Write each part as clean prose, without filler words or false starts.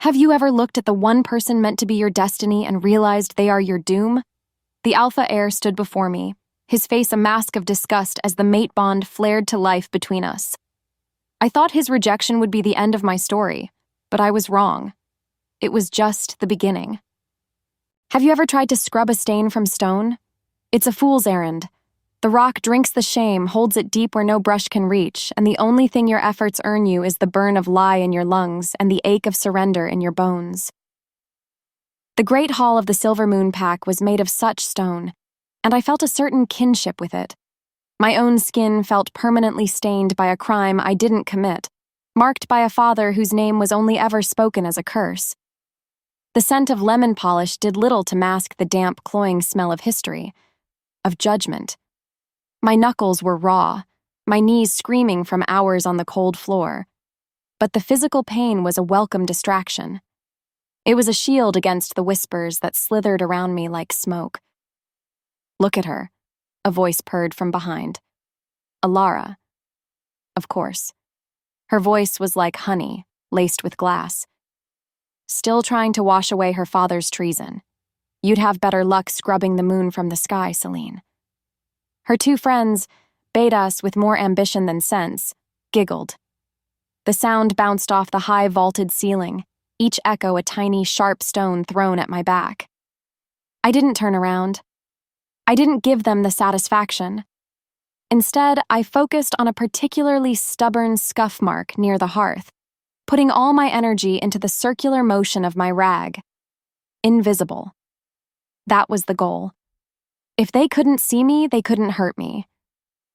Have you ever looked at the one person meant to be your destiny and realized they are your doom? The alpha heir stood before me, his face a mask of disgust as the mate bond flared to life between us. I thought his rejection would be the end of my story, but I was wrong. It was just the beginning. Have you ever tried to scrub a stain from stone? It's a fool's errand. The rock drinks the shame, holds it deep where no brush can reach, and the only thing your efforts earn you is the burn of lie in your lungs and the ache of surrender in your bones. The great hall of the Silver Moon Pack was made of such stone, and I felt a certain kinship with it. My own skin felt permanently stained by a crime I didn't commit, marked by a father whose name was only ever spoken as a curse. The scent of lemon polish did little to mask the damp, cloying smell of history, of judgment. My knuckles were raw, my knees screaming from hours on the cold floor. But the physical pain was a welcome distraction. It was a shield against the whispers that slithered around me like smoke. "Look at her," a voice purred from behind. Alara. Of course. Her voice was like honey, laced with glass. Still trying to wash away her father's treason. You'd have better luck scrubbing the moon from the sky, Celine. Her two friends, Betas with more ambition than sense, giggled. The sound bounced off the high vaulted ceiling, each echo a tiny, sharp stone thrown at my back. I didn't turn around. I didn't give them the satisfaction. Instead, I focused on a particularly stubborn scuff mark near the hearth, putting all my energy into the circular motion of my rag. Invisible. That was the goal. If they couldn't see me, they couldn't hurt me.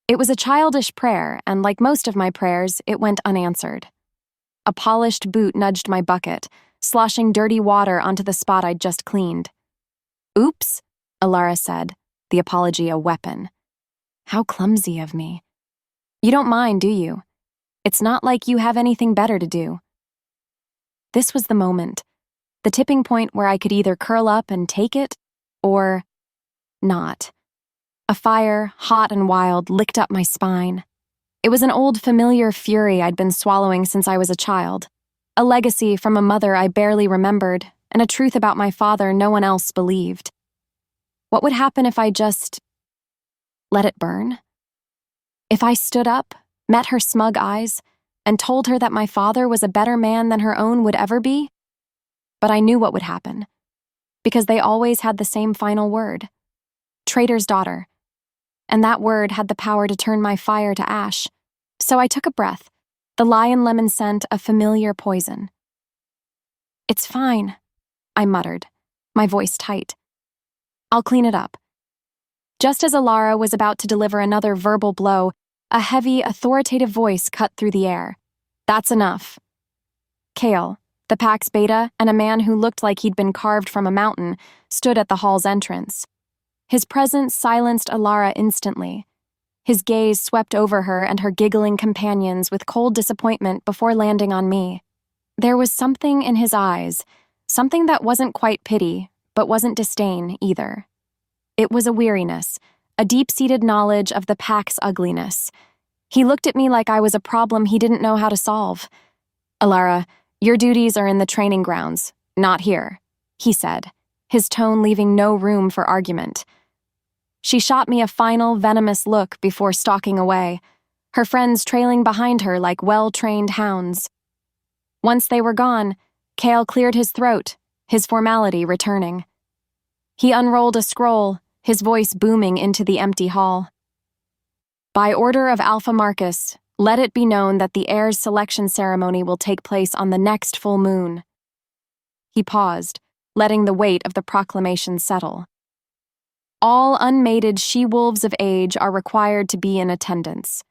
It was a childish prayer, and like most of my prayers, it went unanswered. A polished boot nudged my bucket, sloshing dirty water onto the spot I'd just cleaned. "Oops," Alara said, the apology a weapon. How clumsy of me. You don't mind, do you? It's not like you have anything better to do. This was the moment, the tipping point where I could either curl up and take it, or not. A fire, hot and wild, licked up my spine. It was an old familiar fury I'd been swallowing since I was a child, a legacy from a mother I barely remembered, and a truth about my father no one else believed. What would happen if I just let it burn? If I stood up, met her smug eyes, and told her that my father was a better man than her own would ever be? But I knew what would happen, because they always had the same final word. Traitor's daughter. And that word had the power to turn my fire to ash. So I took a breath, the lion lemon scent a familiar poison. "It's fine," I muttered, my voice tight. "I'll clean it up." Just as Alara was about to deliver another verbal blow, a heavy, authoritative voice cut through the air. "That's enough." Kale, the pack's beta, and a man who looked like he'd been carved from a mountain, stood at the hall's entrance. His presence silenced Alara instantly. His gaze swept over her and her giggling companions with cold disappointment before landing on me. There was something in his eyes, something that wasn't quite pity, but wasn't disdain either. It was a weariness, a deep-seated knowledge of the pack's ugliness. He looked at me like I was a problem he didn't know how to solve. "Alara, your duties are in the training grounds, not here," he said, his tone leaving no room for argument. She shot me a final, venomous look before stalking away, her friends trailing behind her like well-trained hounds. Once they were gone, Kale cleared his throat, his formality returning. He unrolled a scroll, his voice booming into the empty hall. "By order of Alpha Marcus, let it be known that the heir's selection ceremony will take place on the next full moon." He paused, letting the weight of the proclamation settle. "All unmated she-wolves of age are required to be in attendance.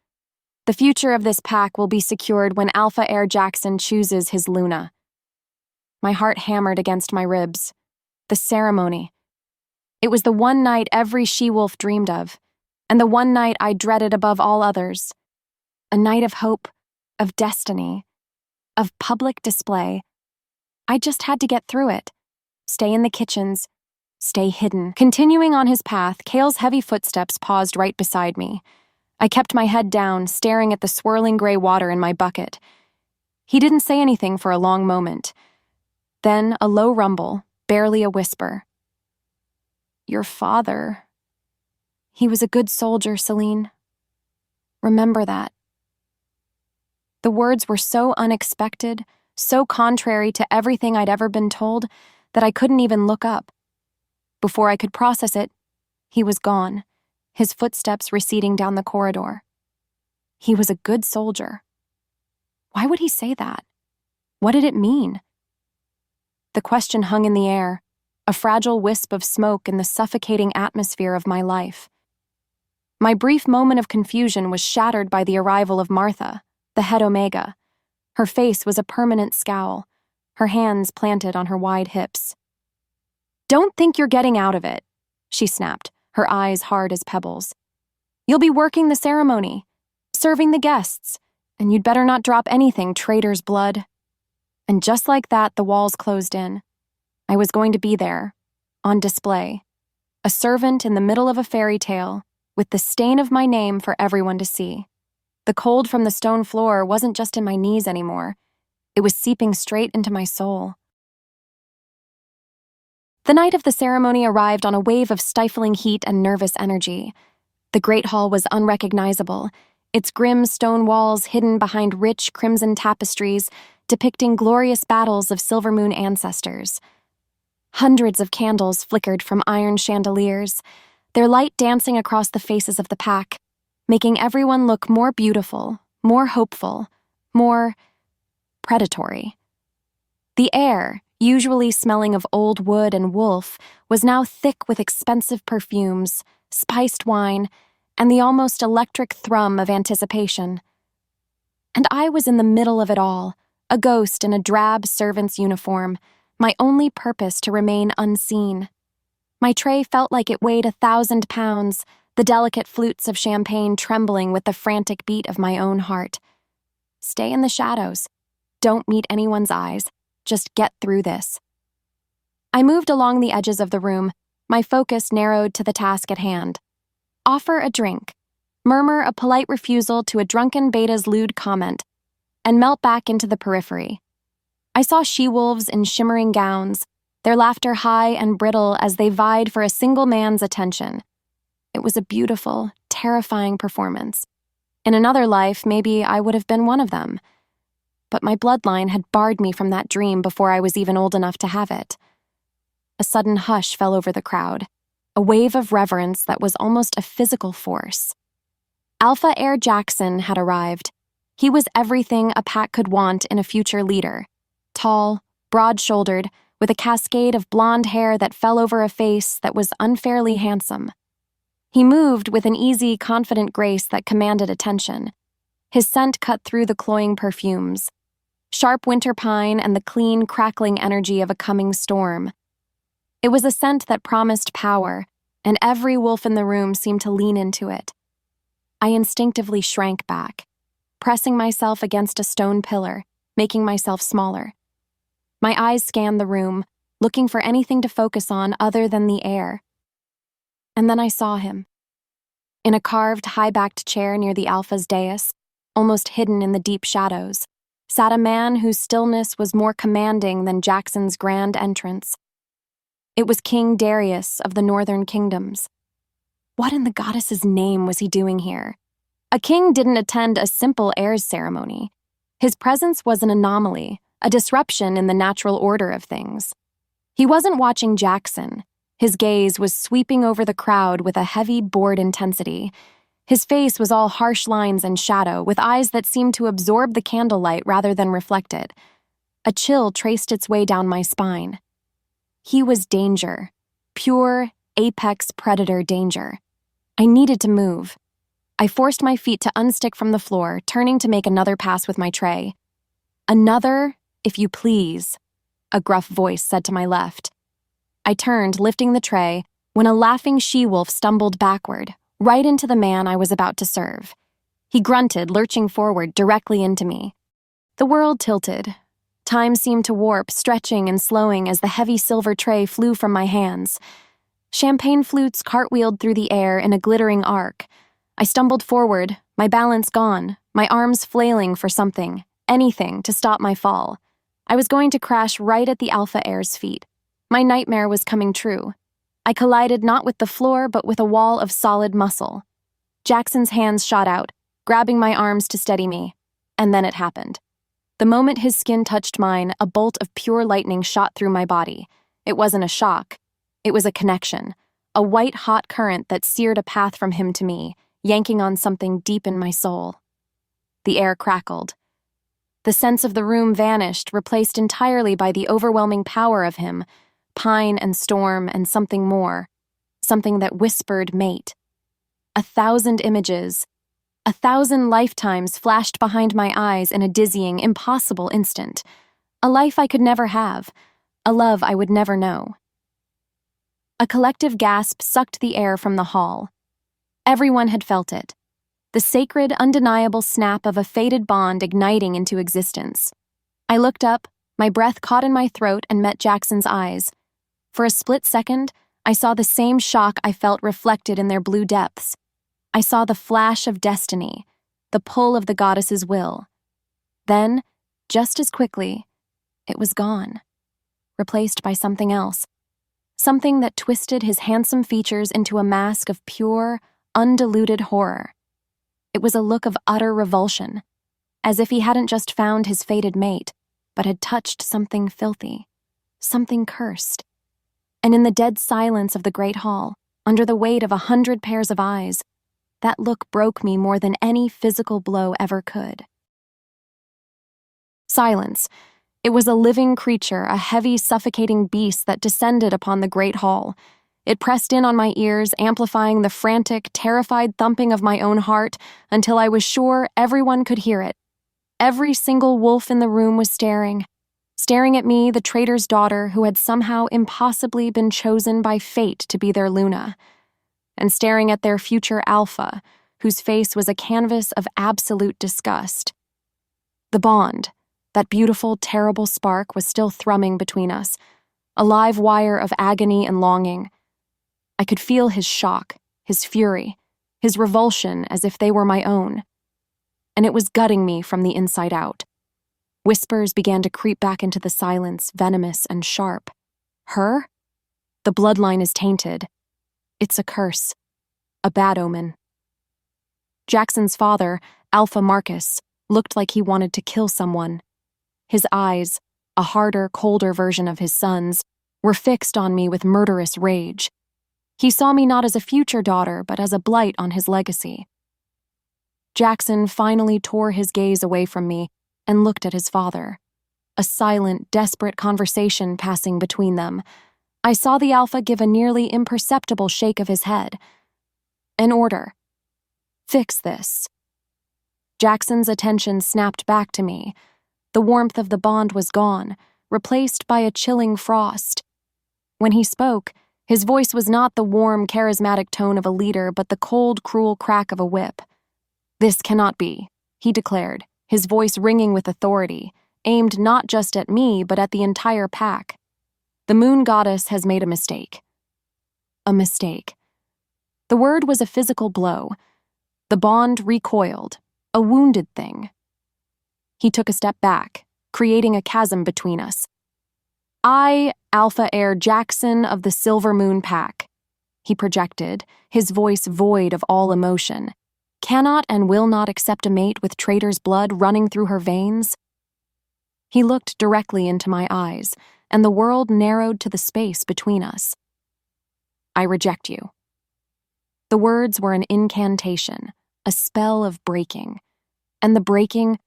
The future of this pack will be secured when Alpha Heir Jackson chooses his Luna." My heart hammered against my ribs. The ceremony. It was the one night every she-wolf dreamed of, and the one night I dreaded above all others. A night of hope, of destiny, of public display. I just had to get through it. Stay in the kitchens. Stay hidden. Continuing on his path, Kale's heavy footsteps paused right beside me. I kept my head down, staring at the swirling gray water in my bucket. He didn't say anything for a long moment. Then a low rumble, barely a whisper. Your father. He was a good soldier, Celine. Remember that. The words were so unexpected, so contrary to everything I'd ever been told, that I couldn't even look up. Before I could process it, he was gone, his footsteps receding down the corridor. He was a good soldier. Why would he say that? What did it mean? The question hung in the air, a fragile wisp of smoke in the suffocating atmosphere of my life. My brief moment of confusion was shattered by the arrival of Martha, the head Omega. Her face was a permanent scowl, her hands planted on her wide hips. Don't think you're getting out of it, she snapped, her eyes hard as pebbles. You'll be working the ceremony, serving the guests, and you'd better not drop anything, traitor's blood. And just like that, the walls closed in. I was going to be there, on display, a servant in the middle of a fairy tale, with the stain of my name for everyone to see. The cold from the stone floor wasn't just in my knees anymore. It was seeping straight into my soul. The night of the ceremony arrived on a wave of stifling heat and nervous energy. The Great Hall was unrecognizable, its grim stone walls hidden behind rich crimson tapestries depicting glorious battles of Silver Moon ancestors. Hundreds of candles flickered from iron chandeliers, their light dancing across the faces of the pack, making everyone look more beautiful, more hopeful, more predatory. The air, usually smelling of old wood and wolf, was now thick with expensive perfumes, spiced wine, and the almost electric thrum of anticipation. And I was in the middle of it all, a ghost in a drab servant's uniform, my only purpose to remain unseen. My tray felt like it weighed 1,000 pounds, the delicate flutes of champagne trembling with the frantic beat of my own heart. Stay in the shadows. Don't meet anyone's eyes. Just get through this. I moved along the edges of the room, my focus narrowed to the task at hand. Offer a drink, murmur a polite refusal to a drunken beta's lewd comment, and melt back into the periphery. I saw she-wolves in shimmering gowns, their laughter high and brittle as they vied for a single man's attention. It was a beautiful, terrifying performance. In another life, maybe I would have been one of them. But my bloodline had barred me from that dream before I was even old enough to have it. A sudden hush fell over the crowd, a wave of reverence that was almost a physical force. Alpha Heir Jackson had arrived. He was everything a pack could want in a future leader. Tall, broad-shouldered, with a cascade of blonde hair that fell over a face that was unfairly handsome. He moved with an easy, confident grace that commanded attention. His scent cut through the cloying perfumes. Sharp winter pine and the clean, crackling energy of a coming storm. It was a scent that promised power, and every wolf in the room seemed to lean into it. I instinctively shrank back, pressing myself against a stone pillar, making myself smaller. My eyes scanned the room, looking for anything to focus on other than the air. And then I saw him. In a carved, high-backed chair near the Alpha's dais, almost hidden in the deep shadows, sat a man whose stillness was more commanding than Jackson's grand entrance. It was King Darius of the Northern Kingdoms. What in the goddess's name was he doing here? A king didn't attend a simple heirs ceremony. His presence was an anomaly, a disruption in the natural order of things. He wasn't watching Jackson. His gaze was sweeping over the crowd with a heavy, bored intensity. His face was all harsh lines and shadow, with eyes that seemed to absorb the candlelight rather than reflect it. A chill traced its way down my spine. He was danger. Pure, apex predator danger. I needed to move. I forced my feet to unstick from the floor, turning to make another pass with my tray. Another, if you please, a gruff voice said to my left. I turned, lifting the tray, when a laughing she-wolf stumbled backward, right into the man I was about to serve. He grunted, lurching forward directly into me. The world tilted. Time seemed to warp, stretching and slowing as the heavy silver tray flew from my hands. Champagne flutes cartwheeled through the air in a glittering arc. I stumbled forward, my balance gone, my arms flailing for something, anything to stop my fall. I was going to crash right at the Alpha Air's feet. My nightmare was coming true. I collided not with the floor, but with a wall of solid muscle. Jackson's hands shot out, grabbing my arms to steady me. And then it happened. The moment his skin touched mine, a bolt of pure lightning shot through my body. It wasn't a shock. It was a connection. A white-hot current that seared a path from him to me, yanking on something deep in my soul. The air crackled. The sense of the room vanished, replaced entirely by the overwhelming power of him, pine and storm and something more, something that whispered mate. 1,000 images, 1,000 lifetimes flashed behind my eyes in a dizzying, impossible instant. A life I could never have, a love I would never know. A collective gasp sucked the air from the hall. Everyone had felt it. The sacred, undeniable snap of a fated bond igniting into existence. I looked up, my breath caught in my throat and met Jackson's eyes. For a split second, I saw the same shock I felt reflected in their blue depths. I saw the flash of destiny, the pull of the goddess's will. Then, just as quickly, it was gone, replaced by something else. Something that twisted his handsome features into a mask of pure, undiluted horror. It was a look of utter revulsion, as if he hadn't just found his fated mate, but had touched something filthy, something cursed. And in the dead silence of the great hall, under the weight of 100 pairs of eyes, that look broke me more than any physical blow ever could. Silence. It was a living creature, a heavy, suffocating beast that descended upon the great hall. It pressed in on my ears, amplifying the frantic, terrified thumping of my own heart until I was sure everyone could hear it. Every single wolf in the room was staring at me, the traitor's daughter who had somehow impossibly been chosen by fate to be their Luna, and staring at their future alpha, whose face was a canvas of absolute disgust. The bond, that beautiful, terrible spark, was still thrumming between us, a live wire of agony and longing. I could feel his shock, his fury, his revulsion as if they were my own. And it was gutting me from the inside out. Whispers began to creep back into the silence, venomous and sharp. Her? The bloodline is tainted. It's a curse. A bad omen. Jackson's father, Alpha Marcus, looked like he wanted to kill someone. His eyes, a harder, colder version of his son's, were fixed on me with murderous rage. He saw me not as a future daughter, but as a blight on his legacy. Jackson finally tore his gaze away from me and looked at his father. A silent, desperate conversation passing between them. I saw the Alpha give a nearly imperceptible shake of his head. An order. Fix this. Jackson's attention snapped back to me. The warmth of the bond was gone, replaced by a chilling frost. When he spoke, his voice was not the warm, charismatic tone of a leader, but the cold, cruel crack of a whip. "This cannot be," he declared, his voice ringing with authority, aimed not just at me, but at the entire pack. "The moon goddess has made a mistake." A mistake. The word was a physical blow. The bond recoiled, a wounded thing. He took a step back, creating a chasm between us. "I, Alpha Air Jackson of the Silver Moon Pack," he projected, his voice void of all emotion, "cannot and will not accept a mate with traitor's blood running through her veins." He looked directly into my eyes, and the world narrowed to the space between us. "I reject you." The words were an incantation, a spell of breaking. And the breaking,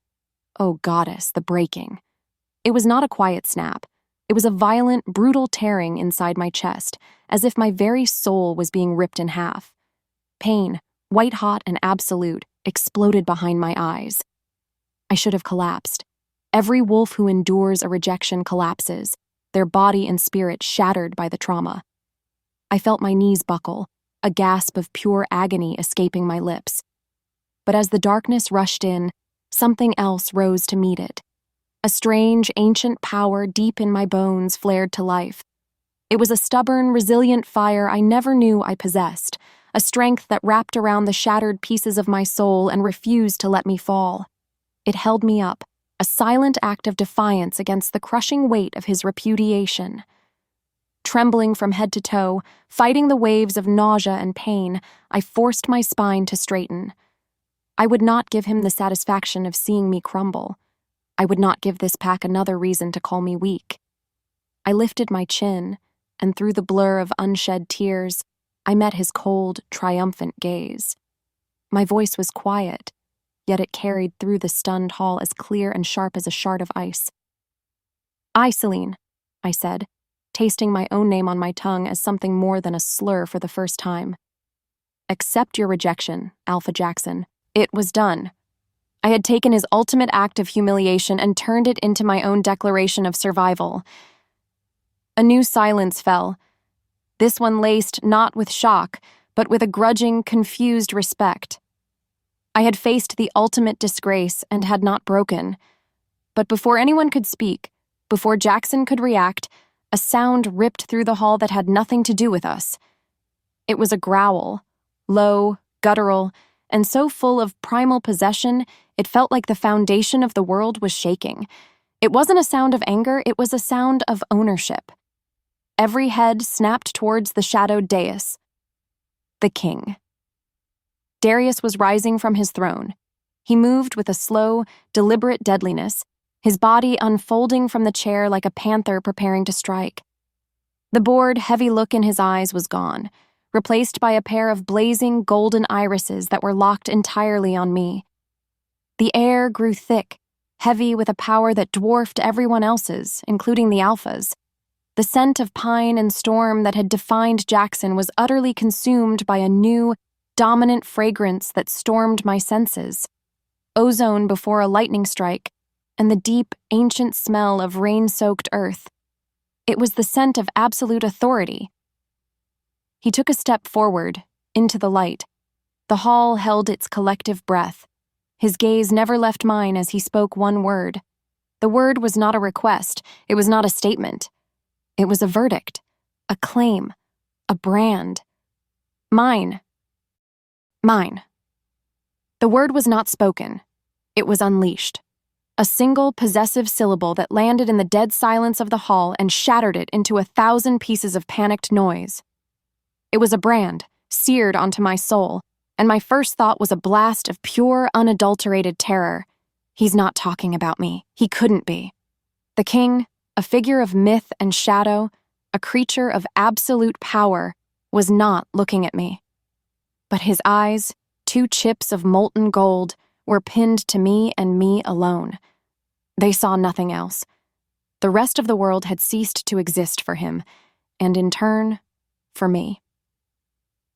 oh goddess, the breaking. It was not a quiet snap. It was a violent, brutal tearing inside my chest, as if my very soul was being ripped in half. Pain, white-hot and absolute, exploded behind my eyes. I should have collapsed. Every wolf who endures a rejection collapses, their body and spirit shattered by the trauma. I felt my knees buckle, a gasp of pure agony escaping my lips. But as the darkness rushed in, something else rose to meet it. A strange, ancient power deep in my bones flared to life. It was a stubborn, resilient fire I never knew I possessed, a strength that wrapped around the shattered pieces of my soul and refused to let me fall. It held me up, a silent act of defiance against the crushing weight of his repudiation. Trembling from head to toe, fighting the waves of nausea and pain, I forced my spine to straighten. I would not give him the satisfaction of seeing me crumble. I would not give this pack another reason to call me weak. I lifted my chin, and through the blur of unshed tears, I met his cold, triumphant gaze. My voice was quiet, yet it carried through the stunned hall as clear and sharp as a shard of ice. "I, Celine," I said, tasting my own name on my tongue as something more than a slur for the first time. "Accept your rejection, Alpha Jackson." It was done. I had taken his ultimate act of humiliation and turned it into my own declaration of survival. A new silence fell, this one laced not with shock, but with a grudging, confused respect. I had faced the ultimate disgrace and had not broken. But before anyone could speak, before Jackson could react, a sound ripped through the hall that had nothing to do with us. It was a growl, low, guttural, and so full of primal possession, it felt like the foundation of the world was shaking. It wasn't a sound of anger, it was a sound of ownership. Every head snapped towards the shadowed dais. The king. Darius was rising from his throne. He moved with a slow, deliberate deadliness, his body unfolding from the chair like a panther preparing to strike. The bored, heavy look in his eyes was gone, replaced by a pair of blazing golden irises that were locked entirely on me. The air grew thick, heavy with a power that dwarfed everyone else's, including the Alphas. The scent of pine and storm that had defined Jackson was utterly consumed by a new, dominant fragrance that stormed my senses. Ozone before a lightning strike, and the deep, ancient smell of rain-soaked earth. It was the scent of absolute authority. He took a step forward, into the light. The hall held its collective breath. His gaze never left mine as he spoke one word. The word was not a request, it was not a statement. It was a verdict, a claim, a brand. Mine. Mine. The word was not spoken. It was unleashed. A single possessive syllable that landed in the dead silence of the hall and shattered it into 1,000 pieces of panicked noise. It was a brand, seared onto my soul, and my first thought was a blast of pure, unadulterated terror. He's not talking about me. He couldn't be. The king, a figure of myth and shadow, a creature of absolute power, was not looking at me. But his eyes, 2 chips of molten gold, were pinned to me and me alone. They saw nothing else. The rest of the world had ceased to exist for him, and in turn, for me.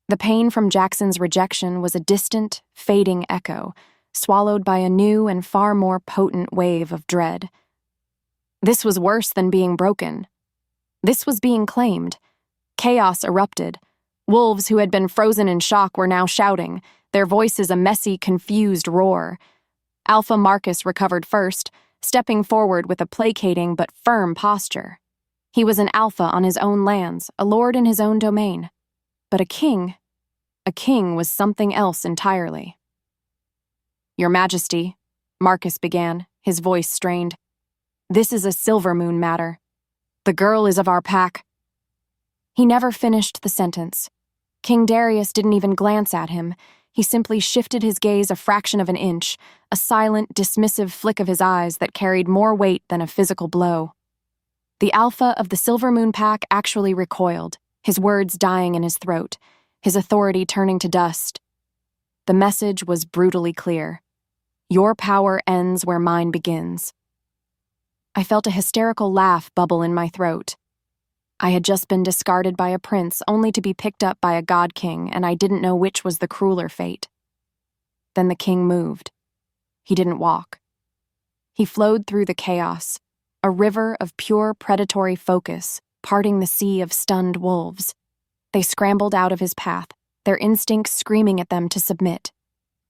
The pain from Jackson's rejection was a distant, fading echo, swallowed by a new and far more potent wave of dread. This was worse than being broken. This was being claimed. Chaos erupted. Wolves who had been frozen in shock were now shouting, their voices a messy, confused roar. Alpha Marcus recovered first, stepping forward with a placating but firm posture. He was an alpha on his own lands, a lord in his own domain. But a king was something else entirely. "Your Majesty," Marcus began, his voice strained. "This is a Silver Moon matter. The girl is of our pack." He never finished the sentence. King Darius didn't even glance at him. He simply shifted his gaze a fraction of an inch, a silent, dismissive flick of his eyes that carried more weight than a physical blow. The alpha of the Silver Moon pack actually recoiled, his words dying in his throat, his authority turning to dust. The message was brutally clear. Your power ends where mine begins. I felt a hysterical laugh bubble in my throat. I had just been discarded by a prince only to be picked up by a god king, and I didn't know which was the crueler fate. Then the king moved. He didn't walk. He flowed through the chaos, a river of pure predatory focus, parting the sea of stunned wolves. They scrambled out of his path, their instincts screaming at them to submit.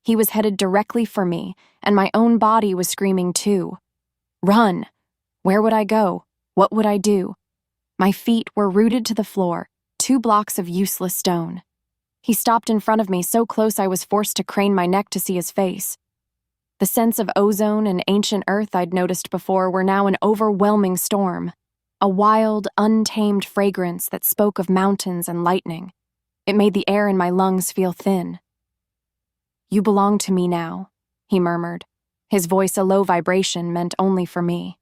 He was headed directly for me, and my own body was screaming too. Run! Where would I go? What would I do? My feet were rooted to the floor, 2 blocks of useless stone. He stopped in front of me so close I was forced to crane my neck to see his face. The scents of ozone and ancient earth I'd noticed before were now an overwhelming storm, a wild, untamed fragrance that spoke of mountains and lightning. It made the air in my lungs feel thin. "You belong to me now," he murmured, his voice a low vibration meant only for me.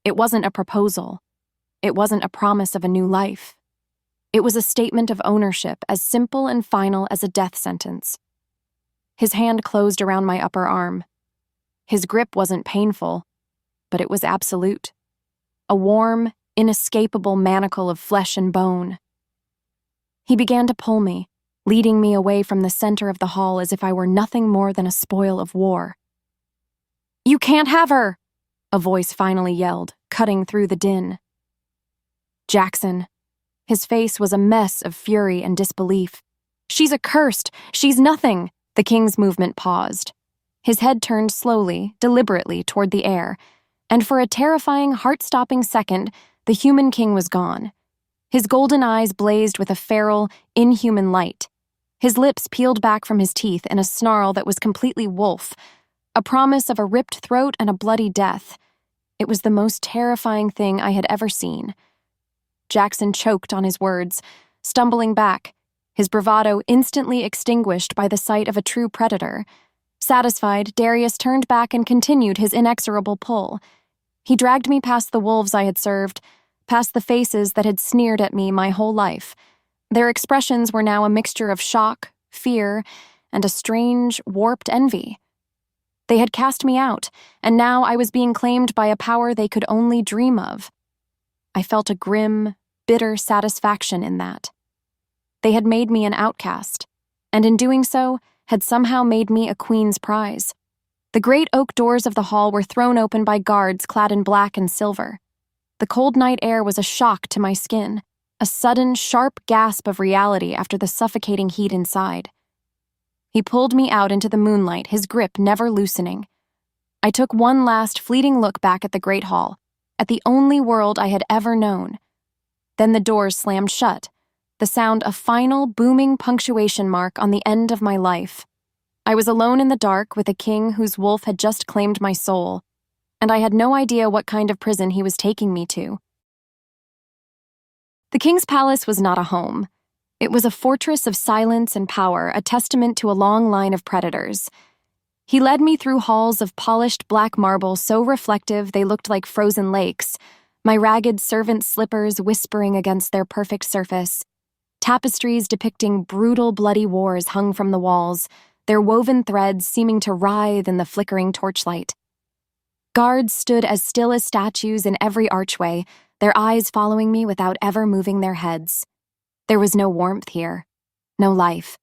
It wasn't a proposal. It wasn't a promise of a new life. It was a statement of ownership as simple and final as a death sentence. His hand closed around my upper arm. His grip wasn't painful, but it was absolute. A warm, inescapable manacle of flesh and bone. He began to pull me, leading me away from the center of the hall as if I were nothing more than a spoil of war. "You can't have her!" a voice finally yelled, cutting through the din. "Jackson." His face was a mess of fury and disbelief. "She's accursed! She's nothing!" The king's movement paused. His head turned slowly, deliberately toward the air, and for a terrifying, heart-stopping second, the human king was gone. His golden eyes blazed with a feral, inhuman light. His lips peeled back from his teeth in a snarl that was completely wolf, a promise of a ripped throat and a bloody death. It was the most terrifying thing I had ever seen. Jackson choked on his words, stumbling back, his bravado instantly extinguished by the sight of a true predator. Satisfied, Darius turned back and continued his inexorable pull. He dragged me past the wolves I had served, past the faces that had sneered at me my whole life. Their expressions were now a mixture of shock, fear, and a strange, warped envy. They had cast me out, and now I was being claimed by a power they could only dream of. I felt a grim, bitter satisfaction in that. They had made me an outcast, and in doing so, had somehow made me a queen's prize. The great oak doors of the hall were thrown open by guards clad in black and silver. The cold night air was a shock to my skin, a sudden, sharp gasp of reality after the suffocating heat inside. He pulled me out into the moonlight, his grip never loosening. I took one last fleeting look back at the great hall, at the only world I had ever known. Then the doors slammed shut, the sound a final, booming punctuation mark on the end of my life. I was alone in the dark with a king whose wolf had just claimed my soul, and I had no idea what kind of prison he was taking me to. The king's palace was not a home. It was a fortress of silence and power, a testament to a long line of predators. He led me through halls of polished black marble so reflective they looked like frozen lakes, my ragged servant slippers whispering against their perfect surface. Tapestries depicting brutal, bloody wars hung from the walls, their woven threads seeming to writhe in the flickering torchlight. Guards stood as still as statues in every archway, their eyes following me without ever moving their heads. There was no warmth here, no life.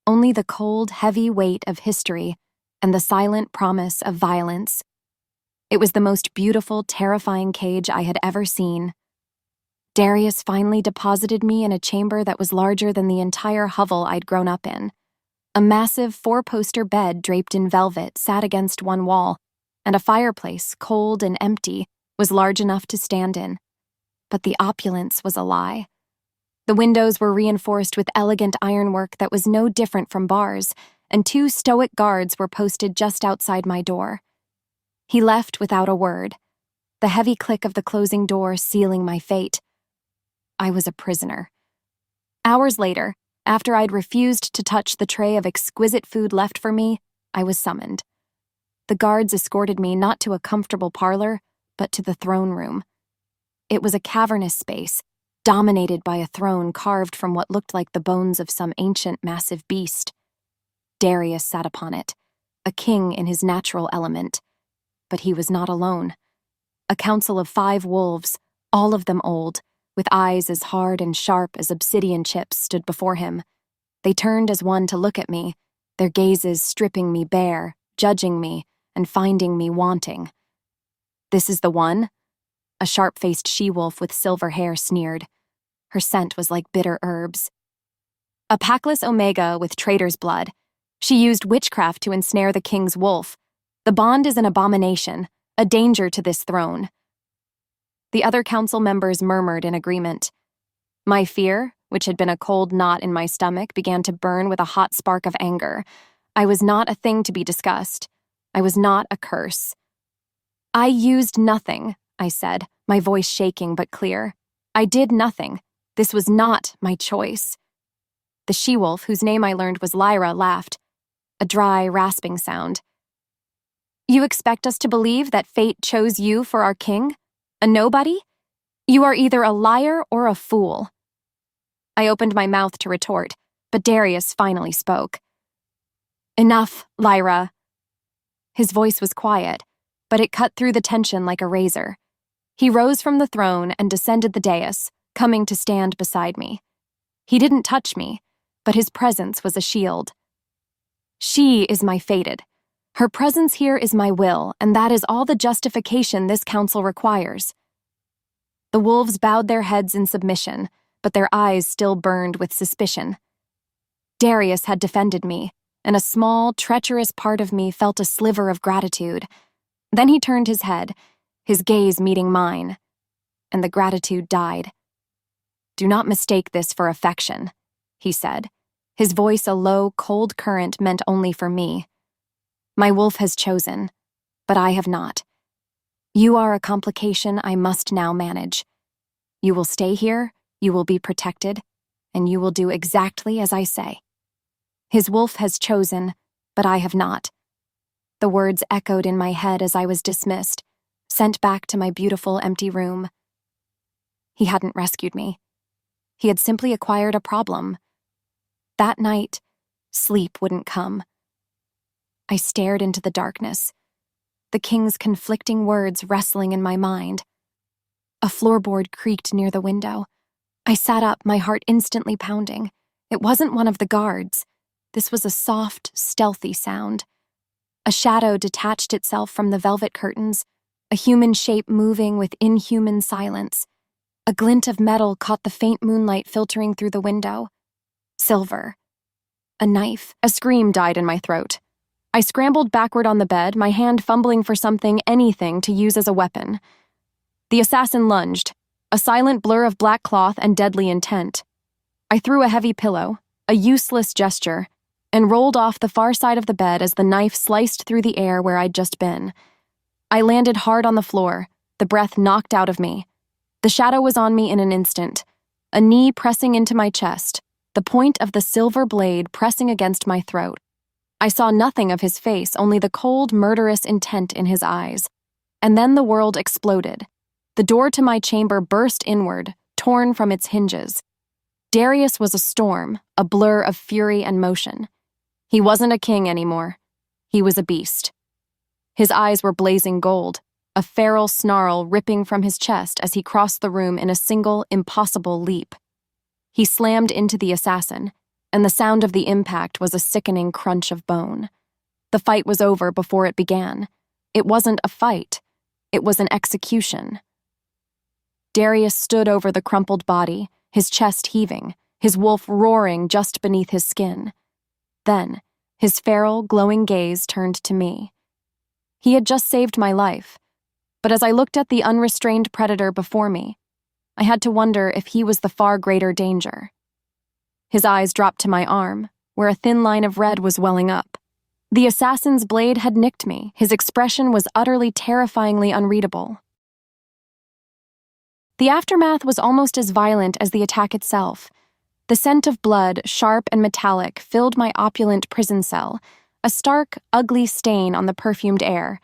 Only the cold, heavy weight of history and the silent promise of violence. It was the most beautiful, terrifying cage I had ever seen. Darius finally deposited me in a chamber that was larger than the entire hovel I'd grown up in. A massive four-poster bed draped in velvet sat against one wall, and a fireplace, cold and empty, was large enough to stand in. But the opulence was a lie. The windows were reinforced with elegant ironwork that was no different from bars, and 2 stoic guards were posted just outside my door. He left without a word, the heavy click of the closing door sealing my fate. I was a prisoner. Hours later, after I'd refused to touch the tray of exquisite food left for me, I was summoned. The guards escorted me not to a comfortable parlor, but to the throne room. It was a cavernous space, dominated by a throne carved from what looked like the bones of some ancient, massive beast. Darius sat upon it, a king in his natural element. But he was not alone. A council of 5 wolves, all of them old, with eyes as hard and sharp as obsidian chips, stood before him. They turned as one to look at me, their gazes stripping me bare, judging me, and finding me wanting. "This is the one?" A sharp-faced she-wolf with silver hair sneered. Her scent was like bitter herbs. "A packless omega with traitor's blood. She used witchcraft to ensnare the king's wolf. The bond is an abomination, a danger to this throne." The other council members murmured in agreement. My fear, which had been a cold knot in my stomach, began to burn with a hot spark of anger. I was not a thing to be discussed. I was not a curse. I used nothing, I said, my voice shaking but clear. I did nothing. This was not my choice. The she-wolf, whose name I learned was Lyra, laughed, a dry, rasping sound. You expect us to believe that fate chose you for our king? A nobody? You are either a liar or a fool. I opened my mouth to retort, but Darius finally spoke. Enough, Lyra. His voice was quiet, but it cut through the tension like a razor. He rose from the throne and descended the dais, coming to stand beside me. He didn't touch me, but his presence was a shield. She is my fated. Her presence here is my will, and that is all the justification this council requires. The wolves bowed their heads in submission, but their eyes still burned with suspicion. Darius had defended me, and a small, treacherous part of me felt a sliver of gratitude. Then he turned his head, his gaze meeting mine, and the gratitude died. Do not mistake this for affection, he said, his voice a low, cold current meant only for me. My wolf has chosen, but I have not. You are a complication I must now manage. You will stay here, you will be protected, and you will do exactly as I say. His wolf has chosen, but I have not. The words echoed in my head as I was dismissed, sent back to my beautiful empty room. He hadn't rescued me. He had simply acquired a problem. That night, sleep wouldn't come. I stared into the darkness, the king's conflicting words wrestling in my mind. A floorboard creaked near the window. I sat up, my heart instantly pounding. It wasn't one of the guards. This was a soft, stealthy sound. A shadow detached itself from the velvet curtains, a human shape moving with inhuman silence. A glint of metal caught the faint moonlight filtering through the window. Silver. A knife. A scream died in my throat. I scrambled backward on the bed, my hand fumbling for something, anything, to use as a weapon. The assassin lunged, a silent blur of black cloth and deadly intent. I threw a heavy pillow, a useless gesture, and rolled off the far side of the bed as the knife sliced through the air where I'd just been. I landed hard on the floor, the breath knocked out of me. The shadow was on me in an instant, a knee pressing into my chest, the point of the silver blade pressing against my throat. I saw nothing of his face, only the cold, murderous intent in his eyes. And then the world exploded. The door to my chamber burst inward, torn from its hinges. Darius was a storm, a blur of fury and motion. He wasn't a king anymore. He was a beast. His eyes were blazing gold, a feral snarl ripping from his chest as he crossed the room in a single, impossible leap. He slammed into the assassin, and the sound of the impact was a sickening crunch of bone. The fight was over before it began. It wasn't a fight. It was an execution. Darius stood over the crumpled body, his chest heaving, his wolf roaring just beneath his skin. Then, his feral, glowing gaze turned to me. He had just saved my life, but as I looked at the unrestrained predator before me, I had to wonder if he was the far greater danger. His eyes dropped to my arm, where a thin line of red was welling up. The assassin's blade had nicked me. His expression was utterly terrifyingly unreadable. The aftermath was almost as violent as the attack itself. The scent of blood, sharp and metallic, filled my opulent prison cell, a stark, ugly stain on the perfumed air.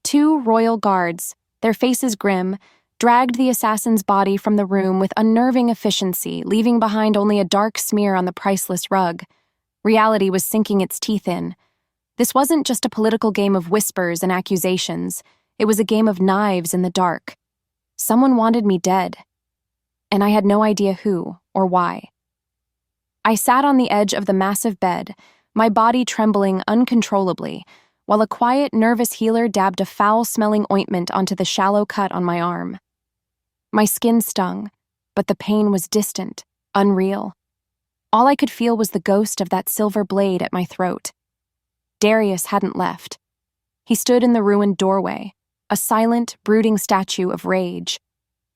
2 royal guards, their faces grim, dragged the assassin's body from the room with unnerving efficiency, leaving behind only a dark smear on the priceless rug. Reality was sinking its teeth in. This wasn't just a political game of whispers and accusations. It was a game of knives in the dark. Someone wanted me dead, and I had no idea who or why. I sat on the edge of the massive bed, my body trembling uncontrollably, while a quiet, nervous healer dabbed a foul-smelling ointment onto the shallow cut on my arm. My skin stung, but the pain was distant, unreal. All I could feel was the ghost of that silver blade at my throat. Darius hadn't left. He stood in the ruined doorway, a silent, brooding statue of rage.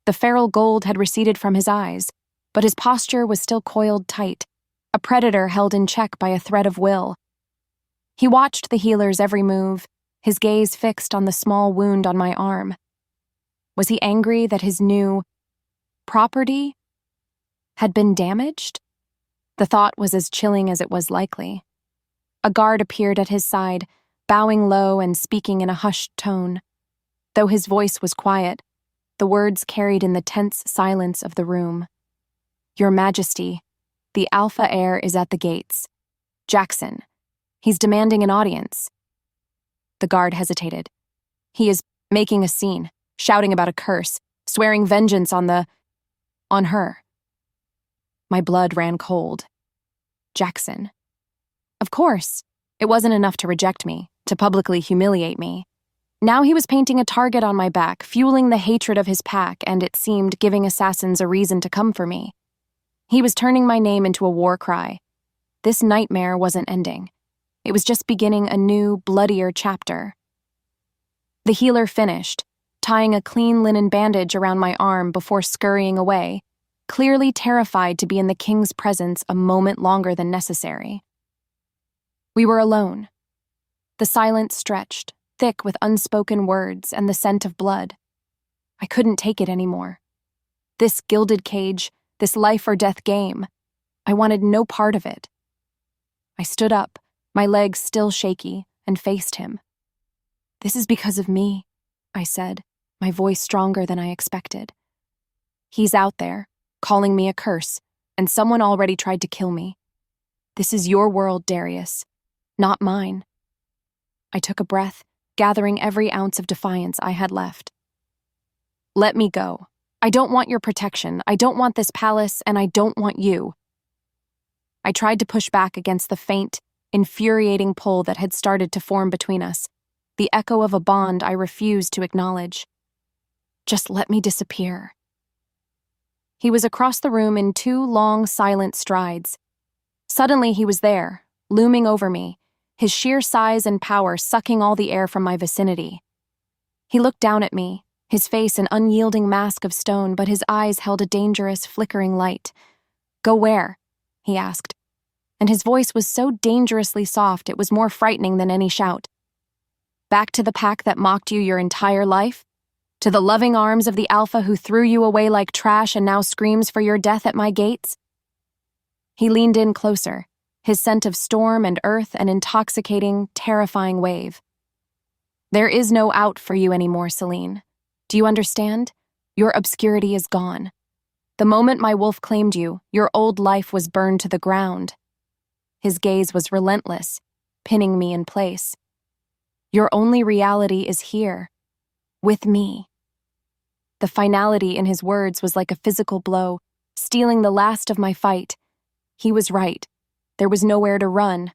The feral gold had receded from his eyes, but his posture was still coiled tight, a predator held in check by a thread of will. He watched the healer's every move, his gaze fixed on the small wound on my arm. Was he angry that his new property had been damaged? The thought was as chilling as it was likely. A guard appeared at his side, bowing low and speaking in a hushed tone. Though his voice was quiet, the words carried in the tense silence of the room. "Your Majesty, the Alpha heir is at the gates. Jackson. He's demanding an audience." The guard hesitated. "He is making a scene, shouting about a curse, swearing vengeance on her." My blood ran cold. Jackson. Of course. It wasn't enough to reject me, to publicly humiliate me. Now he was painting a target on my back, fueling the hatred of his pack, and it seemed giving assassins a reason to come for me. He was turning my name into a war cry. This nightmare wasn't ending. It was just beginning a new, bloodier chapter. The healer finished, tying a clean linen bandage around my arm before scurrying away, clearly terrified to be in the king's presence a moment longer than necessary. We were alone. The silence stretched, thick with unspoken words and the scent of blood. I couldn't take it anymore. This gilded cage, this life-or-death game, I wanted no part of it. I stood up, my legs still shaky, and faced him. "This is because of me," I said, my voice stronger than I expected. "He's out there, calling me a curse, and someone already tried to kill me. This is your world, Darius, not mine." I took a breath, gathering every ounce of defiance I had left. "Let me go. I don't want your protection, I don't want this palace, and I don't want you." I tried to push back against the faint, infuriating pull that had started to form between us, the echo of a bond I refused to acknowledge. "Just let me disappear." He was across the room in 2 long, silent strides. Suddenly he was there, looming over me, his sheer size and power sucking all the air from my vicinity. He looked down at me, his face an unyielding mask of stone, but his eyes held a dangerous, flickering light. "Go where?" he asked, and his voice was so dangerously soft it was more frightening than any shout. "Back to the pack that mocked you your entire life? To the loving arms of the Alpha who threw you away like trash and now screams for your death at my gates?" He leaned in closer, his scent of storm and earth an intoxicating, terrifying wave. "There is no out for you anymore, Celine. Do you understand? Your obscurity is gone. The moment my wolf claimed you, your old life was burned to the ground." His gaze was relentless, pinning me in place. "Your only reality is here, with me." The finality in his words was like a physical blow, stealing the last of my fight. He was right. There was nowhere to run.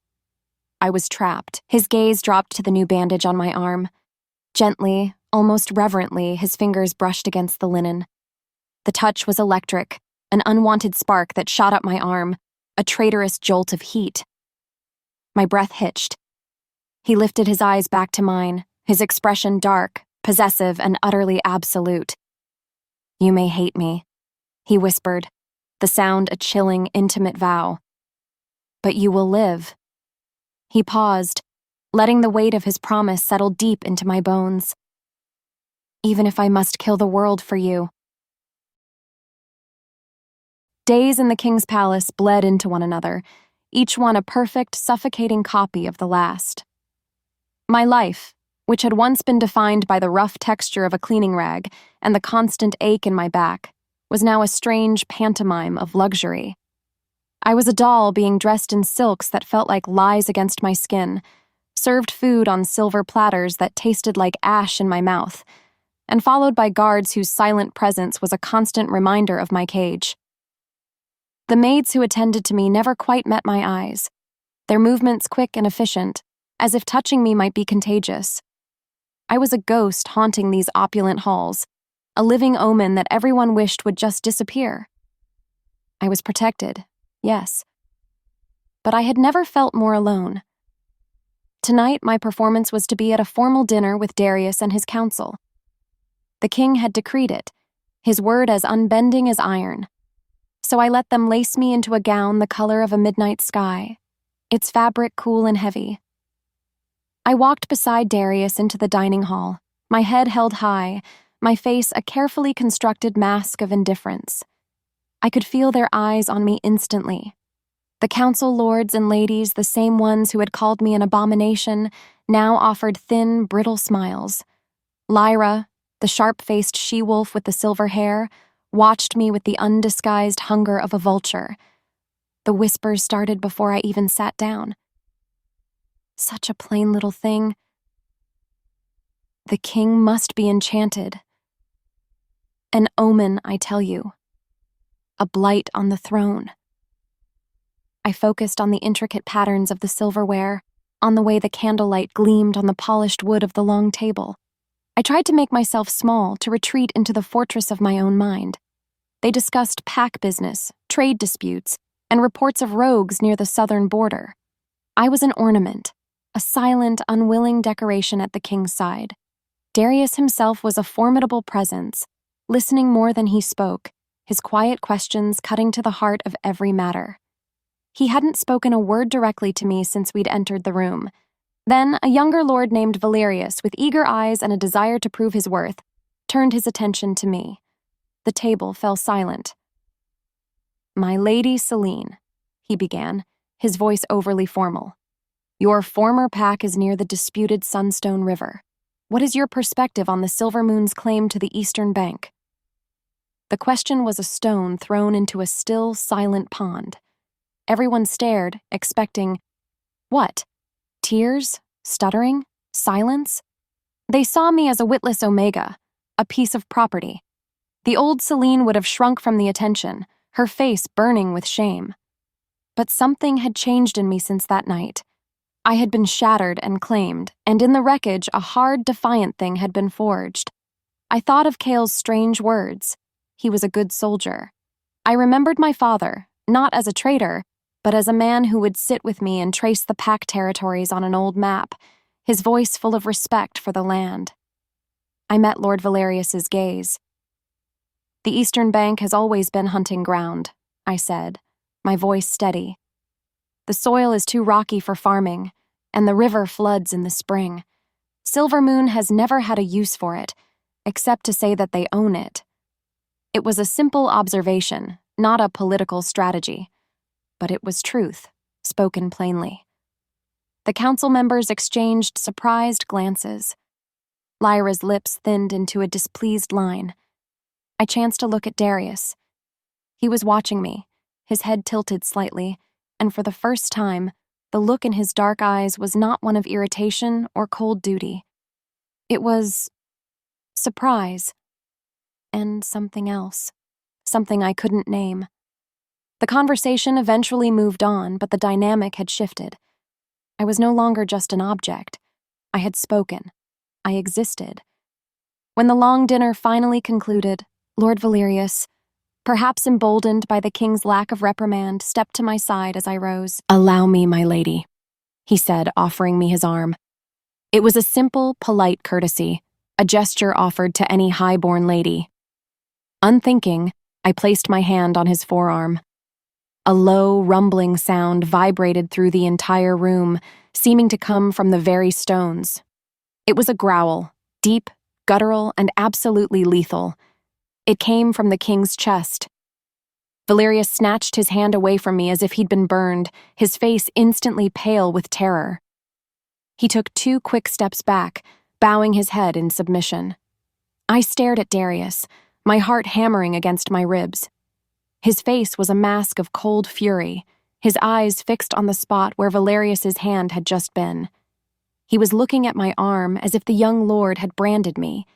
I was trapped. His gaze dropped to the new bandage on my arm. Gently, almost reverently, his fingers brushed against the linen. The touch was electric, an unwanted spark that shot up my arm, a traitorous jolt of heat. My breath hitched. He lifted his eyes back to mine, his expression dark, possessive, and utterly absolute. "You may hate me," he whispered, the sound a chilling, intimate vow. "But you will live." He paused, letting the weight of his promise settle deep into my bones. "Even if I must kill the world for you." Days in the king's palace bled into one another, each one a perfect, suffocating copy of the last. My life, which had once been defined by the rough texture of a cleaning rag and the constant ache in my back, was now a strange pantomime of luxury. I was a doll being dressed in silks that felt like lies against my skin, served food on silver platters that tasted like ash in my mouth, and followed by guards whose silent presence was a constant reminder of my cage. The maids who attended to me never quite met my eyes, their movements quick and efficient, as if touching me might be contagious. I was a ghost haunting these opulent halls, a living omen that everyone wished would just disappear. I was protected, yes, but I had never felt more alone. Tonight, my performance was to be at a formal dinner with Darius and his council. The king had decreed it, his word as unbending as iron. So I let them lace me into a gown the color of a midnight sky, its fabric cool and heavy. I walked beside Darius into the dining hall, my head held high, my face a carefully constructed mask of indifference. I could feel their eyes on me instantly. The council lords and ladies, the same ones who had called me an abomination, now offered thin, brittle smiles. Lyra, the sharp-faced she-wolf with the silver hair, watched me with the undisguised hunger of a vulture. The whispers started before I even sat down. Such a plain little thing. The king must be enchanted. An omen, I tell you. A blight on the throne. I focused on the intricate patterns of the silverware, on the way the candlelight gleamed on the polished wood of the long table. I tried to make myself small, to retreat into the fortress of my own mind. They discussed pack business, trade disputes, and reports of rogues near the southern border. I was an ornament, a silent, unwilling decoration at the king's side. Darius himself was a formidable presence, listening more than he spoke, his quiet questions cutting to the heart of every matter. He hadn't spoken a word directly to me since we'd entered the room. Then, a younger lord named Valerius, with eager eyes and a desire to prove his worth, turned his attention to me. The table fell silent. "My lady Celine," he began, his voice overly formal. "Your former pack is near the disputed Sunstone River. What is your perspective on the Silver Moon's claim to the eastern bank?" The question was a stone thrown into a still, silent pond. Everyone stared, expecting, what? Tears? Stuttering? Silence? They saw me as a witless omega, a piece of property. The old Celine would have shrunk from the attention, her face burning with shame. But something had changed in me since that night. I had been shattered and claimed, and in the wreckage a hard, defiant thing had been forged. I thought of Cale's strange words. He was a good soldier. I remembered my father, not as a traitor, but as a man who would sit with me and trace the pack territories on an old map, his voice full of respect for the land. I met Lord Valerius's gaze. "The Eastern Bank has always been hunting ground," I said, my voice steady. "The soil is too rocky for farming, and the river floods in the spring. Silver Moon has never had a use for it, except to say that they own it." It was a simple observation, not a political strategy. But it was truth, spoken plainly. The council members exchanged surprised glances. Lyra's lips thinned into a displeased line. I chanced to look at Darius. He was watching me, his head tilted slightly, and for the first time, the look in his dark eyes was not one of irritation or cold duty. It was surprise, and something else, something I couldn't name. The conversation eventually moved on, but the dynamic had shifted. I was no longer just an object. I had spoken. I existed. When the long dinner finally concluded, Lord Valerius, perhaps emboldened by the king's lack of reprimand, stepped to my side as I rose. "Allow me, my lady," he said, offering me his arm. It was a simple, polite courtesy, a gesture offered to any high-born lady. Unthinking, I placed my hand on his forearm. A low, rumbling sound vibrated through the entire room, seeming to come from the very stones. It was a growl, deep, guttural, and absolutely lethal. It came from the king's chest. Valerius snatched his hand away from me as if he'd been burned, his face instantly pale with terror. He took 2 quick steps back, bowing his head in submission. I stared at Darius, my heart hammering against my ribs. His face was a mask of cold fury, his eyes fixed on the spot where Valerius's hand had just been. He was looking at my arm as if the young lord had branded me,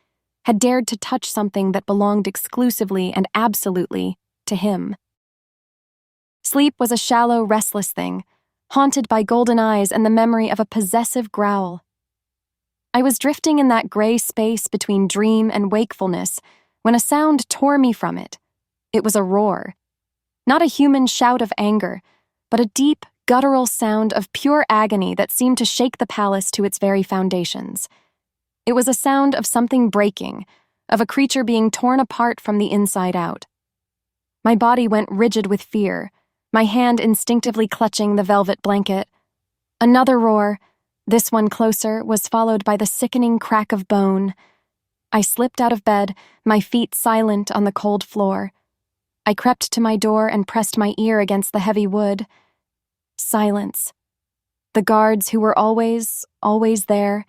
had dared to touch something that belonged exclusively and absolutely to him. Sleep was a shallow, restless thing, haunted by golden eyes and the memory of a possessive growl. I was drifting in that gray space between dream and wakefulness when a sound tore me from it. It was a roar. Not a human shout of anger, but a deep, guttural sound of pure agony that seemed to shake the palace to its very foundations. It was a sound of something breaking, of a creature being torn apart from the inside out. My body went rigid with fear, my hand instinctively clutching the velvet blanket. Another roar, This one closer was followed by the sickening crack of bone. I slipped out of bed, my feet silent on the cold floor. I crept to my door and pressed my ear against the heavy wood. Silence. The guards who were always there,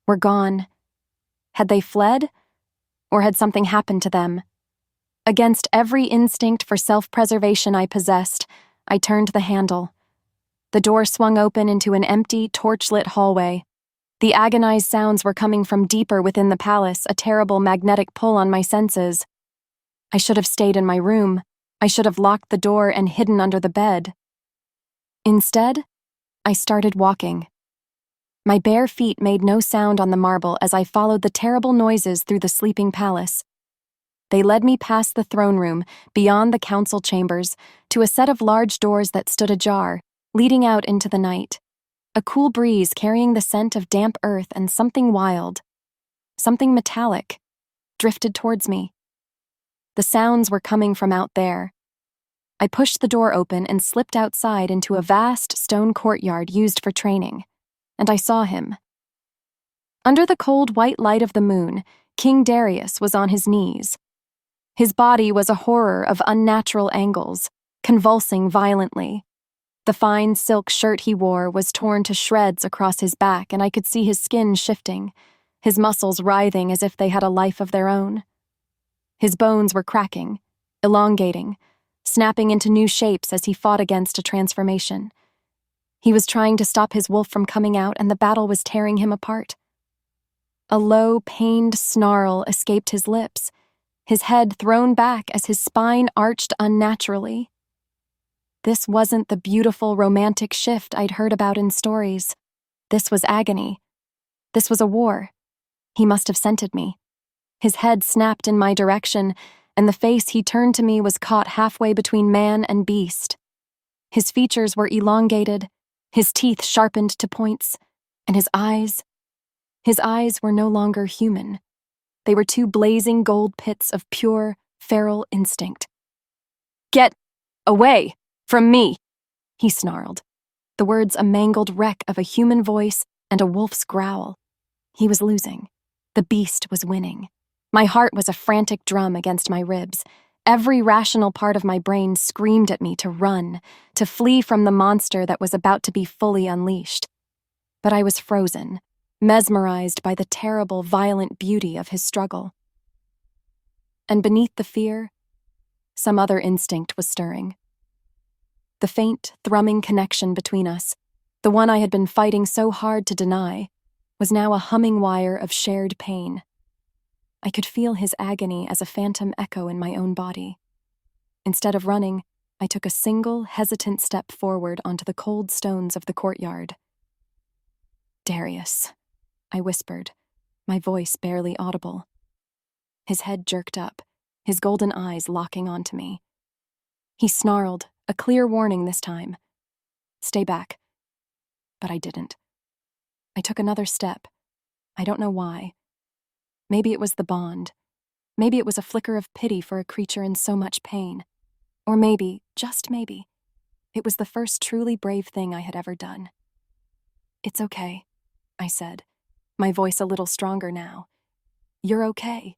were gone. Had they fled? Or had something happened to them? Against every instinct for self-preservation I possessed, I turned the handle. The door swung open into an empty, torch-lit hallway. The agonized sounds were coming from deeper within the palace, a terrible magnetic pull on my senses. I should have stayed in my room. I should have locked the door and hidden under the bed. Instead, I started walking. My bare feet made no sound on the marble as I followed the terrible noises through the sleeping palace. They led me past the throne room, beyond the council chambers, to a set of large doors that stood ajar, leading out into the night. A cool breeze carrying the scent of damp earth and something wild, something metallic, drifted towards me. The sounds were coming from out there. I pushed the door open and slipped outside into a vast stone courtyard used for training, and I saw him. Under the cold white light of the moon, King Darius was on his knees. His body was a horror of unnatural angles, convulsing violently. The fine silk shirt he wore was torn to shreds across his back, and I could see his skin shifting, his muscles writhing as if they had a life of their own. His bones were cracking, elongating, snapping into new shapes as he fought against a transformation. He was trying to stop his wolf from coming out, and the battle was tearing him apart. A low, pained snarl escaped his lips, his head thrown back as his spine arched unnaturally. This wasn't the beautiful, romantic shift I'd heard about in stories. This was agony. This was a war. He must have scented me. His head snapped in my direction, and the face he turned to me was caught halfway between man and beast. His features were elongated, his teeth sharpened to points, and his eyes were no longer human. They were two blazing gold pits of pure, feral instinct. "Get away from me," he snarled, the words a mangled wreck of a human voice and a wolf's growl. He was losing. The beast was winning. My heart was a frantic drum against my ribs. Every rational part of my brain screamed at me to run, to flee from the monster that was about to be fully unleashed. But I was frozen, mesmerized by the terrible, violent beauty of his struggle. And beneath the fear, some other instinct was stirring. The faint, thrumming connection between us, the one I had been fighting so hard to deny, was now a humming wire of shared pain. I could feel his agony as a phantom echo in my own body. Instead of running, I took a single, hesitant step forward onto the cold stones of the courtyard. "Darius," I whispered, my voice barely audible. His head jerked up, his golden eyes locking onto me. He snarled, a clear warning this time. "Stay back." But I didn't. I took another step. I don't know why. Maybe it was the bond. Maybe it was a flicker of pity for a creature in so much pain. Or maybe, just maybe, it was the first truly brave thing I had ever done. "It's okay," I said, my voice a little stronger now. "You're okay.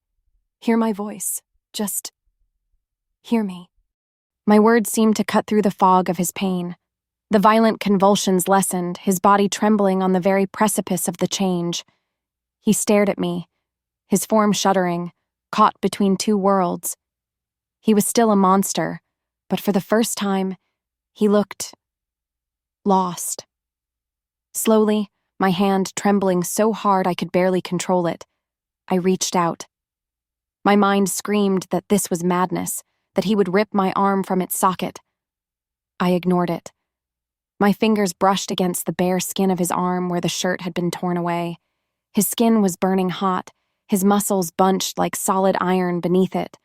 Hear my voice. Just hear me." My words seemed to cut through the fog of his pain. The violent convulsions lessened, his body trembling on the very precipice of the change. He stared at me, his form shuddering, caught between two worlds. He was still a monster, but for the first time, he looked lost. Slowly, my hand trembling so hard I could barely control it, I reached out. My mind screamed that this was madness, that he would rip my arm from its socket. I ignored it. My fingers brushed against the bare skin of his arm where the shirt had been torn away. His skin was burning hot, his muscles bunched like solid iron beneath it.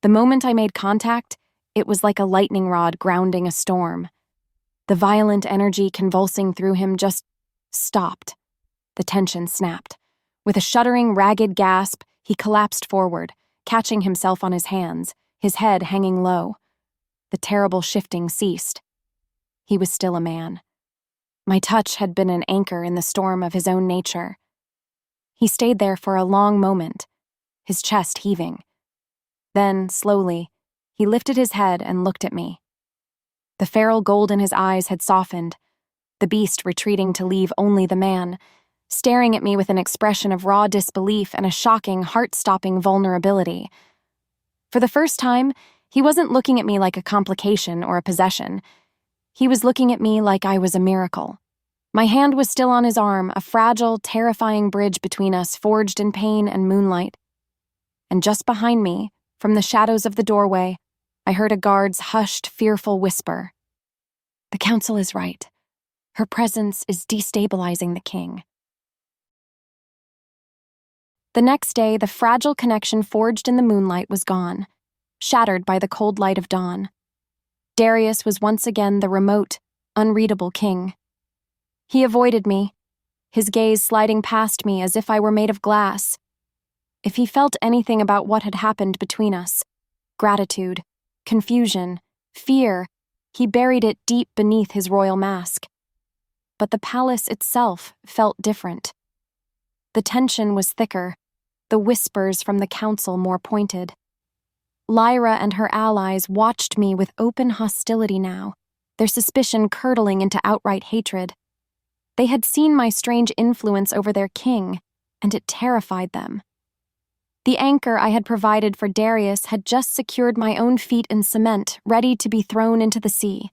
The moment I made contact, it was like a lightning rod grounding a storm. The violent energy convulsing through him just stopped. The tension snapped. With a shuddering, ragged gasp, he collapsed forward, catching himself on his hands, his head hanging low. The terrible shifting ceased. He was still a man. My touch had been an anchor in the storm of his own nature. He stayed there for a long moment, his chest heaving. Then, slowly, he lifted his head and looked at me. The feral gold in his eyes had softened, the beast retreating to leave only the man, staring at me with an expression of raw disbelief and a shocking, heart-stopping vulnerability. For the first time, he wasn't looking at me like a complication or a possession. He was looking at me like I was a miracle. My hand was still on his arm, a fragile, terrifying bridge between us, forged in pain and moonlight. And just behind me, from the shadows of the doorway, I heard a guard's hushed, fearful whisper. "The council is right. Her presence is destabilizing the king." The next day, the fragile connection forged in the moonlight was gone, shattered by the cold light of dawn. Darius was once again the remote, unreadable king. He avoided me, his gaze sliding past me as if I were made of glass. If he felt anything about what had happened between us, gratitude, confusion, fear, he buried it deep beneath his royal mask. But the palace itself felt different. The tension was thicker, the whispers from the council more pointed. Lyra and her allies watched me with open hostility now, their suspicion curdling into outright hatred. They had seen my strange influence over their king, and it terrified them. The anchor I had provided for Darius had just secured my own feet in cement, ready to be thrown into the sea.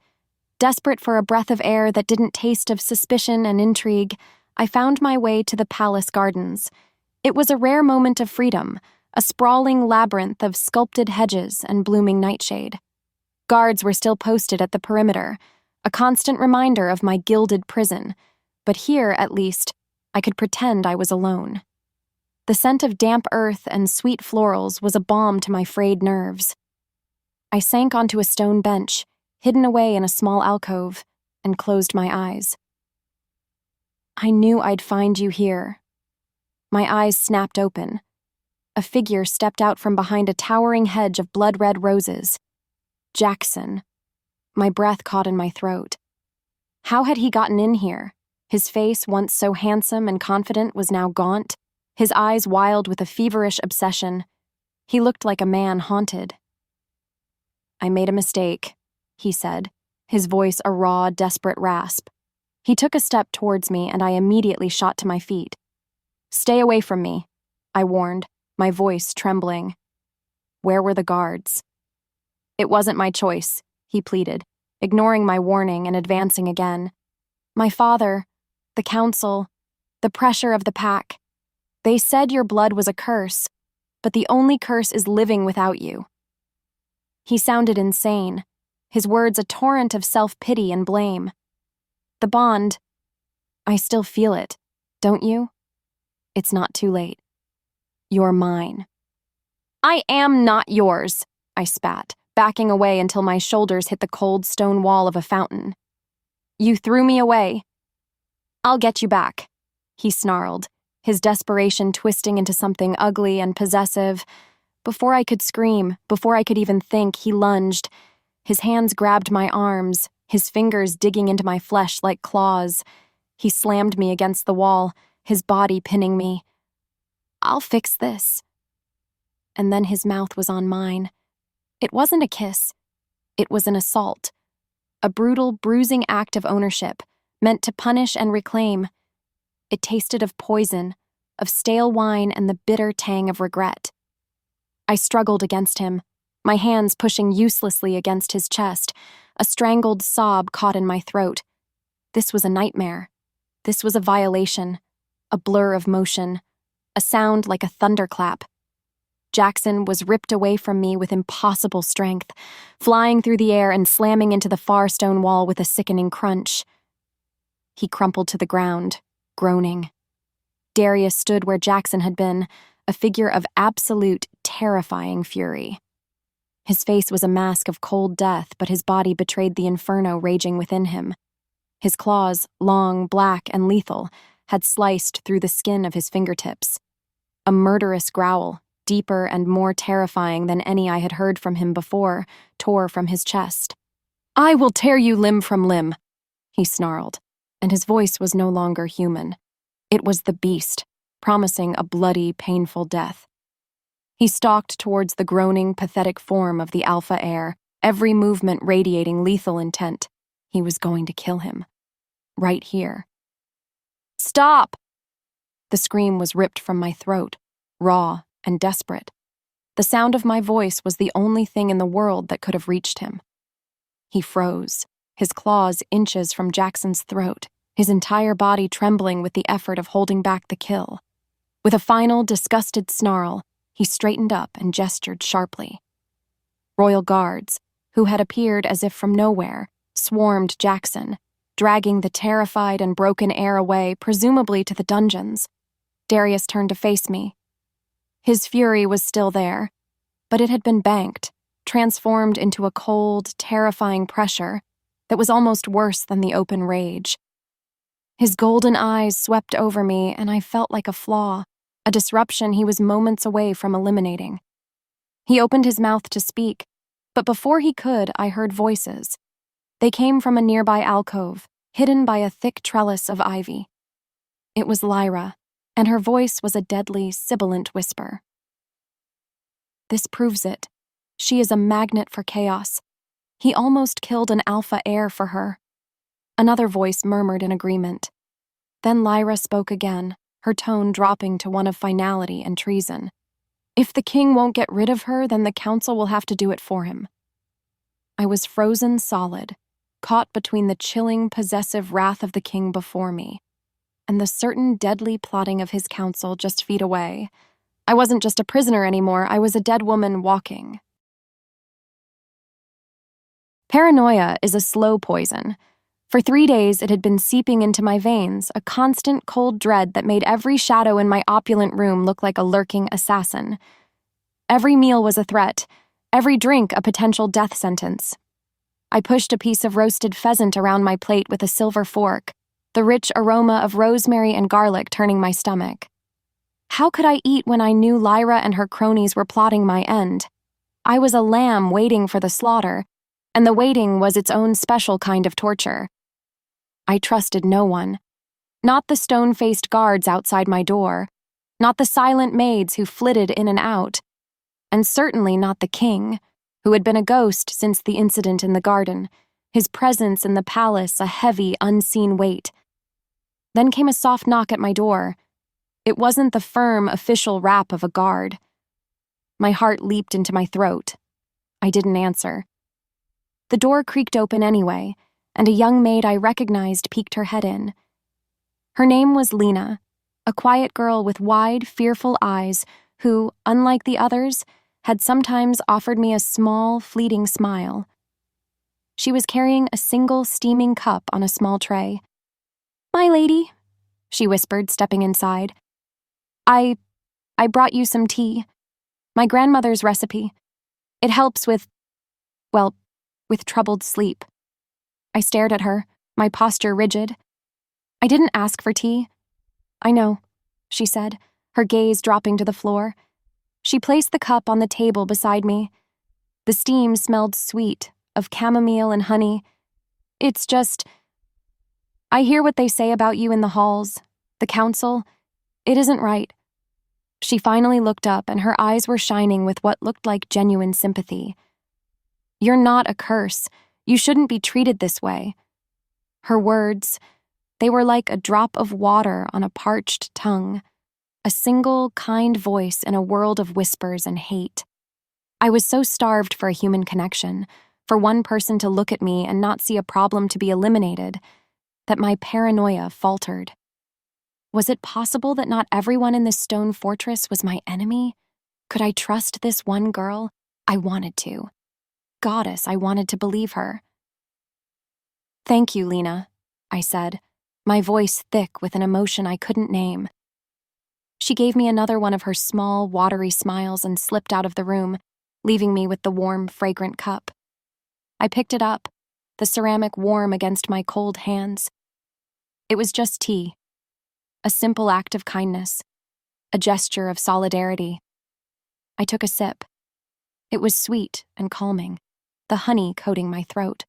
Desperate for a breath of air that didn't taste of suspicion and intrigue, I found my way to the palace gardens. It was a rare moment of freedom, a sprawling labyrinth of sculpted hedges and blooming nightshade. Guards were still posted at the perimeter, a constant reminder of my gilded prison, but here, at least, I could pretend I was alone. The scent of damp earth and sweet florals was a balm to my frayed nerves. I sank onto a stone bench, hidden away in a small alcove, and closed my eyes. I knew I'd find you here. My eyes snapped open. A figure stepped out from behind a towering hedge of blood-red roses. Jackson. My breath caught in my throat. How had he gotten in here? His face, once so handsome and confident, was now gaunt, his eyes wild with a feverish obsession. He looked like a man haunted. "I made a mistake," he said, his voice a raw, desperate rasp. He took a step towards me, and I immediately shot to my feet. "Stay away from me," I warned, my voice trembling. Where were the guards? "It wasn't my choice," he pleaded, ignoring my warning and advancing again. "My father, the council, the pressure of the pack. They said your blood was a curse, but the only curse is living without you." He sounded insane, his words a torrent of self-pity and blame. "The bond, I still feel it, don't you? It's not too late. You're mine." "I am not yours," I spat, backing away until my shoulders hit the cold stone wall of a fountain. "You threw me away. I'll get you back," he snarled, his desperation twisting into something ugly and possessive. Before I could scream, before I could even think, he lunged. His hands grabbed my arms, his fingers digging into my flesh like claws. He slammed me against the wall, his body pinning me. "I'll fix this." And then his mouth was on mine. It wasn't a kiss. It was an assault. A brutal, bruising act of ownership, meant to punish and reclaim. It tasted of poison, of stale wine and the bitter tang of regret. I struggled against him, my hands pushing uselessly against his chest, a strangled sob caught in my throat. This was a nightmare. This was a violation, a blur of motion, a sound like a thunderclap. Jackson was ripped away from me with impossible strength, flying through the air and slamming into the far stone wall with a sickening crunch. He crumpled to the ground, groaning. Darius stood where Jackson had been, a figure of absolute, terrifying fury. His face was a mask of cold death, but his body betrayed the inferno raging within him. His claws, long, black, and lethal, had sliced through the skin of his fingertips. A murderous growl, deeper and more terrifying than any I had heard from him before, tore from his chest. "I will tear you limb from limb," he snarled. and his voice was no longer human. It was the beast, promising a bloody, painful death. He stalked towards the groaning, pathetic form of the alpha heir, every movement radiating lethal intent. He was going to kill him. Right here. "Stop!" The scream was ripped from my throat, raw and desperate. The sound of my voice was the only thing in the world that could have reached him. He froze, his claws inches from Jackson's throat, his entire body trembling with the effort of holding back the kill. With a final, disgusted snarl, he straightened up and gestured sharply. Royal guards, who had appeared as if from nowhere, swarmed Jackson, dragging the terrified and broken heir away, presumably to the dungeons. Darius turned to face me. His fury was still there, but it had been banked, transformed into a cold, terrifying pressure that was almost worse than the open rage. His golden eyes swept over me, and I felt like a flaw, a disruption he was moments away from eliminating. He opened his mouth to speak, but before he could, I heard voices. They came from a nearby alcove, hidden by a thick trellis of ivy. It was Lyra, and her voice was a deadly, sibilant whisper. "This proves it. She is a magnet for chaos. He almost killed an alpha heir for her." Another voice murmured in agreement. Then Lyra spoke again, her tone dropping to one of finality and treason. "If the king won't get rid of her, then the council will have to do it for him." I was frozen solid, caught between the chilling, possessive wrath of the king before me and the certain deadly plotting of his council just feet away. I wasn't just a prisoner anymore, I was a dead woman walking. Paranoia is a slow poison. For 3 days, it had been seeping into my veins, a constant cold dread that made every shadow in my opulent room look like a lurking assassin. Every meal was a threat, every drink a potential death sentence. I pushed a piece of roasted pheasant around my plate with a silver fork, the rich aroma of rosemary and garlic turning my stomach. How could I eat when I knew Lyra and her cronies were plotting my end? I was a lamb waiting for the slaughter, and the waiting was its own special kind of torture. I trusted no one. Not the stone-faced guards outside my door, not the silent maids who flitted in and out, and certainly not the king, who had been a ghost since the incident in the garden, his presence in the palace a heavy, unseen weight. Then came a soft knock at my door. It wasn't the firm, official rap of a guard. My heart leaped into my throat. I didn't answer. The door creaked open anyway, and a young maid I recognized peeked her head in. Her name was Lena, a quiet girl with wide, fearful eyes who, unlike the others, had sometimes offered me a small, fleeting smile. She was carrying a single steaming cup on a small tray. "My lady," she whispered, stepping inside. I brought you some tea. My grandmother's recipe. It helps with troubled sleep." I stared at her, my posture rigid. "I didn't ask for tea." "I know," she said, her gaze dropping to the floor. She placed the cup on the table beside me. The steam smelled sweet, of chamomile and honey. "It's just, I hear what they say about you in the halls, the council. It isn't right." She finally looked up, and her eyes were shining with what looked like genuine sympathy. "You're not a curse. You shouldn't be treated this way." Her words, they were like a drop of water on a parched tongue, a single, kind voice in a world of whispers and hate. I was so starved for a human connection, for one person to look at me and not see a problem to be eliminated, that my paranoia faltered. Was it possible that not everyone in this stone fortress was my enemy? Could I trust this one girl? I wanted to. Goddess, I wanted to believe her. "Thank you, Lena," I said, my voice thick with an emotion I couldn't name. She gave me another one of her small, watery smiles and slipped out of the room, leaving me with the warm, fragrant cup. I picked it up, the ceramic warm against my cold hands. It was just tea. A simple act of kindness, a gesture of solidarity. I took a sip. It was sweet and calming, the honey coating my throat.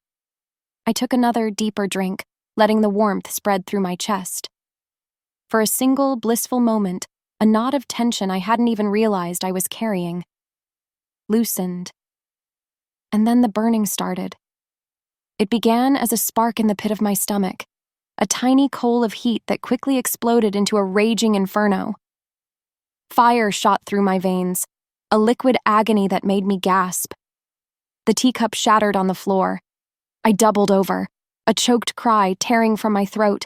I took another, deeper drink, letting the warmth spread through my chest. For a single blissful moment, a knot of tension I hadn't even realized I was carrying loosened. And then the burning started. It began as a spark in the pit of my stomach, a tiny coal of heat that quickly exploded into a raging inferno. Fire shot through my veins, a liquid agony that made me gasp. The teacup shattered on the floor. I doubled over, a choked cry tearing from my throat.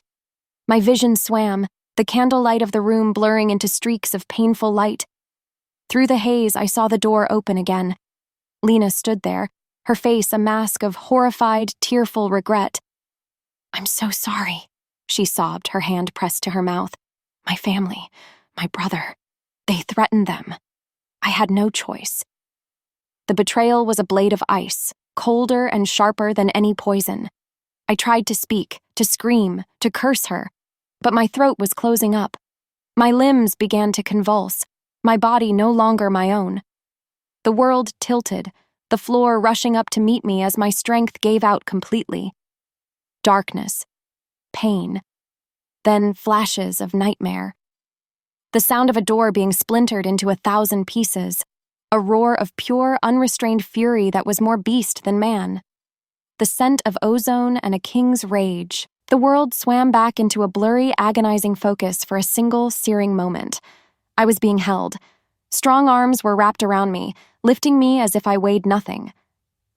My vision swam, the candlelight of the room blurring into streaks of painful light. Through the haze, I saw the door open again. Lena stood there, her face a mask of horrified, tearful regret. "I'm so sorry," she sobbed, her hand pressed to her mouth. "My family, my brother, they threatened them. I had no choice." The betrayal was a blade of ice, colder and sharper than any poison. I tried to speak, to scream, to curse her, but my throat was closing up. My limbs began to convulse, my body no longer my own. The world tilted, the floor rushing up to meet me as my strength gave out completely. Darkness, pain, then flashes of nightmare. The sound of a door being splintered into 1,000 pieces, a roar of pure, unrestrained fury that was more beast than man. The scent of ozone and a king's rage. The world swam back into a blurry, agonizing focus for a single, searing moment. I was being held. Strong arms were wrapped around me, lifting me as if I weighed nothing.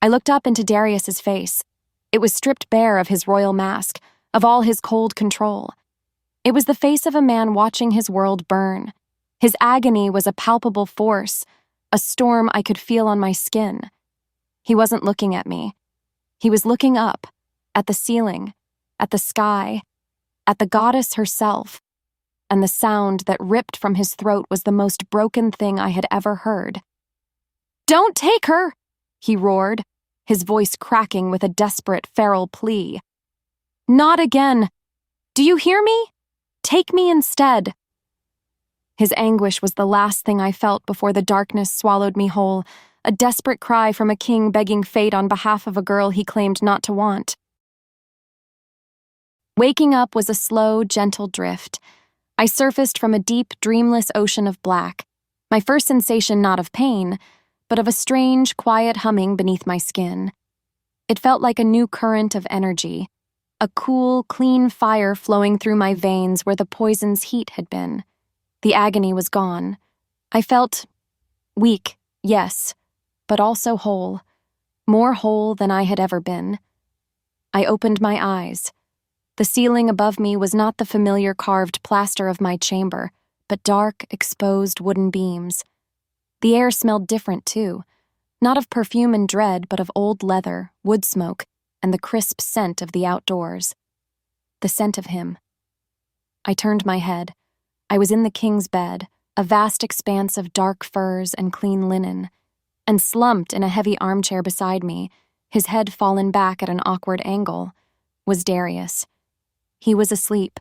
I looked up into Darius's face. It was stripped bare of his royal mask, of all his cold control. It was the face of a man watching his world burn. His agony was a palpable force, a storm I could feel on my skin. He wasn't looking at me. He was looking up, at the ceiling, at the sky, at the goddess herself, and the sound that ripped from his throat was the most broken thing I had ever heard. "Don't take her!" he roared, his voice cracking with a desperate, feral plea. "Not again! Do you hear me? Take me instead!" His anguish was the last thing I felt before the darkness swallowed me whole, a desperate cry from a king begging fate on behalf of a girl he claimed not to want. Waking up was a slow, gentle drift. I surfaced from a deep, dreamless ocean of black, my first sensation not of pain, but of a strange, quiet humming beneath my skin. It felt like a new current of energy, a cool, clean fire flowing through my veins where the poison's heat had been. The agony was gone. I felt weak, yes, but also whole, more whole than I had ever been. I opened my eyes. The ceiling above me was not the familiar carved plaster of my chamber, but dark, exposed wooden beams. The air smelled different, too, not of perfume and dread, but of old leather, wood smoke, and the crisp scent of the outdoors. The scent of him. I turned my head. I was in the king's bed, a vast expanse of dark furs and clean linen, and slumped in a heavy armchair beside me, his head fallen back at an awkward angle, was Darius. He was asleep,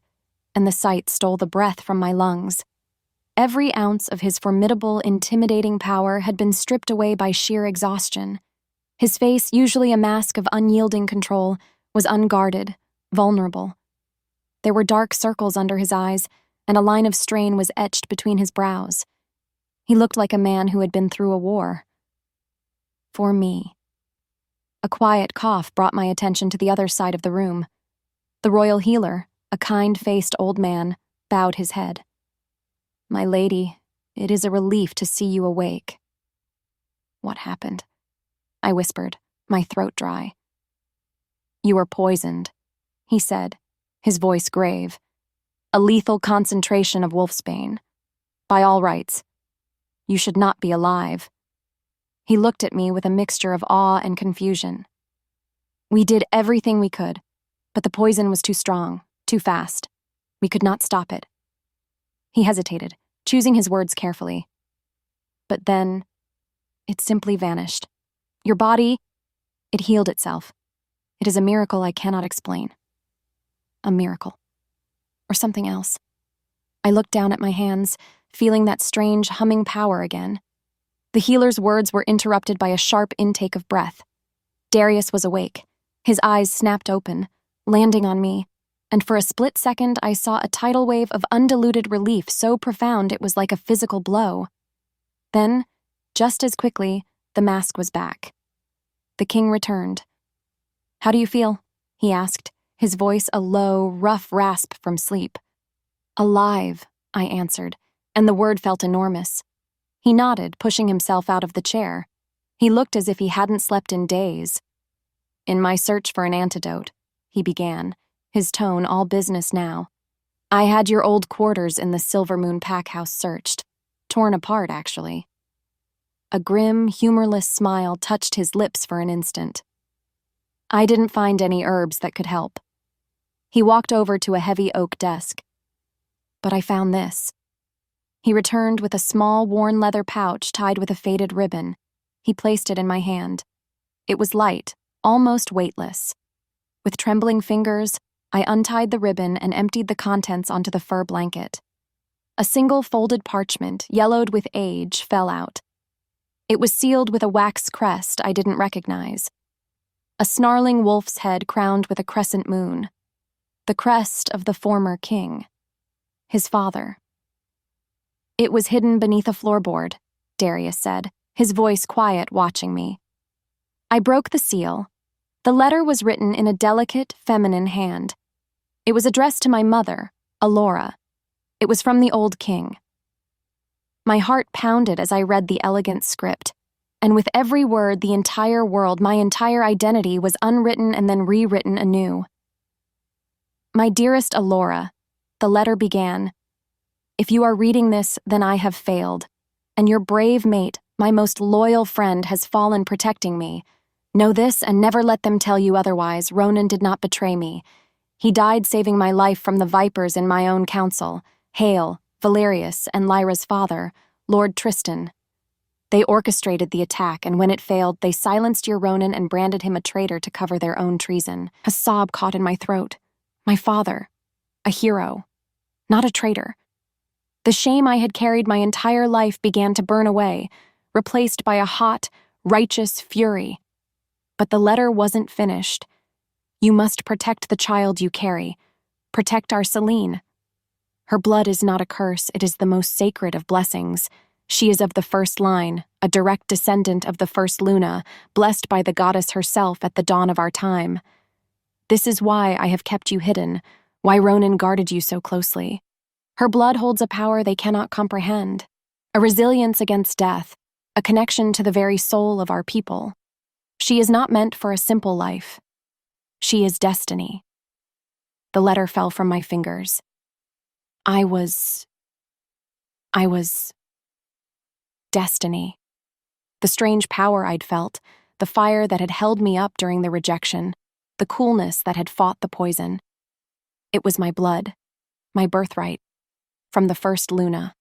and the sight stole the breath from my lungs. Every ounce of his formidable, intimidating power had been stripped away by sheer exhaustion. His face, usually a mask of unyielding control, was unguarded, vulnerable. There were dark circles under his eyes, and a line of strain was etched between his brows. He looked like a man who had been through a war. For me. A quiet cough brought my attention to the other side of the room. The royal healer, a kind-faced old man, bowed his head. "My lady, it is a relief to see you awake." "What happened?" I whispered, my throat dry. "You were poisoned," he said, his voice grave. "A lethal concentration of wolfsbane. By all rights. You should not be alive." He looked at me with a mixture of awe and confusion. "We did everything we could, but the poison was too strong, too fast. We could not stop it." He hesitated, choosing his words carefully. "But then, it simply vanished. Your body, it healed itself. It is a miracle I cannot explain." A miracle. Or something else. I looked down at my hands, feeling that strange humming power again. The healer's words were interrupted by a sharp intake of breath. Darius was awake. His eyes snapped open, landing on me, and for a split second I saw a tidal wave of undiluted relief so profound it was like a physical blow. Then, just as quickly, the mask was back. The king returned. "How do you feel?" he asked, his voice a low, rough rasp from sleep. "Alive," I answered, and the word felt enormous. He nodded, pushing himself out of the chair. He looked as if he hadn't slept in days. "In my search for an antidote," he began, his tone all business now. "I had your old quarters in the Silver Moon pack house searched. Torn apart, actually." A grim, humorless smile touched his lips for an instant. "I didn't find any herbs that could help." He walked over to a heavy oak desk. "But I found this." He returned with a small, worn leather pouch tied with a faded ribbon. He placed it in my hand. It was light, almost weightless. With trembling fingers, I untied the ribbon and emptied the contents onto the fur blanket. A single folded parchment, yellowed with age, fell out. It was sealed with a wax crest I didn't recognize. A snarling wolf's head crowned with a crescent moon. The crest of the former king. His father. "It was hidden beneath a floorboard," Darius said, his voice quiet, watching me. I broke the seal. The letter was written in a delicate, feminine hand. It was addressed to my mother, Alora. It was from the old king. My heart pounded as I read the elegant script, and with every word, the entire world, my entire identity, was unwritten and then rewritten anew. "My dearest Alora," the letter began, "if you are reading this, then I have failed, and your brave mate, my most loyal friend, has fallen protecting me. Know this and never let them tell you otherwise. Ronan did not betray me. He died saving my life from the vipers in my own council, Hale, Valerius, and Lyra's father, Lord Tristan. They orchestrated the attack, and when it failed, they silenced your Ronan and branded him a traitor to cover their own treason." A sob caught in my throat. My father. A hero. Not a traitor. The shame I had carried my entire life began to burn away, replaced by a hot, righteous fury. But the letter wasn't finished. "You must protect the child you carry. Protect our Celine. Her blood is not a curse, it is the most sacred of blessings. She is of the first line, a direct descendant of the first Luna, blessed by the goddess herself at the dawn of our time. This is why I have kept you hidden, why Ronan guarded you so closely. Her blood holds a power they cannot comprehend, a resilience against death, a connection to the very soul of our people. She is not meant for a simple life. She is destiny." The letter fell from my fingers. I was destiny. The strange power I'd felt, the fire that had held me up during the rejection, the coolness that had fought the poison. It was my blood, my birthright, from the first Luna.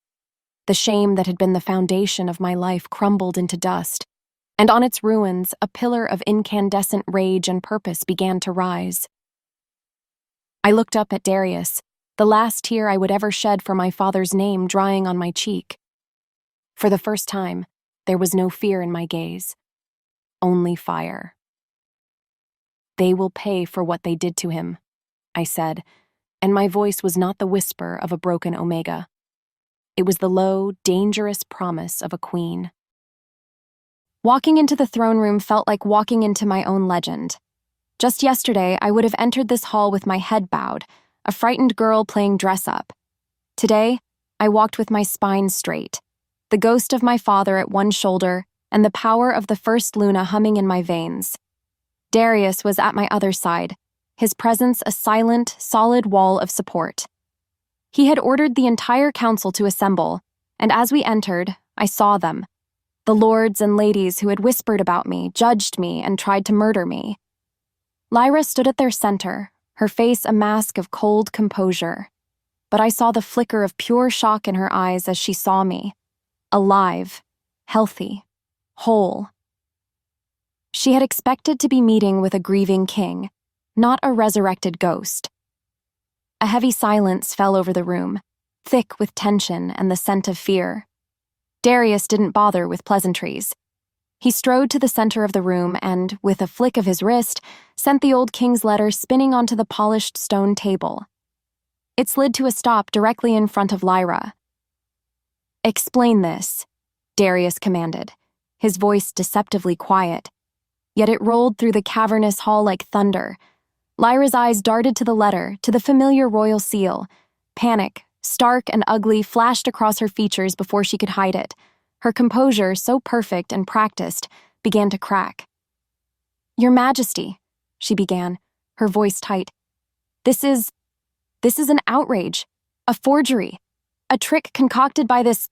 The shame that had been the foundation of my life crumbled into dust, and on its ruins, a pillar of incandescent rage and purpose began to rise. I looked up at Darius, the last tear I would ever shed for my father's name drying on my cheek. For the first time, there was no fear in my gaze, only fire. "They will pay for what they did to him," I said, and my voice was not the whisper of a broken Omega. It was the low, dangerous promise of a queen. Walking into the throne room felt like walking into my own legend. Just yesterday, I would have entered this hall with my head bowed, a frightened girl playing dress-up. Today, I walked with my spine straight, the ghost of my father at one shoulder and the power of the first Luna humming in my veins. Darius was at my other side, his presence a silent, solid wall of support. He had ordered the entire council to assemble, and as we entered, I saw them, the lords and ladies who had whispered about me, judged me, and tried to murder me. Lyra stood at their center, her face a mask of cold composure, but I saw the flicker of pure shock in her eyes as she saw me, alive, healthy, whole. She had expected to be meeting with a grieving king, not a resurrected ghost. A heavy silence fell over the room, thick with tension and the scent of fear. Darius didn't bother with pleasantries. He strode to the center of the room and, with a flick of his wrist, sent the old king's letter spinning onto the polished stone table. It slid to a stop directly in front of Lyra. "Explain this," Darius commanded, his voice deceptively quiet. Yet it rolled through the cavernous hall like thunder. Lyra's eyes darted to the letter, to the familiar royal seal. Panic, stark and ugly, flashed across her features before she could hide it. Her composure, so perfect and practiced, began to crack. "Your Majesty," she began, her voice tight. This is an outrage, a forgery, a trick concocted by this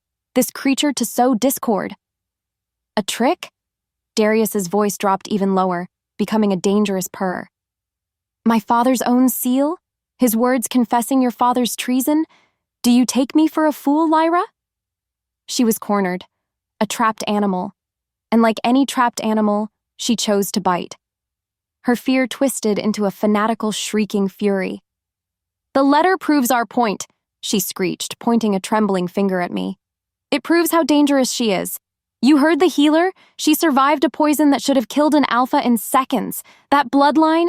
creature to sow discord." "A trick?" Darius's voice dropped even lower, becoming a dangerous purr. "My father's own seal? His words confessing your father's treason? Do you take me for a fool, Lyra?" She was cornered, a trapped animal, and like any trapped animal, she chose to bite. Her fear twisted into a fanatical, shrieking fury. "The letter proves our point," she screeched, pointing a trembling finger at me. "It proves how dangerous she is. You heard the healer? She survived a poison that should have killed an alpha in seconds. That bloodline?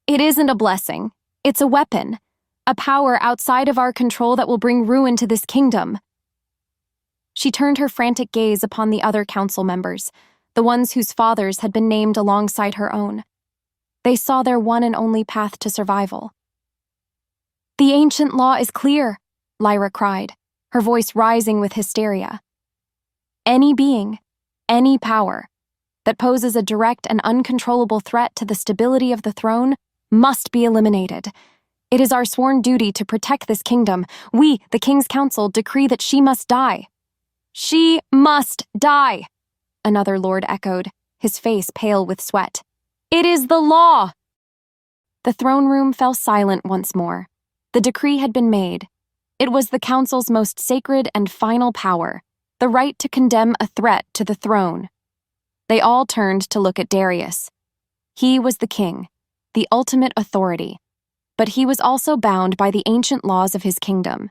It isn't a blessing. It's a weapon. A power outside of our control that will bring ruin to this kingdom." She turned her frantic gaze upon the other council members, the ones whose fathers had been named alongside her own. They saw their one and only path to survival. "The ancient law is clear," Lyra cried, her voice rising with hysteria. "Any being, any power, that poses a direct and uncontrollable threat to the stability of the throne must be eliminated. It is our sworn duty to protect this kingdom. We, the King's Council, decree that she must die." "She must die," another lord echoed, his face pale with sweat. "It is the law." The throne room fell silent once more. The decree had been made. It was the council's most sacred and final power, the right to condemn a threat to the throne. They all turned to look at Darius. He was the king, the ultimate authority, but he was also bound by the ancient laws of his kingdom.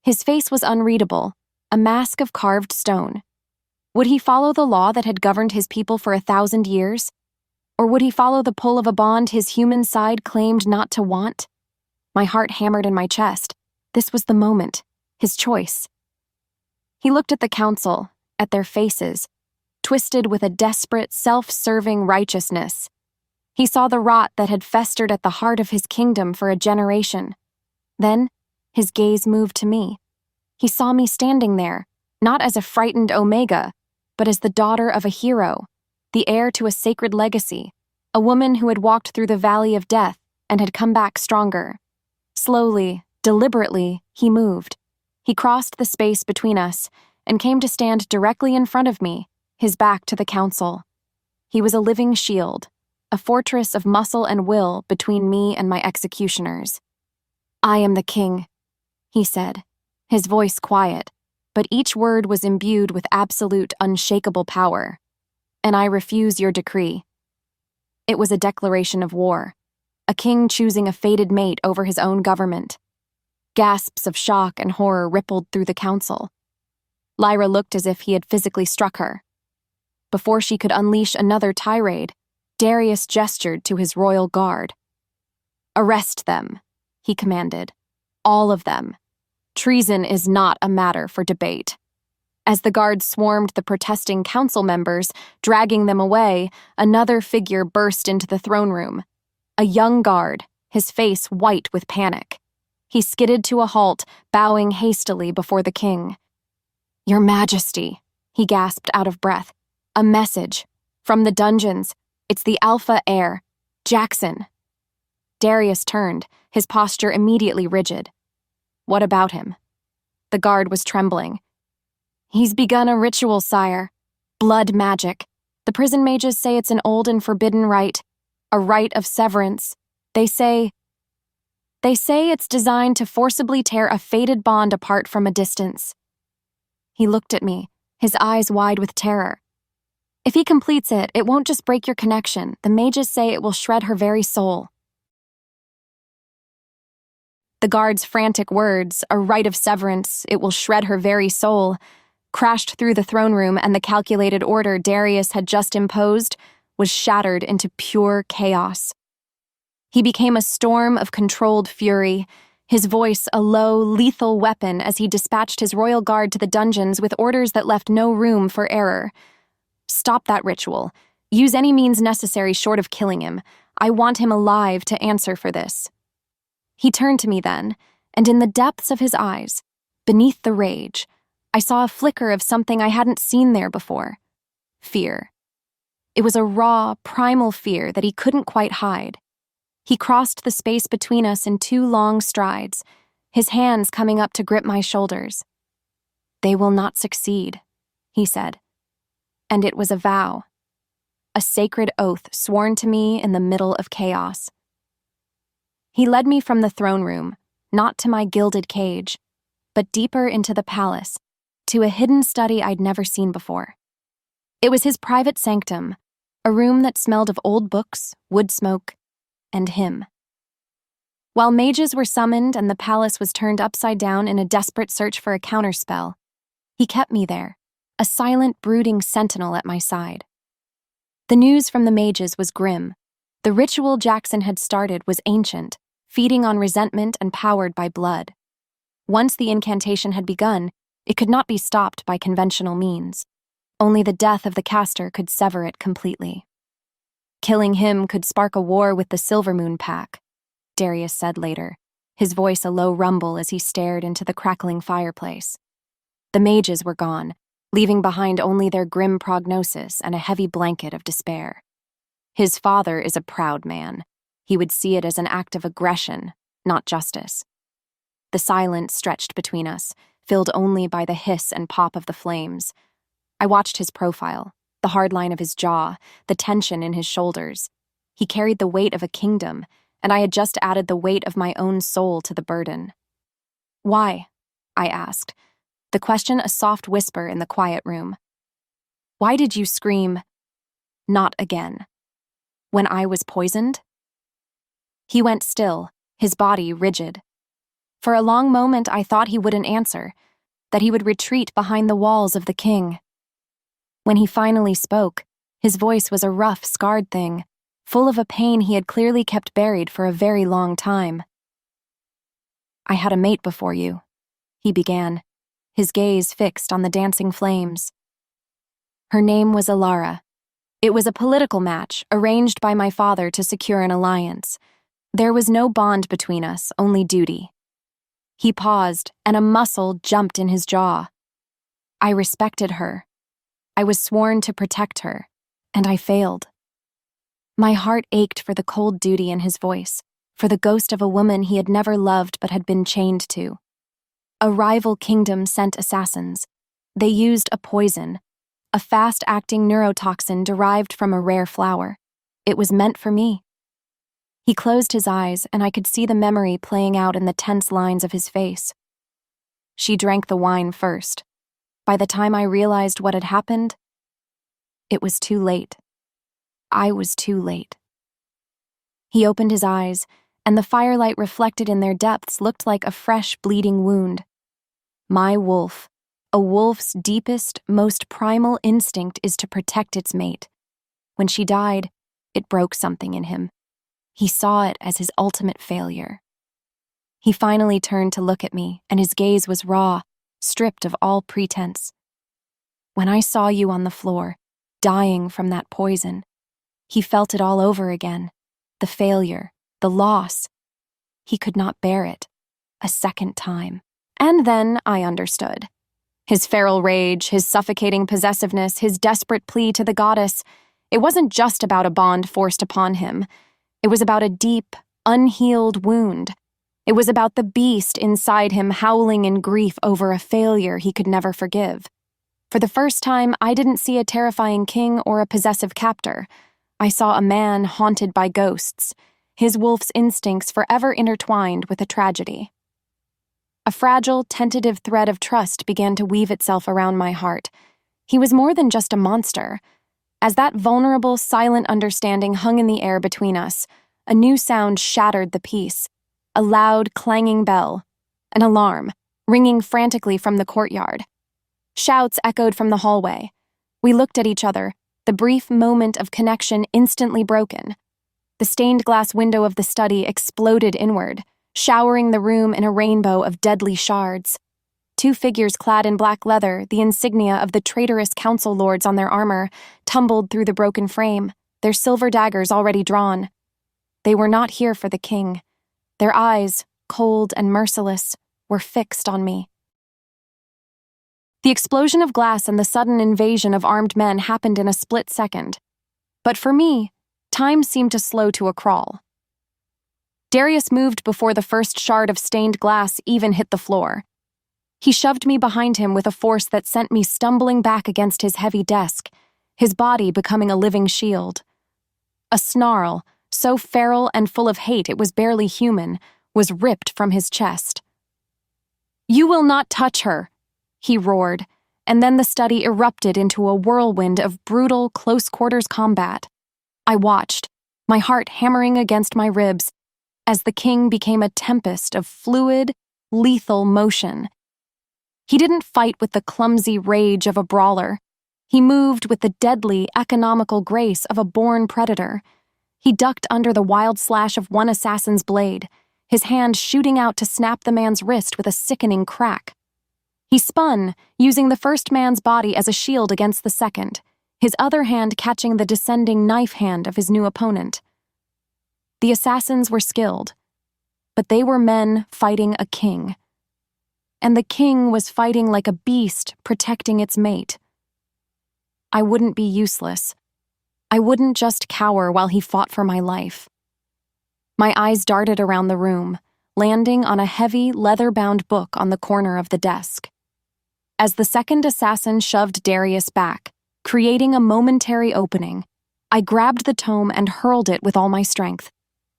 His face was unreadable, a mask of carved stone. Would he follow the law that had governed his people for 1,000 years? Or would he follow the pull of a bond his human side claimed not to want? My heart hammered in my chest. This was the moment, his choice. He looked at the council, at their faces, twisted with a desperate, self-serving righteousness. He saw the rot that had festered at the heart of his kingdom for a generation. Then, his gaze moved to me. He saw me standing there, not as a frightened Omega, but as the daughter of a hero, the heir to a sacred legacy, a woman who had walked through the valley of death and had come back stronger. Slowly, deliberately, he moved. He crossed the space between us and came to stand directly in front of me, his back to the council. He was a living shield, a fortress of muscle and will between me and my executioners. "I am the king," he said, his voice quiet, but each word was imbued with absolute, unshakable power. "And I refuse your decree." It was a declaration of war, a king choosing a fated mate over his own government. Gasps of shock and horror rippled through the council. Lyra looked as if he had physically struck her. Before she could unleash another tirade, Darius gestured to his royal guard. "Arrest them," he commanded. "All of them. Treason is not a matter for debate." As the guards swarmed the protesting council members, dragging them away, another figure burst into the throne room. A young guard, his face white with panic. He skidded to a halt, bowing hastily before the king. "Your Majesty," he gasped out of breath. "A message. From the dungeons. It's the Alpha heir, Jackson." Darius turned, his posture immediately rigid. "What about him?" The guard was trembling. "He's begun a ritual, sire. Blood magic. The prison mages say it's an old and forbidden rite. A rite of severance. They say it's designed to forcibly tear a fated bond apart from a distance." He looked at me, his eyes wide with terror. "If he completes it, it won't just break your connection. The mages say it will shred her very soul." The guard's frantic words, "a rite of severance, it will shred her very soul." crashed through the throne room, and the calculated order Darius had just imposed was shattered into pure chaos. He became a storm of controlled fury, his voice a low, lethal weapon as he dispatched his royal guard to the dungeons with orders that left no room for error. "Stop that ritual. Use any means necessary short of killing him. I want him alive to answer for this." He turned to me then, and in the depths of his eyes, beneath the rage, I saw a flicker of something I hadn't seen there before: fear. It was a raw, primal fear that he couldn't quite hide. He crossed the space between us in 2 long strides, his hands coming up to grip my shoulders. "They will not succeed," he said. And it was a vow, a sacred oath sworn to me in the middle of chaos. He led me from the throne room, not to my gilded cage, but deeper into the palace, to a hidden study I'd never seen before. It was his private sanctum, a room that smelled of old books, wood smoke, and him. While mages were summoned and the palace was turned upside down in a desperate search for a counterspell, he kept me there, a silent, brooding sentinel at my side. The news from the mages was grim. The ritual Jackson had started was ancient, feeding on resentment and powered by blood. Once the incantation had begun, it could not be stopped by conventional means. Only the death of the caster could sever it completely. "Killing him could spark a war with the Silvermoon Pack," Darius said later, his voice a low rumble as he stared into the crackling fireplace. The mages were gone, leaving behind only their grim prognosis and a heavy blanket of despair. "His father is a proud man. He would see it as an act of aggression, not justice." The silence stretched between us, filled only by the hiss and pop of the flames. I watched his profile, the hard line of his jaw, the tension in his shoulders. He carried the weight of a kingdom, and I had just added the weight of my own soul to the burden. "Why?" I asked, the question a soft whisper in the quiet room. "Why did you scream, 'Not again,' when I was poisoned?" He went still, his body rigid. For a long moment I thought he wouldn't answer, that he would retreat behind the walls of the king. When he finally spoke, his voice was a rough, scarred thing, full of a pain he had clearly kept buried for a very long time. "I had a mate before you," he began, his gaze fixed on the dancing flames. "Her name was Alara. It was a political match, arranged by my father to secure an alliance. There was no bond between us, only duty." He paused, and a muscle jumped in his jaw. "I respected her. I was sworn to protect her, and I failed." My heart ached for the cold duty in his voice, for the ghost of a woman he had never loved but had been chained to. A rival kingdom sent assassins. They used a poison, a fast-acting neurotoxin derived from a rare flower. It was meant for me. He closed his eyes, and I could see the memory playing out in the tense lines of his face. "She drank the wine first. By the time I realized what had happened, it was too late. I was too late." He opened his eyes, and the firelight reflected in their depths looked like a fresh, bleeding wound. My wolf, a wolf's deepest, most primal instinct is to protect its mate. When she died, it broke something in him. He saw it as his ultimate failure. He finally turned to look at me, and his gaze was raw, stripped of all pretense. "When I saw you on the floor, dying from that poison," he felt it all over again. The failure, the loss. He could not bear it. A second time. And then I understood. His feral rage, his suffocating possessiveness, his desperate plea to the goddess. It wasn't just about a bond forced upon him. It was about a deep, unhealed wound. It was about the beast inside him howling in grief over a failure he could never forgive. For the first time, I didn't see a terrifying king or a possessive captor. I saw a man haunted by ghosts, his wolf's instincts forever intertwined with a tragedy. A fragile, tentative thread of trust began to weave itself around my heart. He was more than just a monster. As that vulnerable, silent understanding hung in the air between us, a new sound shattered the peace. A loud, clanging bell. An alarm, ringing frantically from the courtyard. Shouts echoed from the hallway. We looked at each other, the brief moment of connection instantly broken. The stained glass window of the study exploded inward, showering the room in a rainbow of deadly shards. Two figures clad in black leather, the insignia of the traitorous council lords on their armor, tumbled through the broken frame, their silver daggers already drawn. They were not here for the king. Their eyes, cold and merciless, were fixed on me. The explosion of glass and the sudden invasion of armed men happened in a split second. But for me, time seemed to slow to a crawl. Darius moved before the first shard of stained glass even hit the floor. He shoved me behind him with a force that sent me stumbling back against his heavy desk, his body becoming a living shield. A snarl, so feral and full of hate it was barely human, was ripped from his chest. "You will not touch her," he roared, and then the study erupted into a whirlwind of brutal, close-quarters combat. I watched, my heart hammering against my ribs, as the king became a tempest of fluid, lethal motion. He didn't fight with the clumsy rage of a brawler. He moved with the deadly, economical grace of a born predator. He ducked under the wild slash of one assassin's blade, his hand shooting out to snap the man's wrist with a sickening crack. He spun, using the first man's body as a shield against the second, his other hand catching the descending knife hand of his new opponent. The assassins were skilled, but they were men fighting a king. And the king was fighting like a beast protecting its mate. I wouldn't be useless. I wouldn't just cower while he fought for my life. My eyes darted around the room, landing on a heavy, leather-bound book on the corner of the desk. As the second assassin shoved Darius back, creating a momentary opening, I grabbed the tome and hurled it with all my strength.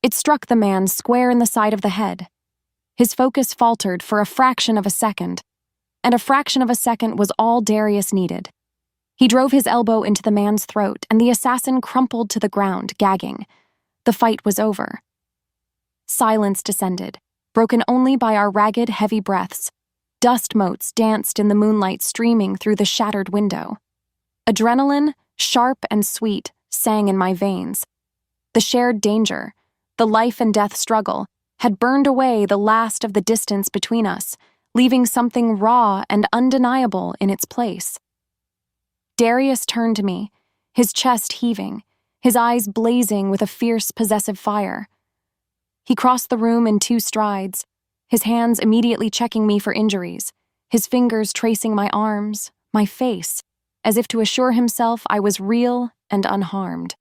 It struck the man square in the side of the head. His focus faltered for a fraction of a second, and a fraction of a second was all Darius needed. He drove his elbow into the man's throat, and the assassin crumpled to the ground, gagging. The fight was over. Silence descended, broken only by our ragged, heavy breaths. Dust motes danced in the moonlight streaming through the shattered window. Adrenaline, sharp and sweet, sang in my veins. The shared danger, the life and death struggle, had burned away the last of the distance between us, leaving something raw and undeniable in its place. Darius turned to me, his chest heaving, his eyes blazing with a fierce, possessive fire. He crossed the room in 2 strides, his hands immediately checking me for injuries, his fingers tracing my arms, my face, as if to assure himself I was real and unharmed.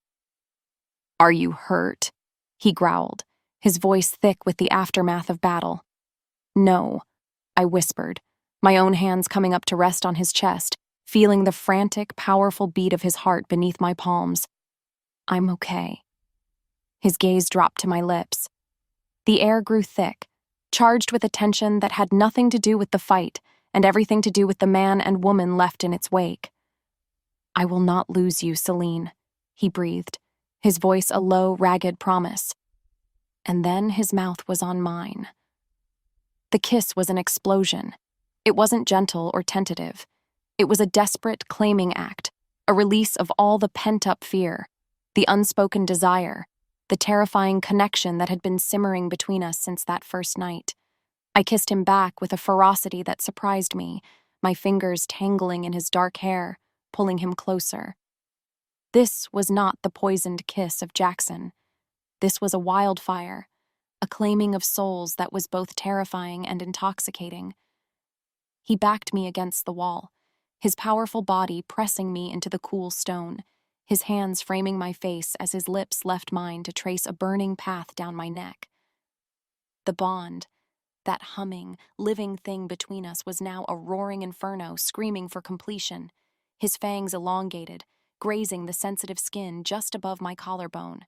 "Are you hurt?" he growled, his voice thick with the aftermath of battle. "No," I whispered, my own hands coming up to rest on his chest, feeling the frantic, powerful beat of his heart beneath my palms. "I'm okay." His gaze dropped to my lips. The air grew thick, charged with a tension that had nothing to do with the fight and everything to do with the man and woman left in its wake. "I will not lose you, Celine," he breathed, his voice a low, ragged promise. And then his mouth was on mine. The kiss was an explosion. It wasn't gentle or tentative. It was a desperate claiming act, a release of all the pent-up fear, the unspoken desire, the terrifying connection that had been simmering between us since that first night. I kissed him back with a ferocity that surprised me, my fingers tangling in his dark hair, pulling him closer. This was not the poisoned kiss of Jackson. This was a wildfire, a claiming of souls that was both terrifying and intoxicating. He backed me against the wall, his powerful body pressing me into the cool stone, his hands framing my face as his lips left mine to trace a burning path down my neck. The bond, that humming, living thing between us, was now a roaring inferno screaming for completion, his fangs elongated, grazing the sensitive skin just above my collarbone.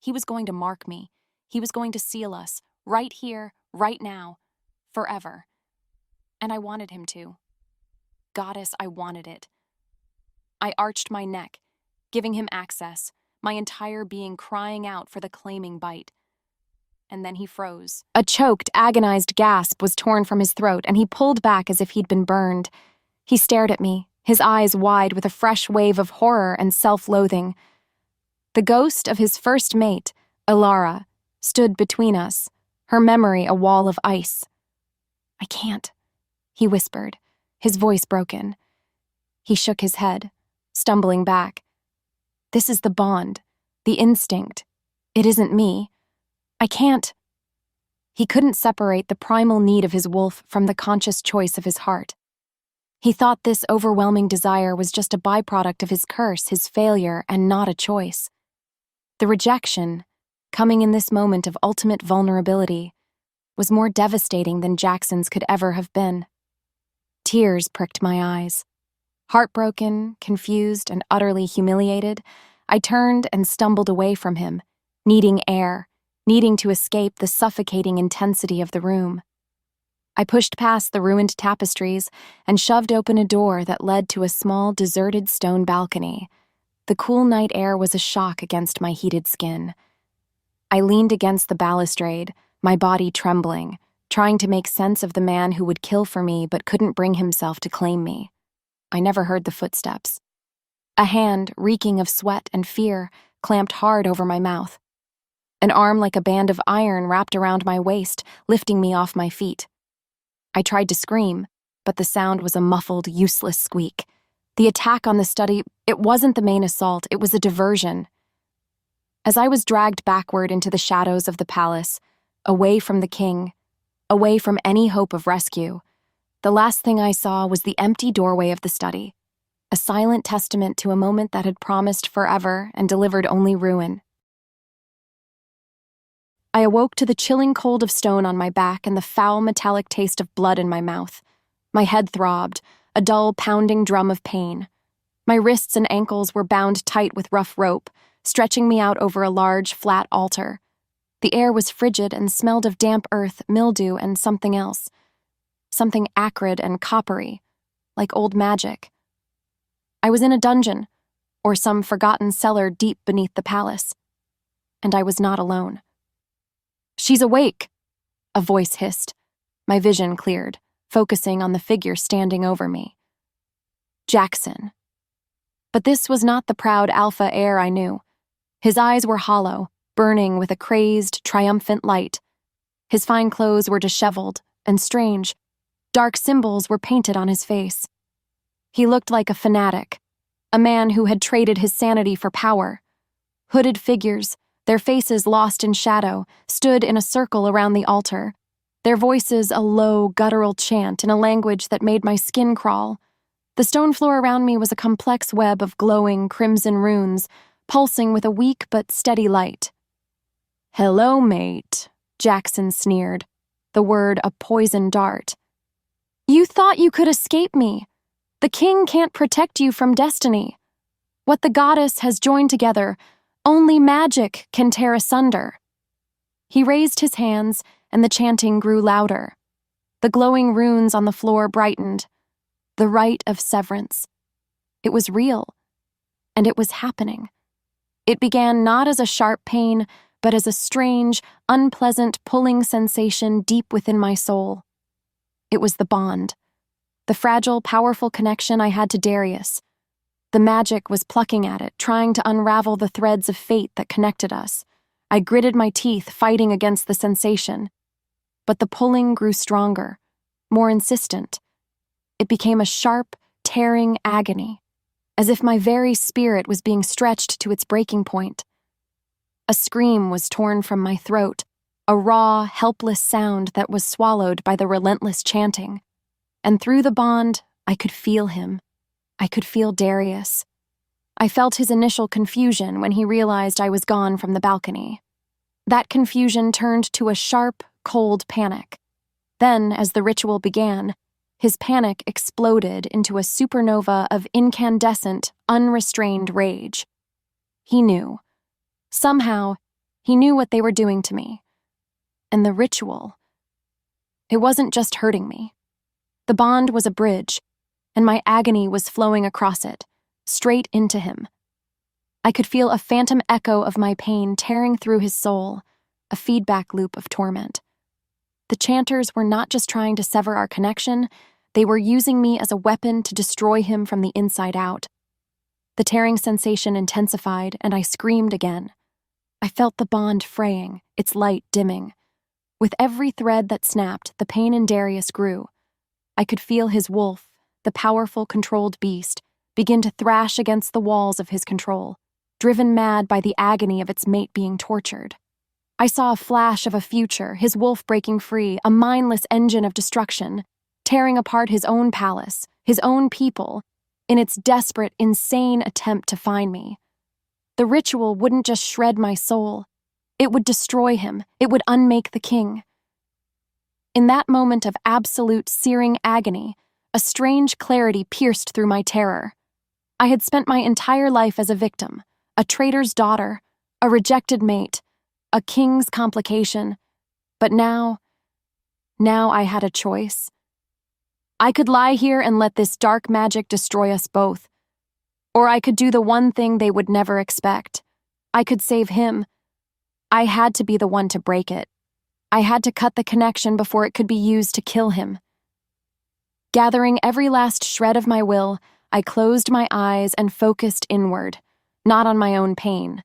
He was going to mark me. He was going to seal us, right here, right now, forever. And I wanted him to. Goddess, I wanted it. I arched my neck, giving him access, my entire being crying out for the claiming bite. And then he froze. A choked, agonized gasp was torn from his throat, and he pulled back as if he'd been burned. He stared at me, his eyes wide with a fresh wave of horror and self-loathing. The ghost of his first mate, Ilara, stood between us, her memory a wall of ice. "I can't," he whispered, his voice broken. He shook his head, stumbling back. "This is the bond, the instinct. It isn't me. I can't." He couldn't separate the primal need of his wolf from the conscious choice of his heart. He thought this overwhelming desire was just a byproduct of his curse, his failure, and not a choice. The rejection, coming in this moment of ultimate vulnerability, was more devastating than Jackson's could ever have been. Tears pricked my eyes. Heartbroken, confused, and utterly humiliated, I turned and stumbled away from him, needing air, needing to escape the suffocating intensity of the room. I pushed past the ruined tapestries and shoved open a door that led to a small, deserted stone balcony. The cool night air was a shock against my heated skin. I leaned against the balustrade, my body trembling, trying to make sense of the man who would kill for me but couldn't bring himself to claim me. I never heard the footsteps. A hand, reeking of sweat and fear, clamped hard over my mouth. An arm like a band of iron wrapped around my waist, lifting me off my feet. I tried to scream, but the sound was a muffled, useless squeak. The attack on the study, it wasn't the main assault, it was a diversion. As I was dragged backward into the shadows of the palace, away from the king, away from any hope of rescue, the last thing I saw was the empty doorway of the study, a silent testament to a moment that had promised forever and delivered only ruin. I awoke to the chilling cold of stone on my back and the foul metallic taste of blood in my mouth. My head throbbed, a dull pounding drum of pain. My wrists and ankles were bound tight with rough rope, stretching me out over a large, flat altar. The air was frigid and smelled of damp earth, mildew, and something else. Something acrid and coppery, like old magic. I was in a dungeon, or some forgotten cellar deep beneath the palace. And I was not alone. "She's awake," a voice hissed. My vision cleared, focusing on the figure standing over me. Jackson. But this was not the proud alpha heir I knew. His eyes were hollow, burning with a crazed, triumphant light. His fine clothes were disheveled and strange. Dark symbols were painted on his face. He looked like a fanatic, a man who had traded his sanity for power. Hooded figures, their faces lost in shadow, stood in a circle around the altar, their voices a low, guttural chant in a language that made my skin crawl. The stone floor around me was a complex web of glowing crimson runes, pulsing with a weak but steady light. "Hello, mate," Jackson sneered, the word a poison dart. "You thought you could escape me. The king can't protect you from destiny. What the goddess has joined together, only magic can tear asunder." He raised his hands, and the chanting grew louder. The glowing runes on the floor brightened. The rite of severance. It was real, and it was happening. It began not as a sharp pain, but as a strange, unpleasant pulling sensation deep within my soul. It was the bond, the fragile, powerful connection I had to Darius. The magic was plucking at it, trying to unravel the threads of fate that connected us. I gritted my teeth, fighting against the sensation. But the pulling grew stronger, more insistent. It became a sharp, tearing agony, as if my very spirit was being stretched to its breaking point. A scream was torn from my throat, a raw, helpless sound that was swallowed by the relentless chanting. And through the bond, I could feel him. I could feel Darius. I felt his initial confusion when he realized I was gone from the balcony. That confusion turned to a sharp, cold panic. Then, as the ritual began, his panic exploded into a supernova of incandescent, unrestrained rage. He knew. Somehow, he knew what they were doing to me. And the ritual, it wasn't just hurting me. The bond was a bridge, and my agony was flowing across it, straight into him. I could feel a phantom echo of my pain tearing through his soul, a feedback loop of torment. The chanters were not just trying to sever our connection, They were using me as a weapon to destroy him from the inside out. The tearing sensation intensified, and I screamed again. I felt the bond fraying, its light dimming. With every thread that snapped, the pain in Darius grew. I could feel his wolf, the powerful, controlled beast, begin to thrash against the walls of his control, driven mad by the agony of its mate being tortured. I saw a flash of a future, his wolf breaking free, a mindless engine of destruction, tearing apart his own palace, his own people, in its desperate, insane attempt to find me. The ritual wouldn't just shred my soul. It would destroy him. It would unmake the king. In that moment of absolute, searing agony, a strange clarity pierced through my terror. I had spent my entire life as a victim, a traitor's daughter, a rejected mate, a king's complication. But now I had a choice. I could lie here and let this dark magic destroy us both. Or I could do the one thing they would never expect. I could save him. I had to be the one to break it. I had to cut the connection before it could be used to kill him. Gathering every last shred of my will, I closed my eyes and focused inward, not on my own pain,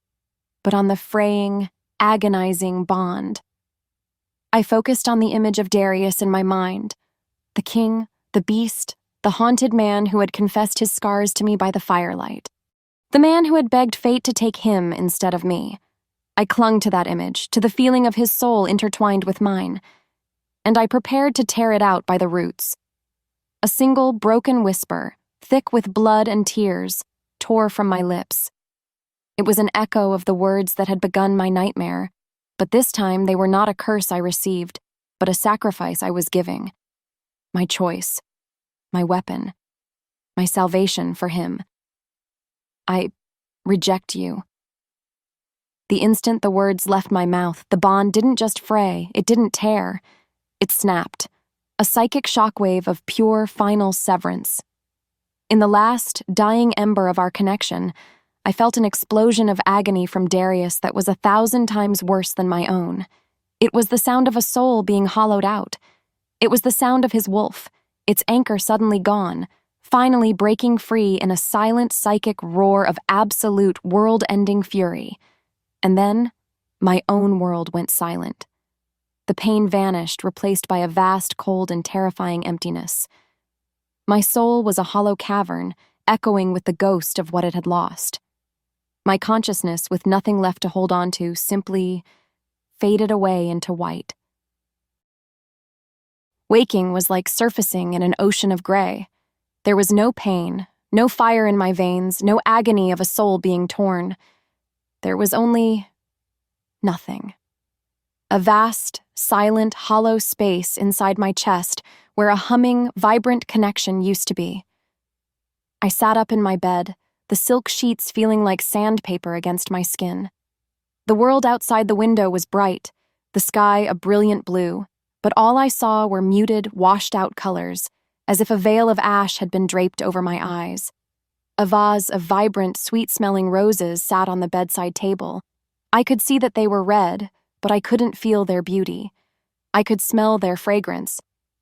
but on the fraying, agonizing bond. I focused on the image of Darius in my mind, the king, the beast, the haunted man who had confessed his scars to me by the firelight, the man who had begged fate to take him instead of me. I clung to that image, to the feeling of his soul intertwined with mine, and I prepared to tear it out by the roots. A single broken whisper, thick with blood and tears, tore from my lips. It was an echo of the words that had begun my nightmare, but this time they were not a curse I received, but a sacrifice I was giving. My choice, my weapon, my salvation for him. I reject you. The instant the words left my mouth, the bond didn't just fray, it didn't tear. It snapped, a psychic shockwave of pure, final severance. In the last, dying ember of our connection, I felt an explosion of agony from Darius that was 1,000 times worse than my own. It was the sound of a soul being hollowed out. It was the sound of his wolf, its anchor suddenly gone, finally breaking free in a silent psychic roar of absolute world-ending fury. And then, my own world went silent. The pain vanished, replaced by a vast, cold, and terrifying emptiness. My soul was a hollow cavern, echoing with the ghost of what it had lost. My consciousness, with nothing left to hold on to, simply faded away into white. Waking was like surfacing in an ocean of gray. There was no pain, no fire in my veins, no agony of a soul being torn. There was only nothing. A vast, silent, hollow space inside my chest where a humming, vibrant connection used to be. I sat up in my bed, the silk sheets feeling like sandpaper against my skin. The world outside the window was bright, the sky a brilliant blue, but all I saw were muted, washed-out colors, as if a veil of ash had been draped over my eyes. A vase of vibrant, sweet-smelling roses sat on the bedside table. I could see that they were red, but I couldn't feel their beauty. I could smell their fragrance,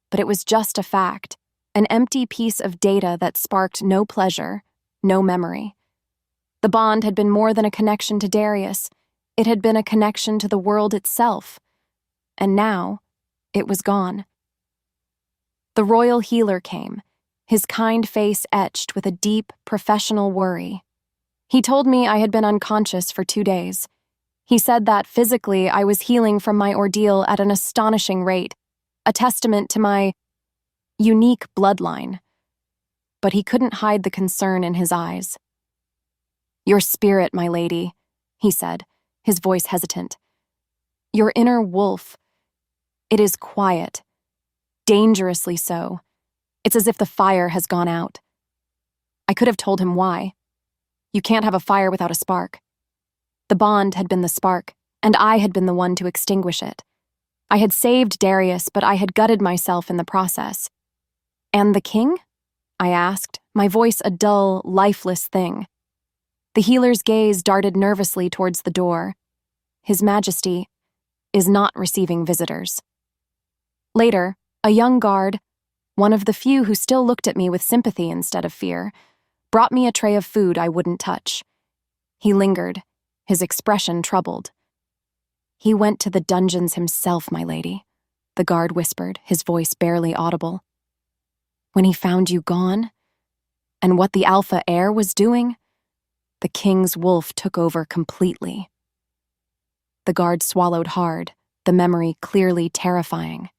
but it was just a fact, an empty piece of data that sparked no pleasure, no memory. The bond had been more than a connection to Darius. It had been a connection to the world itself. And now, it was gone. The royal healer came, his kind face etched with a deep, professional worry. He told me I had been unconscious for 2 days. He said that physically I was healing from my ordeal at an astonishing rate, a testament to my unique bloodline. But he couldn't hide the concern in his eyes. "Your spirit, my lady," he said, his voice hesitant. "Your inner wolf. It is quiet. Dangerously so. It's as if the fire has gone out." I could have told him why. You can't have a fire without a spark. The bond had been the spark, and I had been the one to extinguish it. I had saved Darius, but I had gutted myself in the process. "And the king?" I asked, my voice a dull, lifeless thing. The healer's gaze darted nervously towards the door. His Majesty is not receiving visitors. Later, a young guard, one of the few who still looked at me with sympathy instead of fear, brought me a tray of food I wouldn't touch. He lingered, his expression troubled. "He went to the dungeons himself, my lady," the guard whispered, his voice barely audible. "When he found you gone, and what the Alpha heir was doing, the king's wolf took over completely." The guard swallowed hard, the memory clearly terrifying.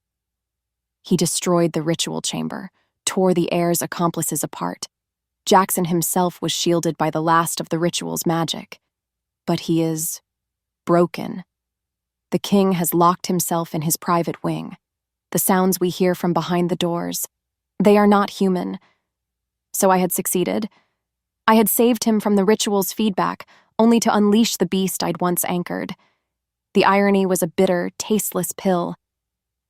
"He destroyed the ritual chamber, tore the heir's accomplices apart. Jackson himself was shielded by the last of the ritual's magic. But he is broken. The king has locked himself in his private wing. The sounds we hear from behind the doors, they are not human." So I had succeeded. I had saved him from the ritual's feedback, only to unleash the beast I'd once anchored. The irony was a bitter, tasteless pill.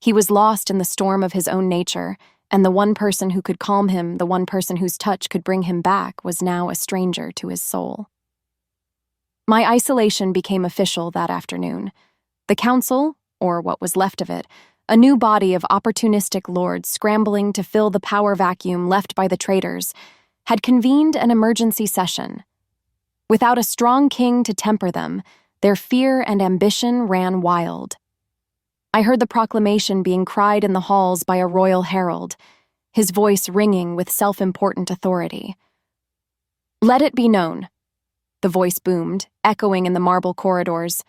He was lost in the storm of his own nature, and the one person who could calm him, the one person whose touch could bring him back, was now a stranger to his soul. My isolation became official that afternoon. The council, or what was left of it, a new body of opportunistic lords scrambling to fill the power vacuum left by the traitors, had convened an emergency session. Without a strong king to temper them, their fear and ambition ran wild. I heard the proclamation being cried in the halls by a royal herald, his voice ringing with self-important authority. "Let it be known," the voice boomed, echoing in the marble corridors,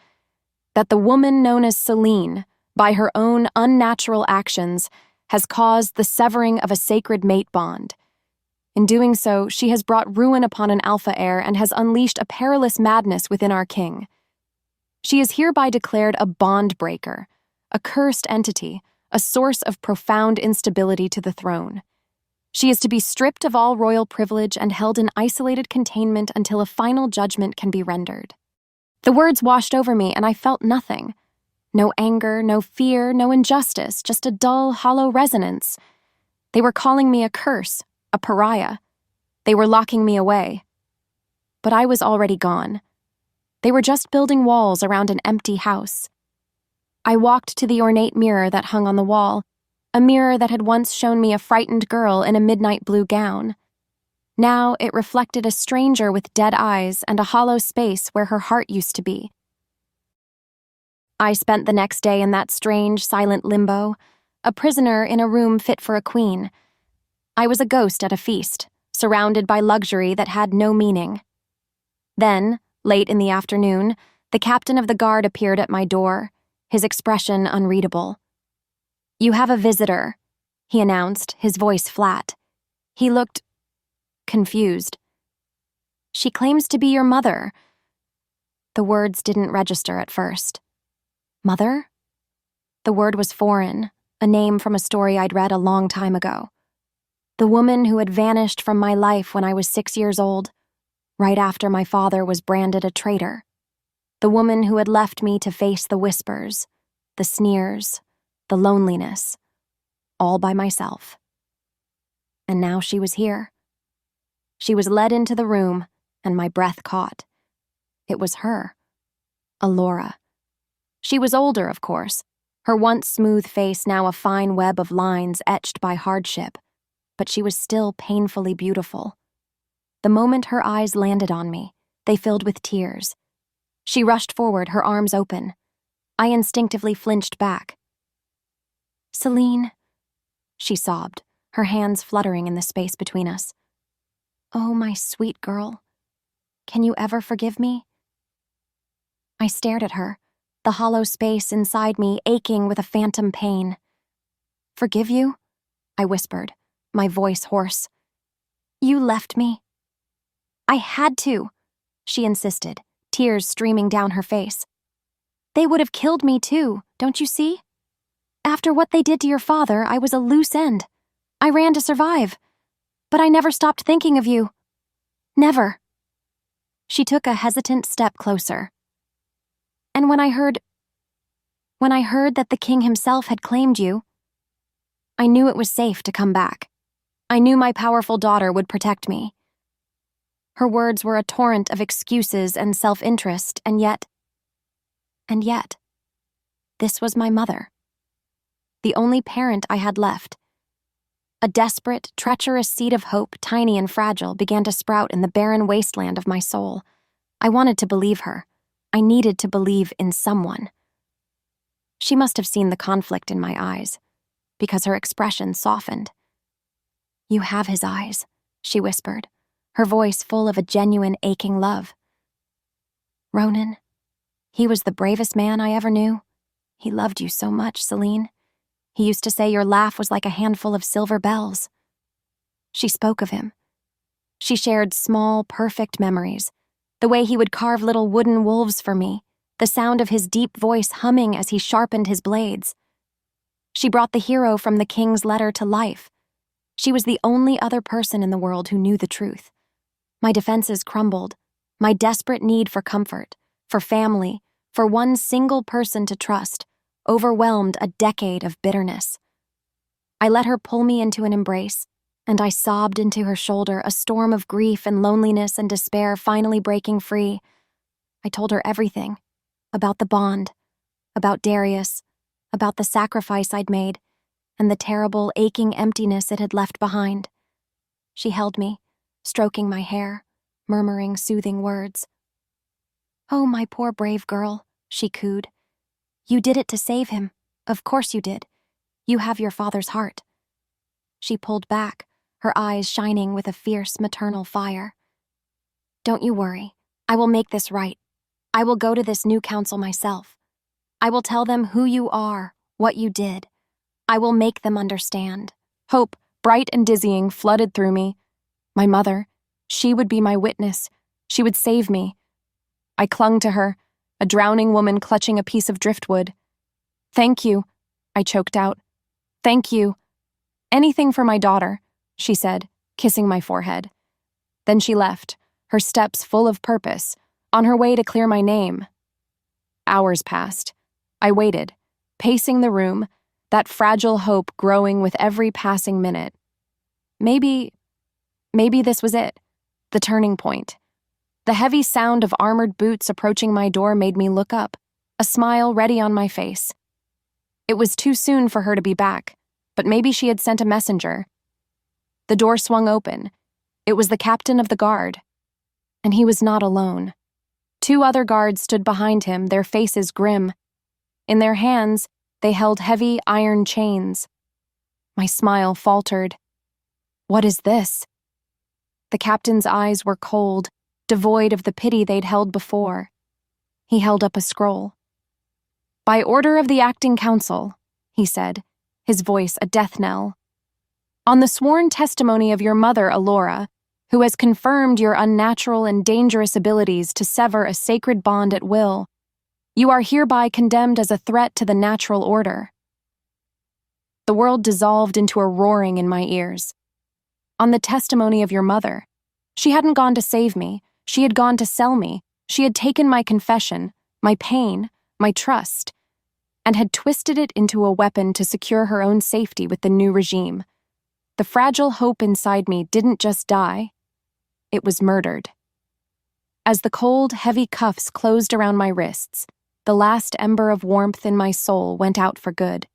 "that the woman known as Celine, by her own unnatural actions, has caused the severing of a sacred mate bond. In doing so, she has brought ruin upon an Alpha heir and has unleashed a perilous madness within our king. She is hereby declared a bond breaker, a cursed entity, a source of profound instability to the throne. She is to be stripped of all royal privilege and held in isolated containment until a final judgment can be rendered." The words washed over me, and I felt nothing. No anger, no fear, no injustice, just a dull, hollow resonance. They were calling me a curse, a pariah. They were locking me away. But I was already gone. They were just building walls around an empty house. I walked to the ornate mirror that hung on the wall, a mirror that had once shown me a frightened girl in a midnight blue gown. Now it reflected a stranger with dead eyes and a hollow space where her heart used to be. I spent the next day in that strange, silent limbo, a prisoner in a room fit for a queen. I was a ghost at a feast, surrounded by luxury that had no meaning. Then, late in the afternoon, the captain of the guard appeared at my door, his expression unreadable. "You have a visitor," he announced, his voice flat. He looked confused. "She claims to be your mother." The words didn't register at first. Mother? The word was foreign, a name from a story I'd read a long time ago. The woman who had vanished from my life when I was 6 years old, right after my father was branded a traitor. The woman who had left me to face the whispers, the sneers, the loneliness, all by myself. And now she was here. She was led into the room, and my breath caught. It was her, Alora. She was older, of course, her once smooth face now a fine web of lines etched by hardship, but she was still painfully beautiful. The moment her eyes landed on me, they filled with tears. She rushed forward, her arms open. I instinctively flinched back. "Celine," she sobbed, her hands fluttering in the space between us. "Oh, my sweet girl. Can you ever forgive me?" I stared at her, the hollow space inside me aching with a phantom pain. "Forgive you?" I whispered, my voice hoarse. "You left me." "I had to," she insisted, tears streaming down her face. "They would have killed me too, don't you see? After what they did to your father, I was a loose end. I ran to survive. But I never stopped thinking of you. Never." She took a hesitant step closer. "And when I heard that the king himself had claimed you, I knew it was safe to come back. I knew my powerful daughter would protect me." Her words were a torrent of excuses and self-interest, and yet, this was my mother. The only parent I had left. A desperate, treacherous seed of hope, tiny and fragile, began to sprout in the barren wasteland of my soul. I wanted to believe her. I needed to believe in someone. She must have seen the conflict in my eyes, because her expression softened. "You have his eyes," she whispered, her voice full of a genuine aching love. "Ronan, he was the bravest man I ever knew. He loved you so much, Celine. He used to say your laugh was like a handful of silver bells." She spoke of him. She shared small, perfect memories, the way he would carve little wooden wolves for me, the sound of his deep voice humming as he sharpened his blades. She brought the hero from the king's letter to life. She was the only other person in the world who knew the truth. My defenses crumbled. My desperate need for comfort, for family, for one single person to trust, overwhelmed a decade of bitterness. I let her pull me into an embrace, and I sobbed into her shoulder, a storm of grief and loneliness and despair finally breaking free. I told her everything, about the bond, about Darius, about the sacrifice I'd made, and the terrible, aching emptiness it had left behind. She held me, stroking my hair, murmuring soothing words. "Oh, my poor brave girl," she cooed. "You did it to save him. Of course you did. You have your father's heart." She pulled back, her eyes shining with a fierce maternal fire. "Don't you worry. I will make this right. I will go to this new council myself. I will tell them who you are, what you did. I will make them understand." Hope, bright and dizzying, flooded through me. My mother, she would be my witness. She would save me. I clung to her, a drowning woman clutching a piece of driftwood. "Thank you," I choked out. "Thank you. Anything for my daughter," she said, kissing my forehead. Then she left, her steps full of purpose, on her way to clear my name. Hours passed. I waited, pacing the room, that fragile hope growing with every passing minute. Maybe this was it, the turning point. The heavy sound of armored boots approaching my door made me look up, a smile ready on my face. It was too soon for her to be back, but maybe she had sent a messenger. The door swung open. It was the captain of the guard. And he was not alone. 2 other guards stood behind him, their faces grim. In their hands, they held heavy iron chains. My smile faltered. "What is this?" The captain's eyes were cold, devoid of the pity they'd held before. He held up a scroll. "By order of the acting council," he said, his voice a death knell. "On the sworn testimony of your mother, Alora, who has confirmed your unnatural and dangerous abilities to sever a sacred bond at will, you are hereby condemned as a threat to the natural order." The world dissolved into a roaring in my ears. On the testimony of your mother. She hadn't gone to save me. She had gone to sell me. She had taken my confession, my pain, my trust, and had twisted it into a weapon to secure her own safety with the new regime. The fragile hope inside me didn't just die. It was murdered. As the cold, heavy cuffs closed around my wrists, the last ember of warmth in my soul went out for good.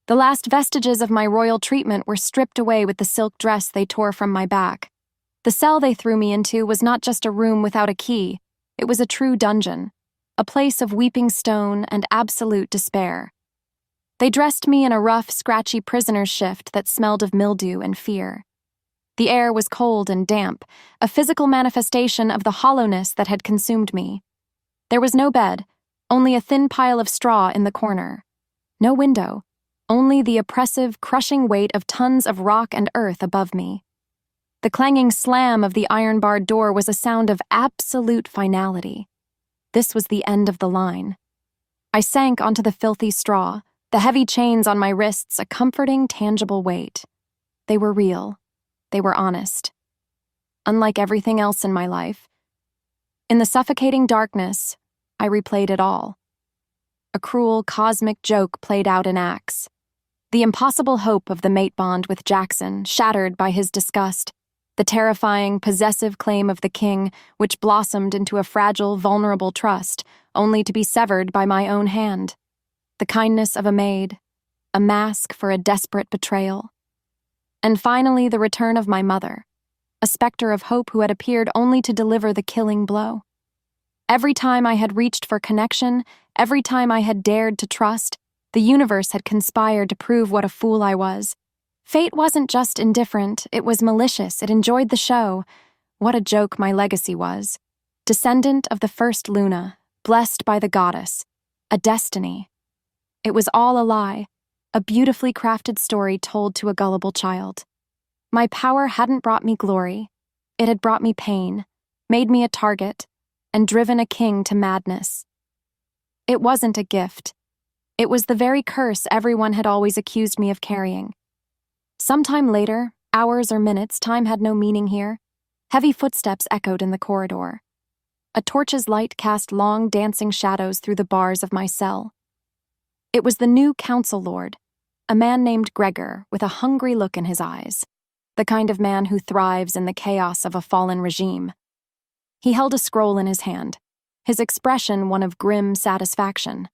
The last vestiges of my royal treatment were stripped away with the silk dress they tore from my back. The cell they threw me into was not just a room without a key, it was a true dungeon, a place of weeping stone and absolute despair. They dressed me in a rough, scratchy prisoner's shift that smelled of mildew and fear. The air was cold and damp, a physical manifestation of the hollowness that had consumed me. There was no bed, only a thin pile of straw in the corner. No window, only the oppressive, crushing weight of tons of rock and earth above me. The clanging slam of the iron-barred door was a sound of absolute finality. This was the end of the line. I sank onto the filthy straw, the heavy chains on my wrists a comforting, tangible weight. They were real. They were honest. Unlike everything else in my life. In the suffocating darkness, I replayed it all. A cruel, cosmic joke played out in acts. The impossible hope of the mate bond with Jackson, shattered by his disgust. The terrifying, possessive claim of the king, which blossomed into a fragile, vulnerable trust, only to be severed by my own hand. The kindness of a maid. a mask for a desperate betrayal. And finally, the return of my mother, a specter of hope who had appeared only to deliver the killing blow. Every time I had reached for connection, every time I had dared to trust, the universe had conspired to prove what a fool I was. Fate wasn't just indifferent, it was malicious, it enjoyed the show. What a joke my legacy was. Descendant of the first Luna, blessed by the goddess, a destiny. It was all a lie, a beautifully crafted story told to a gullible child. My power hadn't brought me glory. It had brought me pain, made me a target, and driven a king to madness. It wasn't a gift. It was the very curse everyone had always accused me of carrying. Sometime later, hours or minutes, time had no meaning here. Heavy footsteps echoed in the corridor. A torch's light cast long, dancing shadows through the bars of my cell. It was the new council lord, a man named Gregor with a hungry look in his eyes, the kind of man who thrives in the chaos of a fallen regime. He held a scroll in his hand, his expression one of grim satisfaction.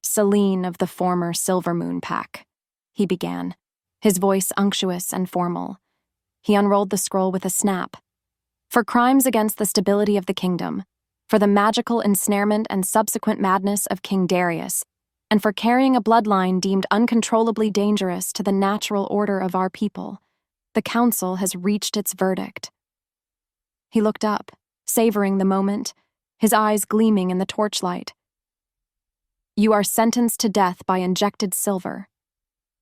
"Celine of the former Silver Moon Pack," he began, his voice unctuous and formal. He unrolled the scroll with a snap. "For crimes against the stability of the kingdom, for the magical ensnarement and subsequent madness of King Darius, and for carrying a bloodline deemed uncontrollably dangerous to the natural order of our people, the council has reached its verdict." He looked up, savoring the moment, his eyes gleaming in the torchlight. "You are sentenced to death by injected silver.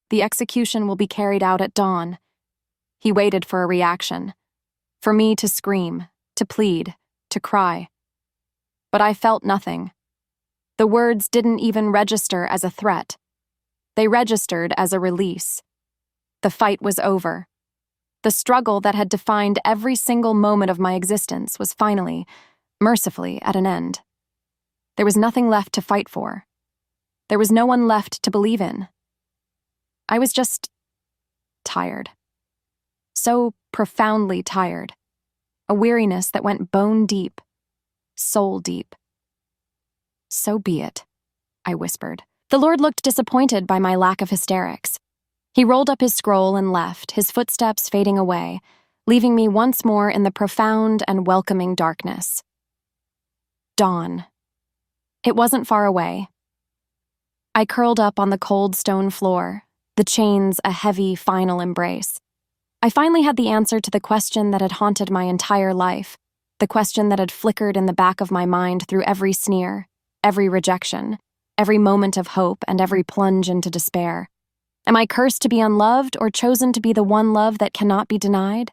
The execution will be carried out at dawn." He waited for a reaction, for me to scream, to plead, to cry. But I felt nothing. The words didn't even register as a threat. They registered as a release. The fight was over. The struggle that had defined every single moment of my existence was finally, mercifully, at an end. There was nothing left to fight for. There was no one left to believe in. I was just tired. So profoundly tired. A weariness that went bone deep, soul deep. "So be it," I whispered. The Lord looked disappointed by my lack of hysterics. He rolled up his scroll and left, his footsteps fading away, leaving me once more in the profound and welcoming darkness. Dawn. It wasn't far away. I curled up on the cold stone floor, the chains a heavy, final embrace. I finally had the answer to the question that had haunted my entire life, the question that had flickered in the back of my mind through every sneer, every rejection, every moment of hope, and every plunge into despair. Am I cursed to be unloved or chosen to be the one love that cannot be denied?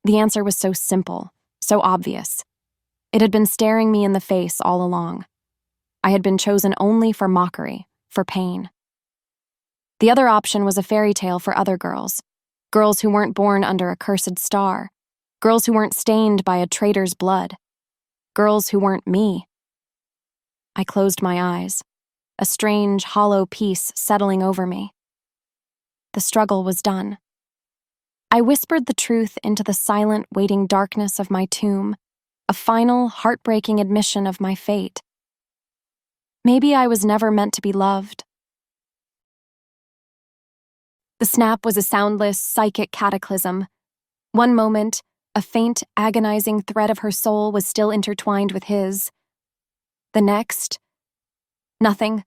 The answer was so simple, so obvious. It had been staring me in the face all along. I had been chosen only for mockery, for pain. The other option was a fairy tale for other girls, girls who weren't born under a cursed star, girls who weren't stained by a traitor's blood, girls who weren't me. I closed my eyes, a strange, hollow peace settling over me. The struggle was done. I whispered the truth into the silent, waiting darkness of my tomb, a final, heartbreaking admission of my fate. Maybe I was never meant to be loved. The snap was a soundless, psychic cataclysm. One moment, a faint, agonizing thread of her soul was still intertwined with his. The next, nothing.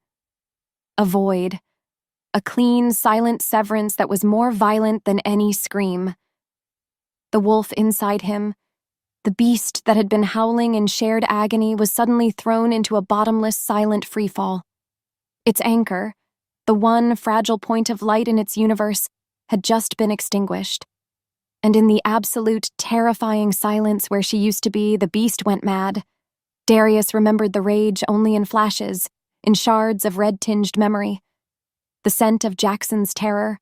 A void. A clean, silent severance that was more violent than any scream. The wolf inside him, the beast that had been howling in shared agony, was suddenly thrown into a bottomless, silent freefall. Its anchor, the one fragile point of light in its universe, had just been extinguished. And in the absolute, terrifying silence where she used to be, the beast went mad. Darius remembered the rage only in flashes, in shards of red-tinged memory. The scent of Jackson's terror,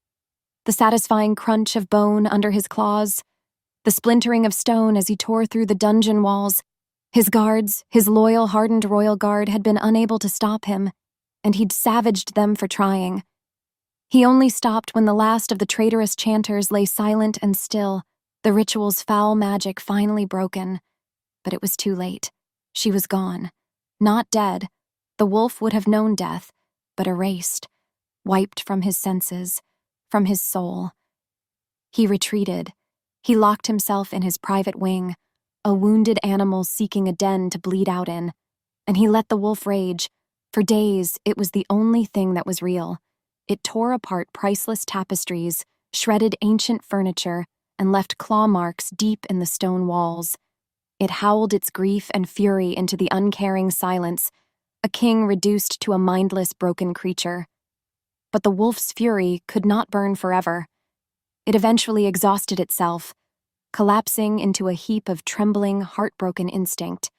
the satisfying crunch of bone under his claws, the splintering of stone as he tore through the dungeon walls. His guards, his loyal, hardened royal guard, had been unable to stop him, and he'd savaged them for trying. He only stopped when the last of the traitorous chanters lay silent and still, the ritual's foul magic finally broken. But it was too late. She was gone. Not dead. The wolf would have known death, but erased. wiped from his senses, from his soul. He retreated. He locked himself in his private wing, a wounded animal seeking a den to bleed out in, and he let the wolf rage. For days, it was the only thing that was real. It tore apart priceless tapestries, shredded ancient furniture, and left claw marks deep in the stone walls. It howled its grief and fury into the uncaring silence, a king reduced to a mindless, broken creature. But the wolf's fury could not burn forever. It eventually exhausted itself, collapsing into a heap of trembling, heartbroken instinct.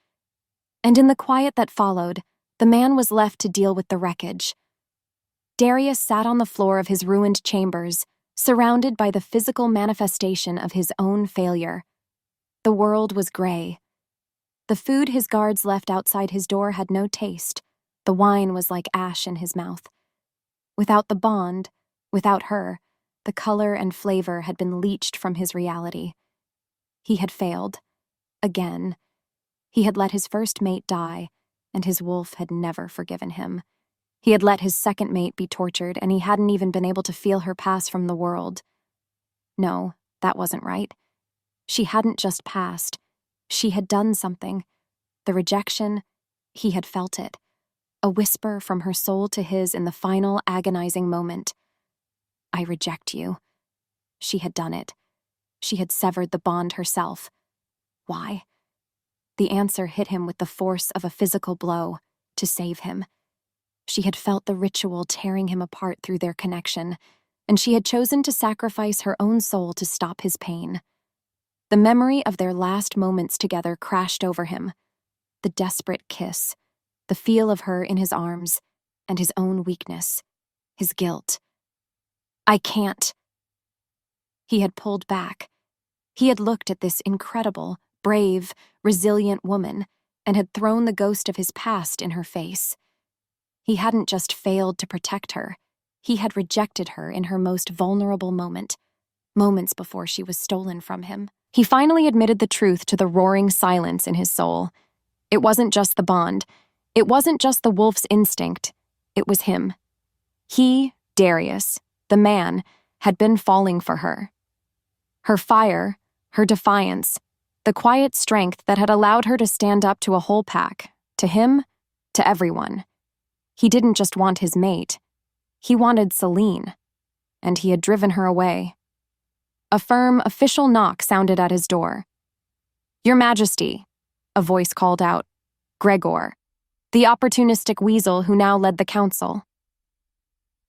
And in the quiet that followed, the man was left to deal with the wreckage. Darius sat on the floor of his ruined chambers, surrounded by the physical manifestation of his own failure. The world was gray. The food his guards left outside his door had no taste. The wine was like ash in his mouth. Without the bond, without her, the color and flavor had been leached from his reality. He had failed. Again. He had let his first mate die, and his wolf had never forgiven him. He had let his second mate be tortured, and he hadn't even been able to feel her pass from the world. No, that wasn't right. She hadn't just passed. She had done something. The rejection, he had felt it. A whisper from her soul to his in the final agonizing moment. I reject you. She had done it. She had severed the bond herself. Why? The answer hit him with the force of a physical blow, to save him. She had felt the ritual tearing him apart through their connection, and she had chosen to sacrifice her own soul to stop his pain. The memory of their last moments together crashed over him. The desperate kiss, the feel of her in his arms, and his own weakness, his guilt. I can't. He had pulled back. He had looked at this incredible, brave, resilient woman and had thrown the ghost of his past in her face. He hadn't just failed to protect her. He had rejected her in her most vulnerable moments before she was stolen from him. He finally admitted the truth to the roaring silence in his soul. It wasn't just the bond. It wasn't just the wolf's instinct. It was him. He, Darius, the man, had been falling for her. Her fire, her defiance, the quiet strength that had allowed her to stand up to a whole pack, to him, to everyone. He didn't just want his mate. He wanted Celine, and he had driven her away. A firm, official knock sounded at his door. Your Majesty, a voice called out. Gregor, the opportunistic weasel who now led the council.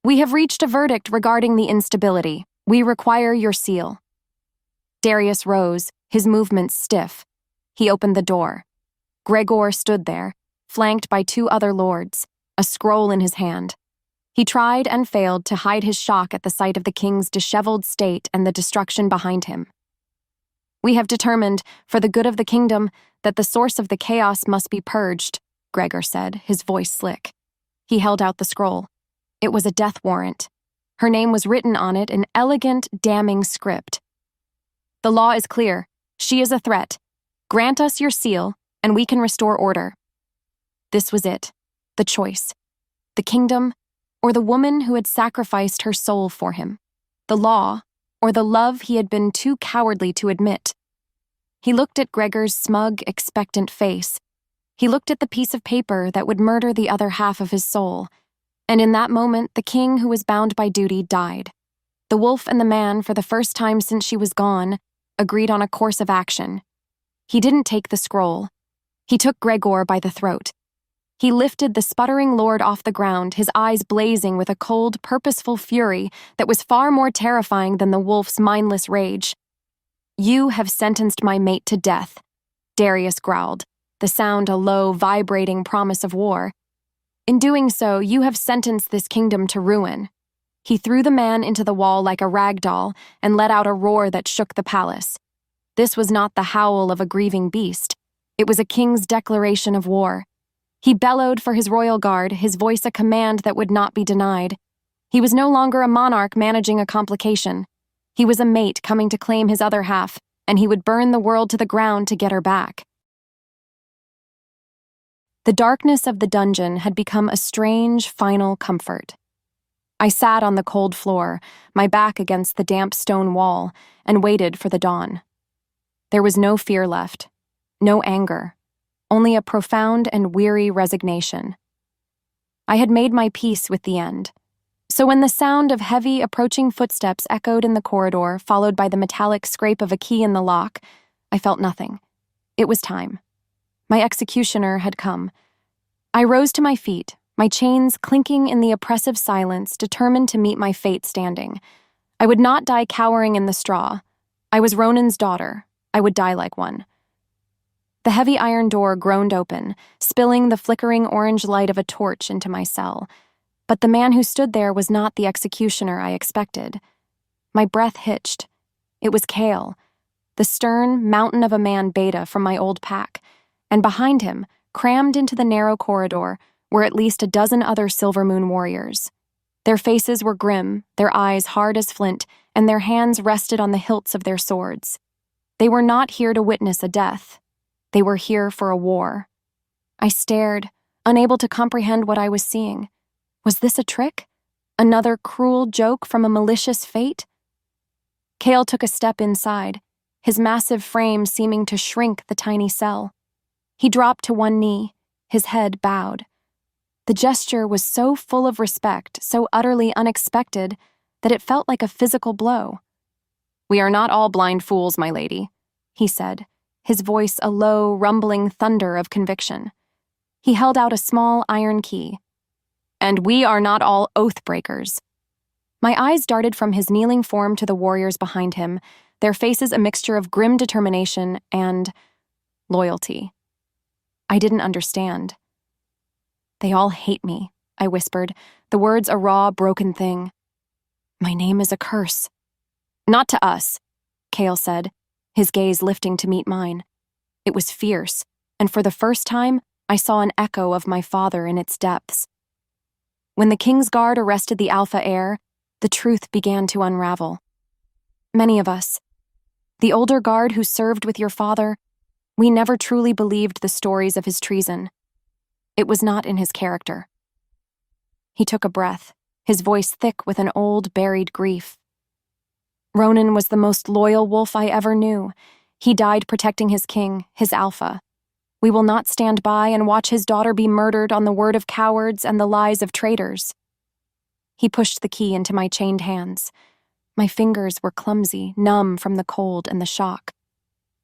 We have reached a verdict regarding the instability. We require your seal. Darius rose, his movements stiff. He opened the door. Gregor stood there, flanked by two other lords, a scroll in his hand. He tried and failed to hide his shock at the sight of the king's disheveled state and the destruction behind him. We have determined, for the good of the kingdom, that the source of the chaos must be purged, Gregor said, his voice slick. He held out the scroll. It was a death warrant. Her name was written on it in elegant, damning script. The law is clear. She is a threat. Grant us your seal, and we can restore order. This was it. The choice. The kingdom, or the woman who had sacrificed her soul for him. The law, or the love he had been too cowardly to admit. He looked at Gregor's smug, expectant face. He looked at the piece of paper that would murder the other half of his soul. And in that moment, the king who was bound by duty died. The wolf and the man, for the first time since she was gone, agreed on a course of action. He didn't take the scroll. He took Gregor by the throat. He lifted the sputtering lord off the ground, his eyes blazing with a cold, purposeful fury that was far more terrifying than the wolf's mindless rage. You have sentenced my mate to death, Darius growled, the sound a low, vibrating promise of war. In doing so, you have sentenced this kingdom to ruin. He threw the man into the wall like a rag doll and let out a roar that shook the palace. This was not the howl of a grieving beast. It was a king's declaration of war. He bellowed for his royal guard, his voice a command that would not be denied. He was no longer a monarch managing a complication. He was a mate coming to claim his other half, and he would burn the world to the ground to get her back. The darkness of the dungeon had become a strange, final comfort. I sat on the cold floor, my back against the damp stone wall, and waited for the dawn. There was no fear left, no anger, only a profound and weary resignation. I had made my peace with the end. So when the sound of heavy, approaching footsteps echoed in the corridor, followed by the metallic scrape of a key in the lock, I felt nothing. It was time. My executioner had come. I rose to my feet, my chains clinking in the oppressive silence, determined to meet my fate standing. I would not die cowering in the straw. I was Ronan's daughter. I would die like one. The heavy iron door groaned open, spilling the flickering orange light of a torch into my cell. But the man who stood there was not the executioner I expected. My breath hitched. It was Kale, the stern mountain of a man Beta from my old pack, and behind him, crammed into the narrow corridor, were at least a dozen other Silver Moon warriors. Their faces were grim, their eyes hard as flint, and their hands rested on the hilts of their swords. They were not here to witness a death. They were here for a war. I stared, unable to comprehend what I was seeing. Was this a trick? Another cruel joke from a malicious fate? Kale took a step inside, his massive frame seeming to shrink the tiny cell. He dropped to one knee, his head bowed. The gesture was so full of respect, so utterly unexpected, that it felt like a physical blow. "We are not all blind fools, my lady," he said, his voice a low, rumbling thunder of conviction. He held out a small iron key. "And we are not all oath breakers." My eyes darted from his kneeling form to the warriors behind him, their faces a mixture of grim determination and loyalty. I didn't understand. "They all hate me," I whispered, the words a raw, broken thing. "My name is a curse." "Not to us," Kale said, his gaze lifting to meet mine. It was fierce, and for the first time, I saw an echo of my father in its depths. When the King's Guard arrested the Alpha heir, the truth began to unravel. Many of us, the older guard who served with your father, we never truly believed the stories of his treason. It was not in his character. He took a breath, his voice thick with an old, buried grief. "Ronan was the most loyal wolf I ever knew. He died protecting his king, his Alpha. We will not stand by and watch his daughter be murdered on the word of cowards and the lies of traitors." He pushed the key into my chained hands. My fingers were clumsy, numb from the cold and the shock.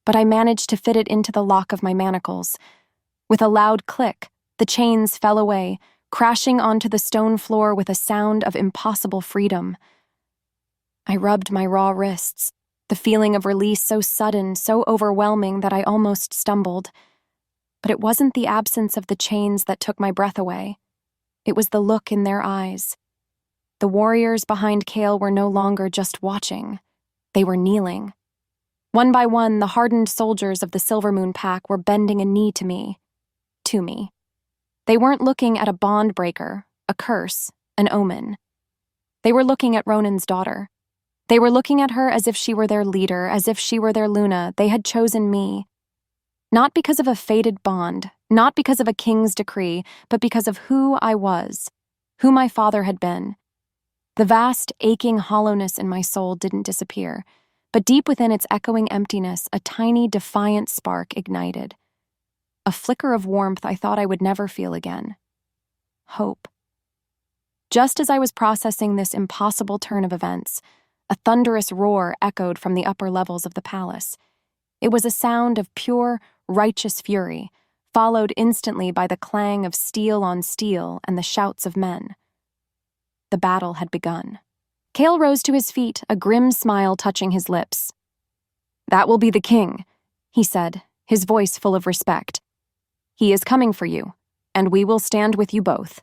But I managed to fit it into the lock of my manacles. With a loud click, the chains fell away, crashing onto the stone floor with a sound of impossible freedom. I rubbed my raw wrists, the feeling of release so sudden, so overwhelming that I almost stumbled. But it wasn't the absence of the chains that took my breath away. It was the look in their eyes. The warriors behind Kale were no longer just watching. They were kneeling. One by one, the hardened soldiers of the Silver Moon Pack were bending a knee to me. They weren't looking at a bond breaker, a curse, an omen. They were looking at Ronan's daughter. They were looking at her as if she were their leader, as if she were their Luna. They had chosen me. Not because of a fated bond, not because of a king's decree, but because of who I was, who my father had been. The vast, aching hollowness in my soul didn't disappear, but deep within its echoing emptiness, a tiny, defiant spark ignited. A flicker of warmth I thought I would never feel again. Hope. Just as I was processing this impossible turn of events, a thunderous roar echoed from the upper levels of the palace. It was a sound of pure, righteous fury, followed instantly by the clang of steel on steel and the shouts of men. The battle had begun. Kale rose to his feet, a grim smile touching his lips. "That will be the king," he said, his voice full of respect. "He is coming for you, and we will stand with you both."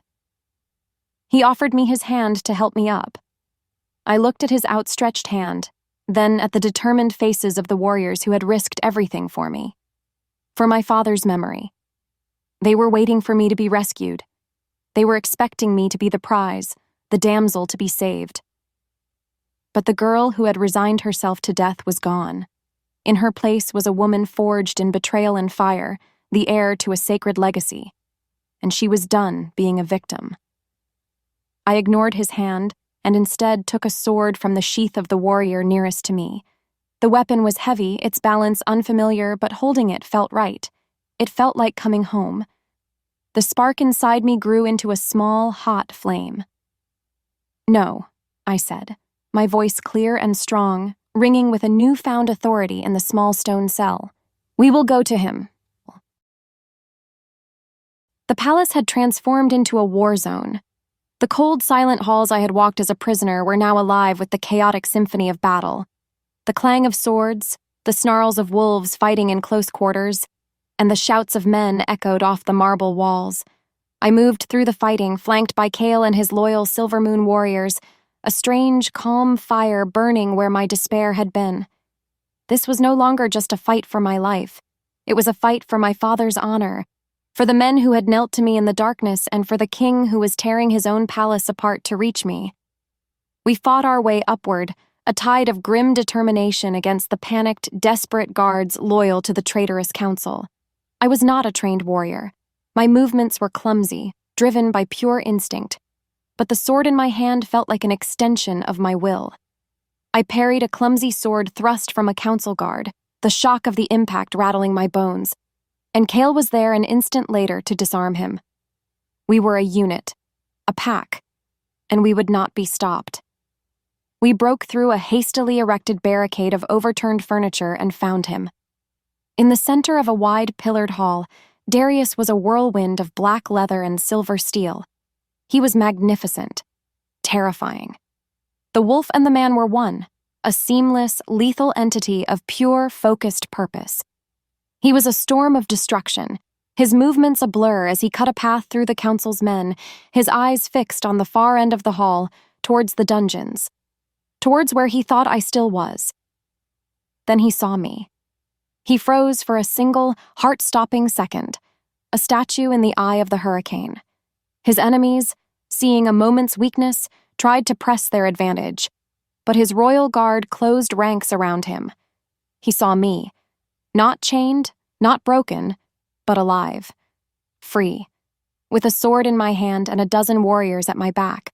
He offered me his hand to help me up. I looked at his outstretched hand, then at the determined faces of the warriors who had risked everything for me. For my father's memory. They were waiting for me to be rescued. They were expecting me to be the prize, the damsel to be saved. But the girl who had resigned herself to death was gone. In her place was a woman forged in betrayal and fire, the heir to a sacred legacy. And she was done being a victim. I ignored his hand, and instead took a sword from the sheath of the warrior nearest to me. The weapon was heavy, its balance unfamiliar, but holding it felt right. It felt like coming home. The spark inside me grew into a small, hot flame. "No," I said, my voice clear and strong, ringing with a newfound authority in the small stone cell. "We will go to him." The palace had transformed into a war zone. The cold, silent halls I had walked as a prisoner were now alive with the chaotic symphony of battle. The clang of swords, the snarls of wolves fighting in close quarters, and the shouts of men echoed off the marble walls. I moved through the fighting, flanked by Kale and his loyal Silver Moon warriors, a strange, calm fire burning where my despair had been. This was no longer just a fight for my life. It was a fight for my father's honor, for the men who had knelt to me in the darkness, and for the king who was tearing his own palace apart to reach me. We fought our way upward, a tide of grim determination against the panicked, desperate guards loyal to the traitorous council. I was not a trained warrior. My movements were clumsy, driven by pure instinct, but the sword in my hand felt like an extension of my will. I parried a clumsy sword thrust from a council guard, the shock of the impact rattling my bones, and Kale was there an instant later to disarm him. We were a unit, a pack, and we would not be stopped. We broke through a hastily erected barricade of overturned furniture and found him. In the center of a wide, pillared hall, Darius was a whirlwind of black leather and silver steel. He was magnificent, terrifying. The wolf and the man were one, a seamless, lethal entity of pure, focused purpose. He was a storm of destruction, his movements a blur as he cut a path through the council's men, his eyes fixed on the far end of the hall, towards the dungeons, towards where he thought I still was. Then he saw me. He froze for a single, heart-stopping second, a statue in the eye of the hurricane. His enemies, seeing a moment's weakness, tried to press their advantage, but his royal guard closed ranks around him. He saw me, not chained, not broken, but alive, free, with a sword in my hand and a dozen warriors at my back.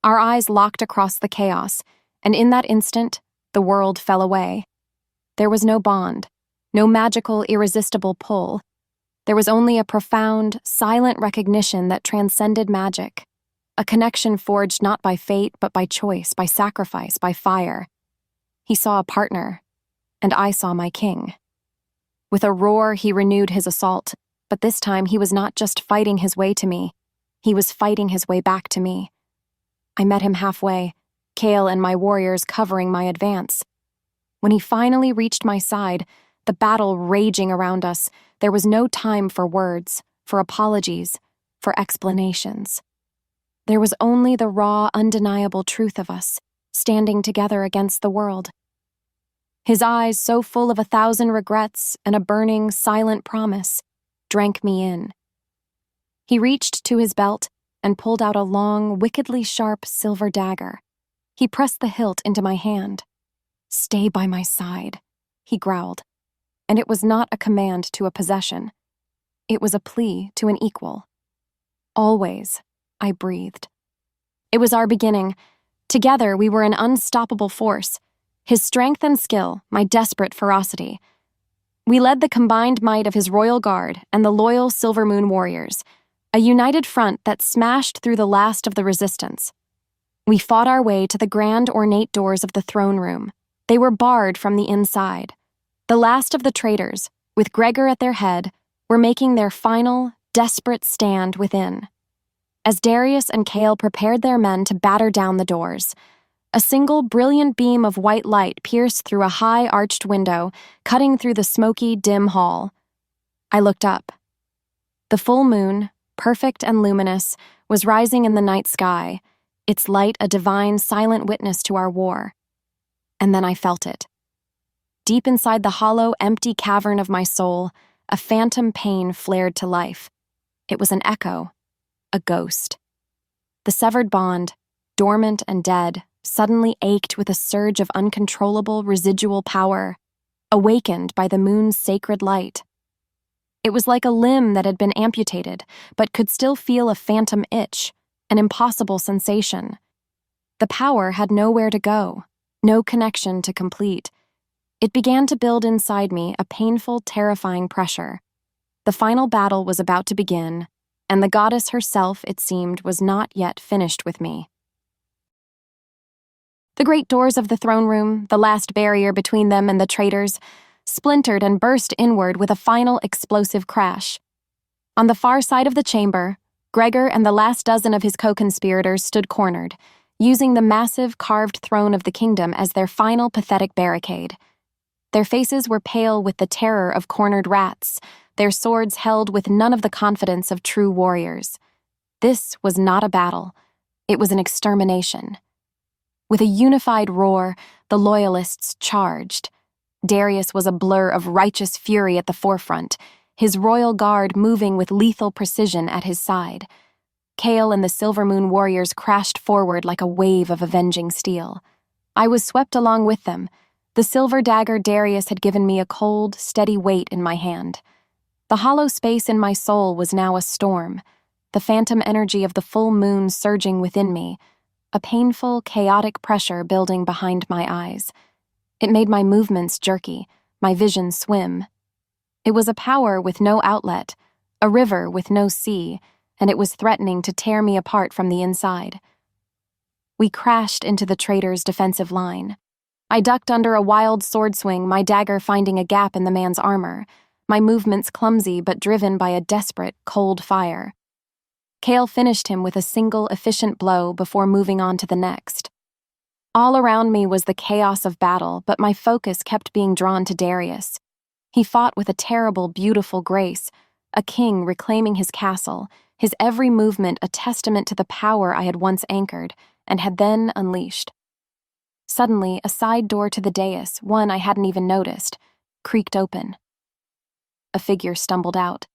Our eyes locked across the chaos, and in that instant, the world fell away. There was no bond, no magical, irresistible pull. There was only a profound, silent recognition that transcended magic, a connection forged not by fate, but by choice, by sacrifice, by fire. He saw a partner, and I saw my king. With a roar, he renewed his assault, but this time he was not just fighting his way to me. He was fighting his way back to me. I met him halfway, Kale and my warriors covering my advance. When he finally reached my side, the battle raging around us, there was no time for words, for apologies, for explanations. There was only the raw, undeniable truth of us, standing together against the world. His eyes, so full of 1,000 regrets and a burning, silent promise, drank me in. He reached to his belt and pulled out a long, wickedly sharp silver dagger. He pressed the hilt into my hand. "Stay by my side," he growled. And it was not a command to a possession. It was a plea to an equal. "Always," I breathed. It was our beginning. Together, we were an unstoppable force. His strength and skill, my desperate ferocity. We led the combined might of his royal guard and the loyal Silver Moon warriors, a united front that smashed through the last of the resistance. We fought our way to the grand, ornate doors of the throne room. They were barred from the inside. The last of the traitors, with Gregor at their head, were making their final, desperate stand within. As Darius and Kale prepared their men to batter down the doors, a single brilliant beam of white light pierced through a high arched window, cutting through the smoky, dim hall. I looked up. The full moon, perfect and luminous, was rising in the night sky, its light a divine, silent witness to our war. And then I felt it. Deep inside the hollow, empty cavern of my soul, a phantom pain flared to life. It was an echo, a ghost. The severed bond, dormant and dead, suddenly ached with a surge of uncontrollable residual power, awakened by the moon's sacred light. It was like a limb that had been amputated, but could still feel a phantom itch, an impossible sensation. The power had nowhere to go, no connection to complete. It began to build inside me a painful, terrifying pressure. The final battle was about to begin, and the goddess herself, it seemed, was not yet finished with me. The great doors of the throne room, the last barrier between them and the traitors, splintered and burst inward with a final explosive crash. On the far side of the chamber, Gregor and the last dozen of his co-conspirators stood cornered, using the massive carved throne of the kingdom as their final pathetic barricade. Their faces were pale with the terror of cornered rats, their swords held with none of the confidence of true warriors. This was not a battle. It was an extermination. With a unified roar, the loyalists charged. Darius was a blur of righteous fury at the forefront, his royal guard moving with lethal precision at his side. Kale and the Silver Moon warriors crashed forward like a wave of avenging steel. I was swept along with them. The silver dagger Darius had given me a cold, steady weight in my hand. The hollow space in my soul was now a storm, the phantom energy of the full moon surging within me, a painful, chaotic pressure building behind my eyes. It made my movements jerky, my vision swim. It was a power with no outlet, a river with no sea, and it was threatening to tear me apart from the inside. We crashed into the traitor's defensive line. I ducked under a wild sword swing, my dagger finding a gap in the man's armor, my movements clumsy but driven by a desperate, cold fire. Kale finished him with a single, efficient blow before moving on to the next. All around me was the chaos of battle, but my focus kept being drawn to Darius. He fought with a terrible, beautiful grace, a king reclaiming his castle, his every movement a testament to the power I had once anchored and had then unleashed. Suddenly, a side door to the dais, one I hadn't even noticed, creaked open. A figure stumbled out,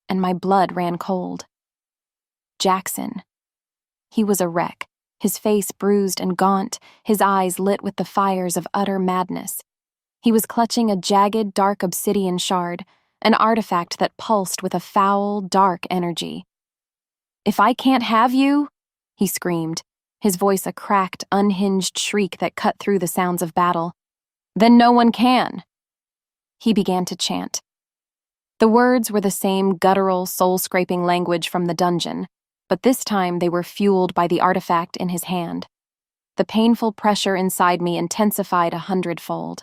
and my blood ran cold. Jackson. He was a wreck, his face bruised and gaunt, his eyes lit with the fires of utter madness. He was clutching a jagged, dark obsidian shard, an artifact that pulsed with a foul, dark energy. "If I can't have you," he screamed, his voice a cracked, unhinged shriek that cut through the sounds of battle, "then no one can." He began to chant. The words were the same guttural, soul-scraping language from the dungeon, but this time they were fueled by the artifact in his hand. The painful pressure inside me intensified 100-fold.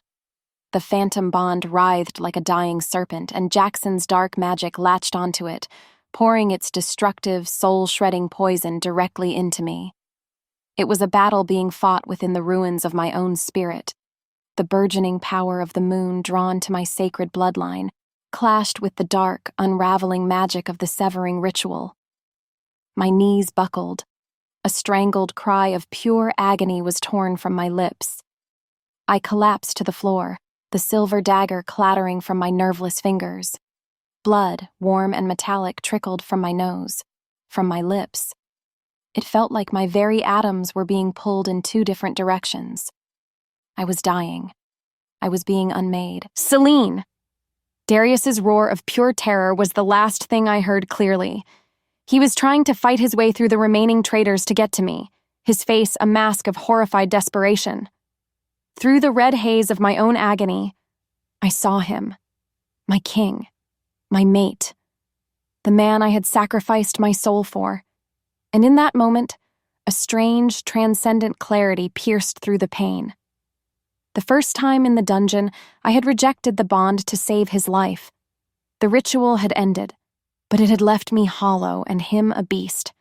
The phantom bond writhed like a dying serpent, and Jackson's dark magic latched onto it, pouring its destructive, soul-shredding poison directly into me. It was a battle being fought within the ruins of my own spirit. The burgeoning power of the moon drawn to my sacred bloodline clashed with the dark, unraveling magic of the severing ritual. My knees buckled. A strangled cry of pure agony was torn from my lips. I collapsed to the floor, the silver dagger clattering from my nerveless fingers. Blood, warm and metallic, trickled from my nose, from my lips. It felt like my very atoms were being pulled in two different directions. I was dying. I was being unmade. "Celine!" Darius's roar of pure terror was the last thing I heard clearly. He was trying to fight his way through the remaining traitors to get to me, his face a mask of horrified desperation. Through the red haze of my own agony, I saw him, my king, my mate, the man I had sacrificed my soul for. And in that moment, a strange, transcendent clarity pierced through the pain. The first time in the dungeon, I had rejected the bond to save his life. The ritual had ended, but it had left me hollow and him a beast.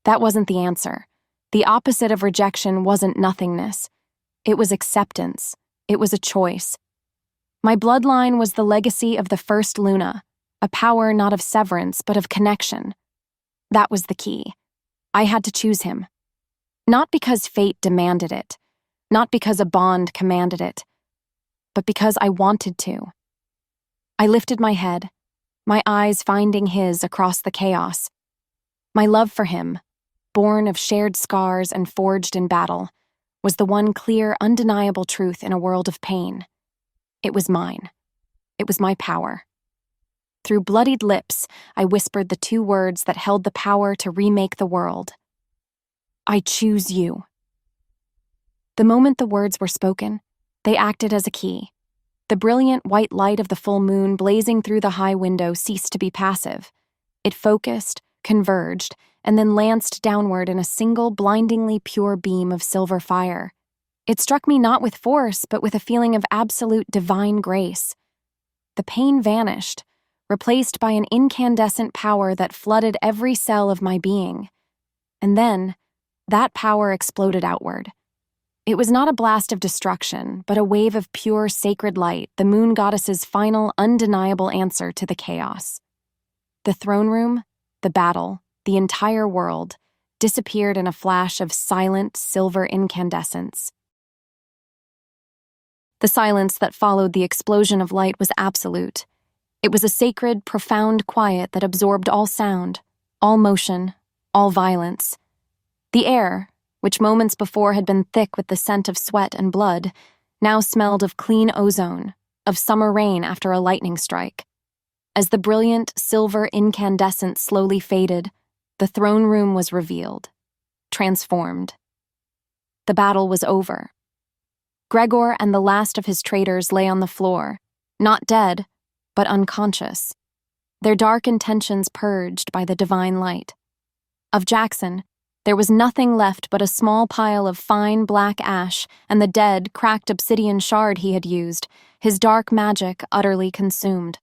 That wasn't the answer. The opposite of rejection wasn't nothingness. It was acceptance. It was a choice. My bloodline was the legacy of the first Luna, a power not of severance but of connection. That was the key. I had to choose him. Not because fate demanded it, not because a bond commanded it, but because I wanted to. I lifted my head, my eyes finding his across the chaos. My love for him, born of shared scars and forged in battle, was the one clear, undeniable truth in a world of pain. It was mine. It was my power. Through bloodied lips, I whispered the two words that held the power to remake the world. "I choose you." The moment the words were spoken, they acted as a key. The brilliant white light of the full moon blazing through the high window ceased to be passive. It focused, converged, and then lanced downward in a single blindingly pure beam of silver fire. It struck me not with force, but with a feeling of absolute divine grace. The pain vanished, replaced by an incandescent power that flooded every cell of my being. And then, that power exploded outward. It was not a blast of destruction, but a wave of pure, sacred light, the moon goddess's final, undeniable answer to the chaos. The throne room, the battle, the entire world disappeared in a flash of silent, silver incandescence. The silence that followed the explosion of light was absolute. It was a sacred, profound quiet that absorbed all sound, all motion, all violence. The air, which moments before had been thick with the scent of sweat and blood, now smelled of clean ozone, of summer rain after a lightning strike. As the brilliant silver incandescence slowly faded, the throne room was revealed, transformed. The battle was over. Gregor and the last of his traitors lay on the floor, not dead, but unconscious, their dark intentions purged by the divine light. Of Jackson, there was nothing left but a small pile of fine black ash and the dead, cracked obsidian shard he had used, his dark magic utterly consumed.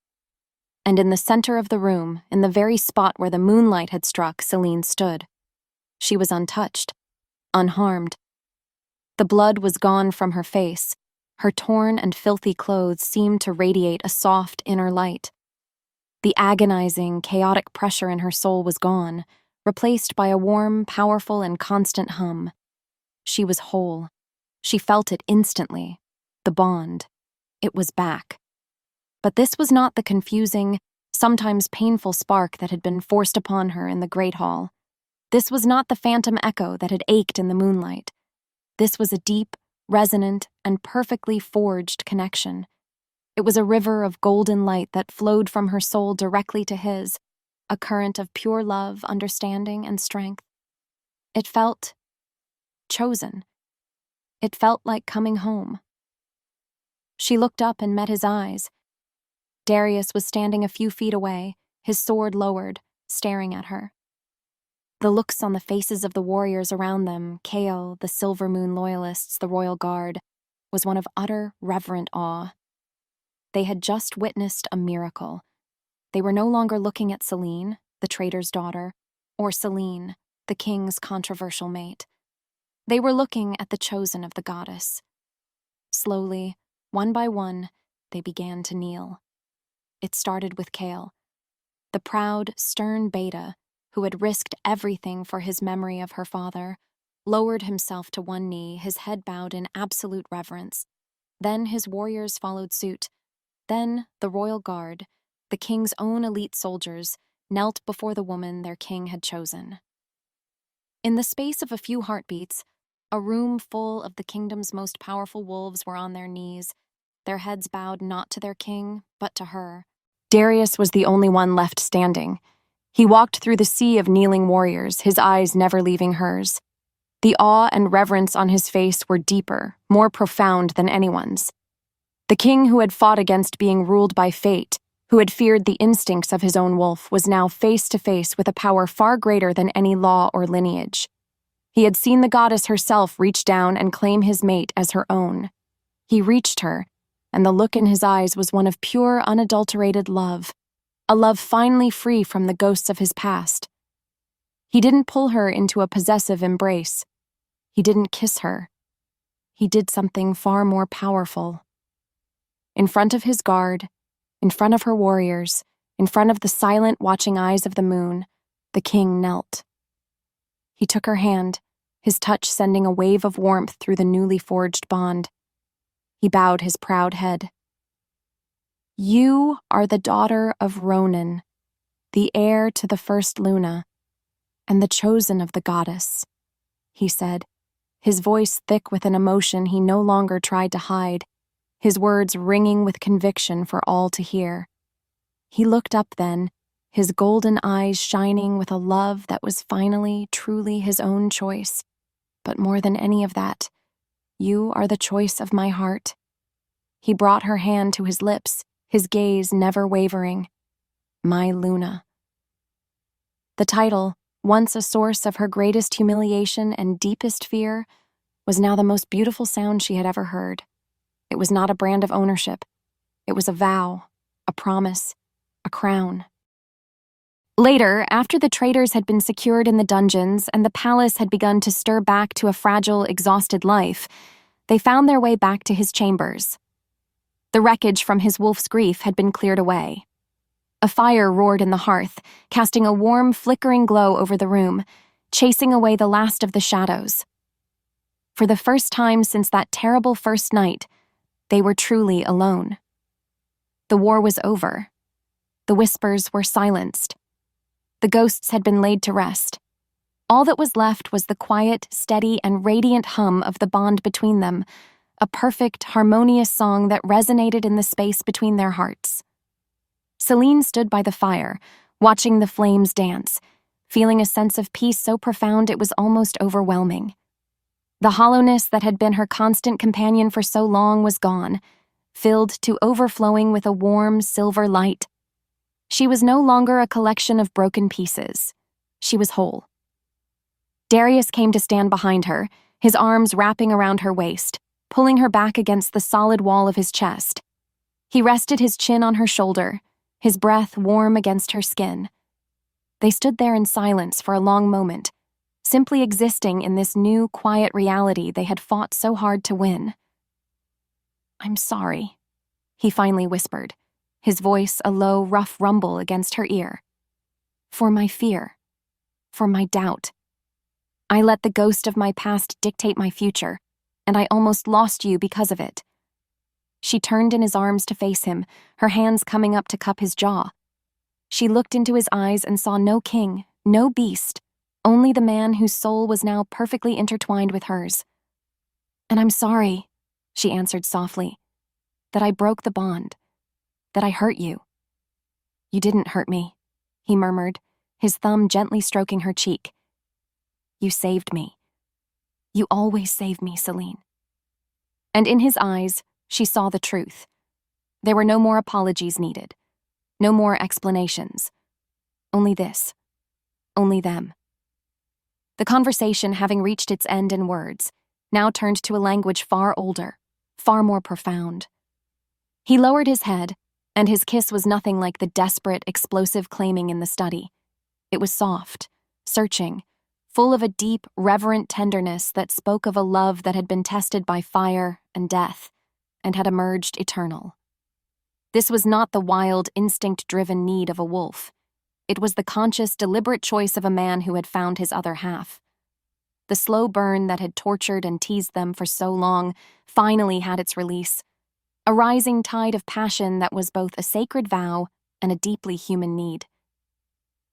And in the center of the room, in the very spot where the moonlight had struck, Celine stood. She was untouched, unharmed. The blood was gone from her face. Her torn and filthy clothes seemed to radiate a soft inner light. The agonizing, chaotic pressure in her soul was gone, replaced by a warm, powerful, and constant hum. She was whole. She felt it instantly. The bond. It was back. But this was not the confusing, sometimes painful spark that had been forced upon her in the great hall. This was not the phantom echo that had ached in the moonlight. This was a deep, resonant, and perfectly forged connection. It was a river of golden light that flowed from her soul directly to his, a current of pure love, understanding, and strength. It felt chosen. It felt like coming home. She looked up and met his eyes. Darius was standing a few feet away, his sword lowered, staring at her. The looks on the faces of the warriors around them, Kale, the Silver Moon Loyalists, the Royal Guard, was one of utter, reverent awe. They had just witnessed a miracle. They were no longer looking at Celine, the traitor's daughter, or Celine, the king's controversial mate. They were looking at the chosen of the goddess. Slowly, one by one, they began to kneel. It started with Kale, the proud, stern beta who had risked everything for his memory of her father, lowered himself to one knee, his head bowed in absolute reverence. Then his warriors followed suit. Then the royal guard, the king's own elite soldiers, knelt before the woman their king had chosen. In the space of a few heartbeats, a room full of the kingdom's most powerful wolves were on their knees, their heads bowed not to their king, but to her. Darius was the only one left standing. He walked through the sea of kneeling warriors, his eyes never leaving hers. The awe and reverence on his face were deeper, more profound than anyone's. The king who had fought against being ruled by fate, who had feared the instincts of his own wolf, was now face to face with a power far greater than any law or lineage. He had seen the goddess herself reach down and claim his mate as her own. He reached her, and the look in his eyes was one of pure, unadulterated love, a love finally free from the ghosts of his past. He didn't pull her into a possessive embrace. He didn't kiss her. He did something far more powerful. In front of his guard, in front of her warriors, in front of the silent, watching eyes of the moon, the king knelt. He took her hand, his touch sending a wave of warmth through the newly forged bond. He bowed his proud head. "You are the daughter of Ronan, the heir to the first Luna, and the chosen of the goddess," he said, his voice thick with an emotion he no longer tried to hide, his words ringing with conviction for all to hear. He looked up then, his golden eyes shining with a love that was finally, truly his own choice. But more than any of that, You are the choice of my heart." He brought her hand to his lips, his gaze never wavering. My Luna. The title, once a source of her greatest humiliation and deepest fear, was now the most beautiful sound she had ever heard. It was not a brand of ownership. It was a vow, a promise, a crown. Later, after the traitors had been secured in the dungeons and the palace had begun to stir back to a fragile, exhausted life, they found their way back to his chambers. The wreckage from his wolf's grief had been cleared away. A fire roared in the hearth, casting a warm, flickering glow over the room, chasing away the last of the shadows. For the first time since that terrible first night, they were truly alone. The war was over. The whispers were silenced. The ghosts had been laid to rest. All that was left was the quiet, steady, and radiant hum of the bond between them, a perfect, harmonious song that resonated in the space between their hearts. Celine stood by the fire, watching the flames dance, feeling a sense of peace so profound it was almost overwhelming. The hollowness that had been her constant companion for so long was gone, filled to overflowing with a warm, silver light. She was no longer a collection of broken pieces. She was whole. Darius came to stand behind her, his arms wrapping around her waist, pulling her back against the solid wall of his chest. He rested his chin on her shoulder, his breath warm against her skin. They stood there in silence for a long moment, simply existing in this new, quiet reality they had fought so hard to win. "I'm sorry," he finally whispered, his voice a low, rough rumble against her ear. "For my fear, for my doubt. I let the ghost of my past dictate my future, and I almost lost you because of it." She turned in his arms to face him, her hands coming up to cup his jaw. She looked into his eyes and saw no king, no beast, only the man whose soul was now perfectly intertwined with hers. "And I'm sorry," she answered softly, "that I broke the bond, that I hurt you." "You didn't hurt me," he murmured, his thumb gently stroking her cheek. "You saved me. You always save me, Celine." And in his eyes, she saw the truth. There were no more apologies needed, no more explanations. Only this, only them. The conversation, having reached its end in words, now turned to a language far older, far more profound. He lowered his head, and his kiss was nothing like the desperate, explosive claiming in the study. It was soft, searching, full of a deep, reverent tenderness that spoke of a love that had been tested by fire and death, and had emerged eternal. This was not the wild, instinct-driven need of a wolf. It was the conscious, deliberate choice of a man who had found his other half. The slow burn that had tortured and teased them for so long finally had its release, a rising tide of passion that was both a sacred vow and a deeply human need.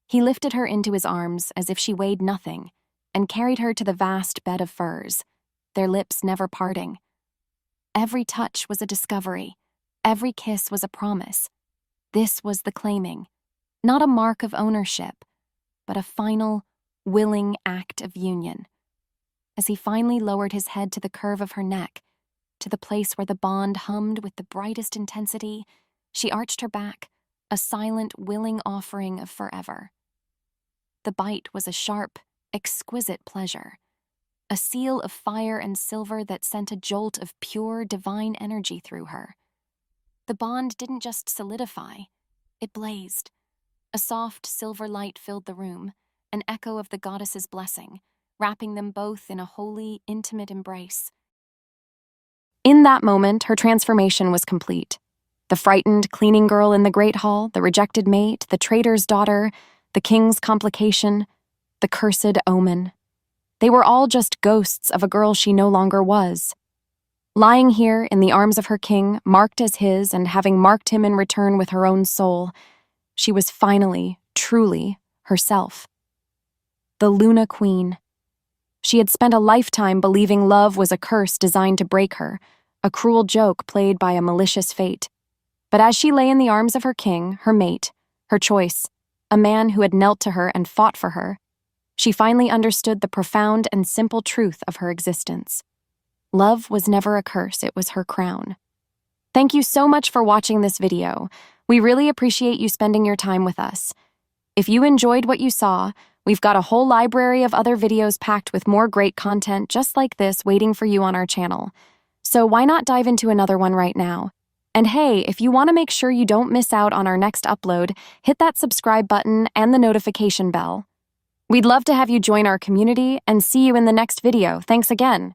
He lifted her into his arms as if she weighed nothing, and carried her to the vast bed of furs, their lips never parting. Every touch was a discovery. Every kiss was a promise. This was the claiming, not a mark of ownership, but a final, willing act of union. As he finally lowered his head to the curve of her neck, to the place where the bond hummed with the brightest intensity, she arched her back, a silent, willing offering of forever. The bite was a sharp, exquisite pleasure, a seal of fire and silver that sent a jolt of pure, divine energy through her. The bond didn't just solidify, it blazed. A soft, silver light filled the room, an echo of the goddess's blessing, wrapping them both in a holy, intimate embrace. In that moment, her transformation was complete. The frightened cleaning girl in the great hall, the rejected mate, the traitor's daughter, the king's complication, the cursed omen. They were all just ghosts of a girl she no longer was. Lying here in the arms of her king, marked as his and having marked him in return with her own soul, she was finally, truly, herself. The Luna Queen. She had spent a lifetime believing love was a curse designed to break her, a cruel joke played by a malicious fate. But as she lay in the arms of her king, her mate, her choice, a man who had knelt to her and fought for her, she finally understood the profound and simple truth of her existence. Love was never a curse, it was her crown. Thank you so much for watching this video. We really appreciate you spending your time with us. If you enjoyed what you saw, we've got a whole library of other videos packed with more great content just like this waiting for you on our channel. So why not dive into another one right now? And hey, if you want to make sure you don't miss out on our next upload, hit that subscribe button and the notification bell. We'd love to have you join our community and see you in the next video. Thanks again.